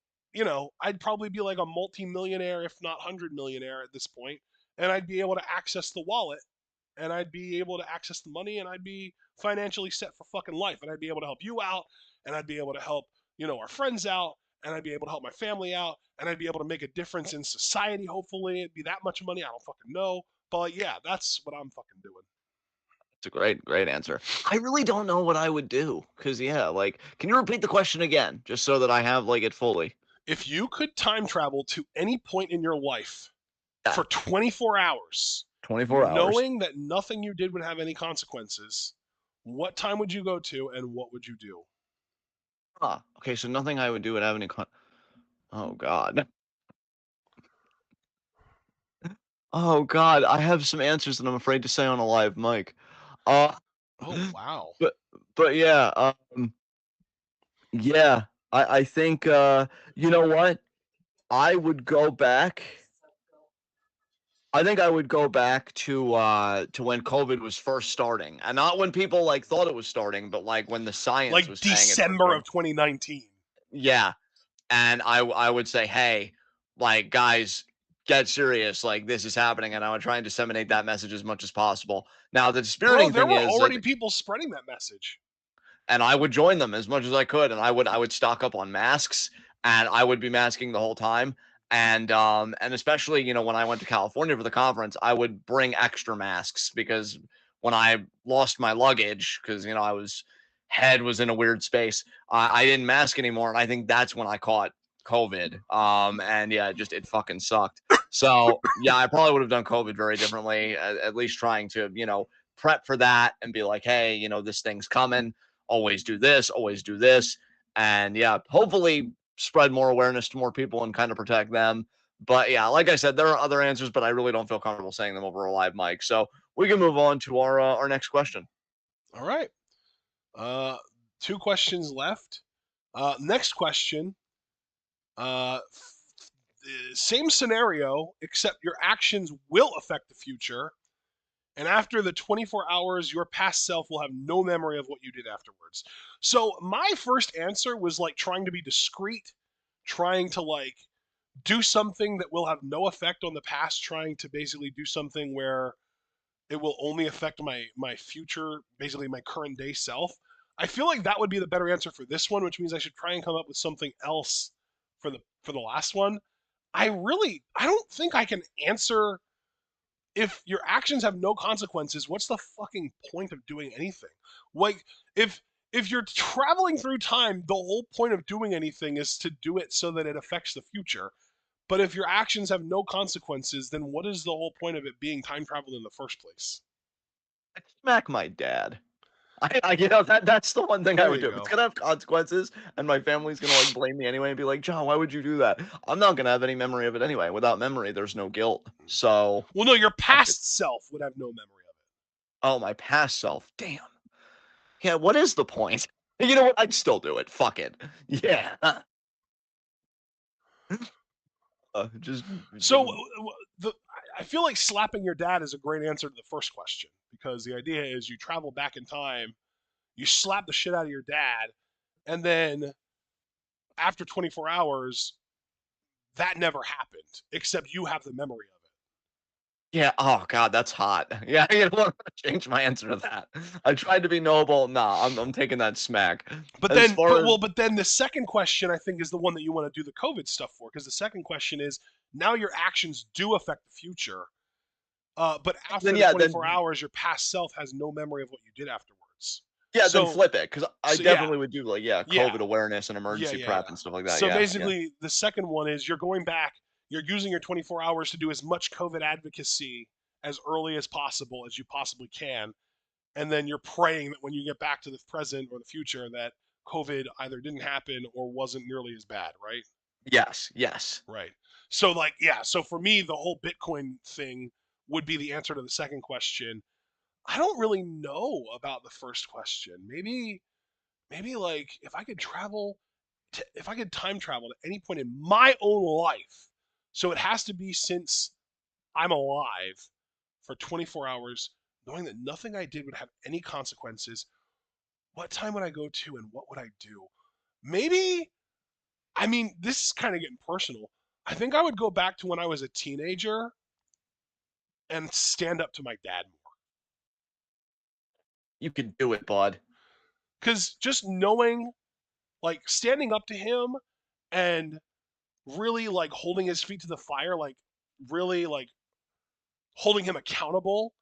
S1: I'd probably be like a multi-millionaire, if not 100 millionaire at this point, and I'd be able to access the wallet and I'd be able to access the money and I'd be financially set for fucking life and I'd be able to help you out and I'd be able to help, our friends out and I'd be able to help my family out and I'd be able to make a difference in society. Hopefully it'd be that much money. I don't fucking know. But yeah, that's what I'm fucking doing.
S2: It's a great answer. I really don't know what I would do because yeah, like, can you repeat the question again, just so that I have like it fully?
S1: If you could time travel to any point in your life
S2: Yeah,
S1: for 24 hours,
S2: 24 hours.
S1: knowing that nothing you did would have any consequences, what time would you go to and what would you do?
S2: Okay, so nothing I would do would have any. Oh God. Oh God, I have some answers that I'm afraid to say on a live mic. Uh,
S1: Oh, wow.
S2: but yeah, yeah, I think you know what? I would go back. I think I would go back to when COVID was first starting, and not when people like thought it was starting, but like when the science
S1: Like
S2: was saying it was
S1: December
S2: starting.
S1: of 2019.
S2: Yeah, and I would say, hey, like guys, get serious, like this is happening, and I would try and disseminate that message as much as possible. Now the
S1: Bro,
S2: dispiriting
S1: there
S2: thing
S1: were
S2: is that
S1: already people spreading that message.
S2: and I would join them as much as I could, and I would stock up on masks, and I would be masking the whole time, and especially when I went to California for the conference, I would bring extra masks because when I lost my luggage, because I was head was in a weird space, I didn't mask anymore, and I think that's when I caught COVID. And yeah, just it fucking sucked. So yeah, I probably would have done COVID very differently, at least trying to prep for that and be like, hey, this thing's coming, always do this. And yeah, hopefully spread more awareness to more people and kind of protect them. But yeah, like I said, there are other answers, but I really don't feel comfortable saying them over a live mic. So we can move on to our next question.
S1: All right. Uh, 2 questions left. Next question. Uh, Same scenario, except your actions will affect the future. And after the 24 hours, your past self will have no memory of what you did afterwards. So my first answer was like trying to be discreet, trying to like do something that will have no effect on the past, trying to basically do something where it will only affect my future, basically my current day self. I feel like that would be the better answer for this one, which means I should try and come up with something else for the last one. I don't think I can answer if your actions have no consequences. What's the fucking point of doing anything? Like if if you're traveling through time, the whole point of doing anything is to do it so that it affects the future. But if your actions have no consequences, then what is the whole point of it being time travel in the first place?
S2: I'd smack my dad. That's the one thing I
S1: There
S2: would
S1: you
S2: do. If it's
S1: go.
S2: gonna have consequences and my family's gonna like blame me anyway and be like, John, why would you do that? I'm not gonna have any memory of it anyway. Without memory, there's no guilt. So
S1: Well, no, your
S2: fuck it.
S1: past self would have no memory of
S2: Oh, my past self. Damn. Yeah, what is the point? You know what? I'd still do it. Fuck it. Yeah. Just
S1: it. So the I feel like slapping your dad is a great answer to the first question because the idea is you travel back in time, you slap the shit out of your dad, and then after 24 hours, that never happened, except you have the memory of it.
S2: yeah. Oh god, that's hot. Yeah, you know what? I'm gonna change my answer to that. I tried to be noble. Nah, I'm taking that smack.
S1: But
S2: As
S1: then,
S2: far as
S1: but then the second question I think is the one that you want to do the COVID stuff for, because the second question is now your actions do affect the future, but
S2: then
S1: after the
S2: yeah,
S1: 24
S2: then
S1: hours, your past self has no memory of what you did afterwards.
S2: yeah, then
S1: So,
S2: flip it because I
S1: so yeah,
S2: definitely would do like yeah,
S1: yeah,
S2: COVID awareness and
S1: yeah,
S2: emergency
S1: yeah,
S2: prep
S1: yeah.
S2: and stuff like that.
S1: So
S2: Yeah, yeah.
S1: basically, the second one is you're going back, you're using your 24 hours to do as much COVID advocacy as early as possible as you possibly can, and then you're praying that when you get back to the present or the future that COVID either didn't happen or wasn't nearly as bad, right?
S2: Yes, yes.
S1: Right. So like yeah, so for me the whole Bitcoin thing would be the answer to the second question. I don't really know about the first question. Maybe like if I could if I could time travel to any point in my own life. So it has to be since I'm alive for 24 hours knowing that nothing I did would have any consequences. What time would I go to and what would I do? Maybe I mean, this is kind of getting personal. I think I would go back to when I was a teenager and stand up to my dad more.
S2: You could do it, bud.
S1: Because just knowing, like, standing up to him and really, like, holding his feet to the fire, like, really, like, holding him accountable,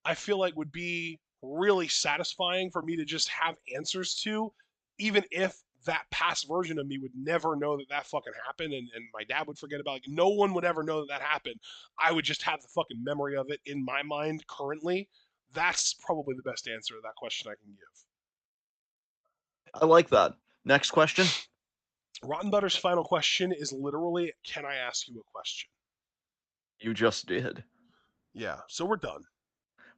S1: I feel like would be really satisfying for me to just have answers to, even if that past version of me would never know that that fucking happened and my dad would forget about it. Like, no one would ever know that that happened. I would just have the fucking memory of it in my mind currently. That's probably the best answer to that question I can give.
S2: I like that. Next question.
S1: Rotten Butter's final question is literally, can I ask you a question?
S2: You just did.
S1: Yeah, so we're done.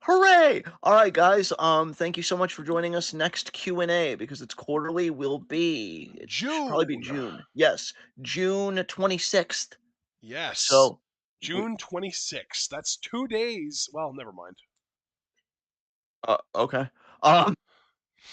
S2: Hooray! All right, guys. Thank you so much for joining us. Next Q&A, because it's quarterly, will be it should probably be
S1: June.
S2: June. Yes, June 26th.
S1: Yes.
S2: So, we,
S1: June 26th. That's 2 days. Well, never mind.
S2: okay. Um,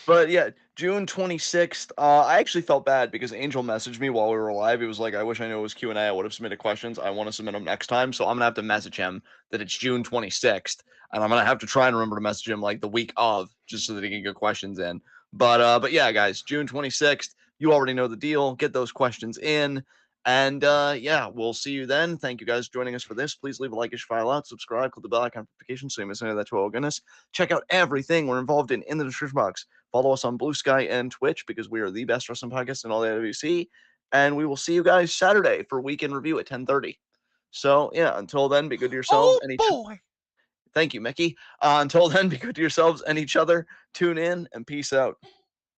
S2: But yeah, June 26th. I actually felt bad because Angel messaged me while we were live. He was like, "I wish I knew it was Q&A. I would have submitted questions. I want to submit them next time." So I'm gonna have to message him that it's June 26th, and I'm gonna have to try and remember to message him like the week of, just so that he can get questions in. But yeah, guys, June 26th. You already know the deal. Get those questions in. And yeah, we'll see you then. Thank you guys for joining us for this. Please leave a like, file out, subscribe, click the bell icon notification so you miss any of that to goodness. Check out everything we're involved in the description box. Follow us on Blue Sky and Twitch because we are the best wrestling podcast in all the AWC. And we will see you guys Saturday for weekend review at 10:30. So yeah, until then, be good to yourselves
S1: Oh
S2: and each.
S1: boy.
S2: Thank you, Mickey. Until then, be good to yourselves and each other. Tune in and peace out.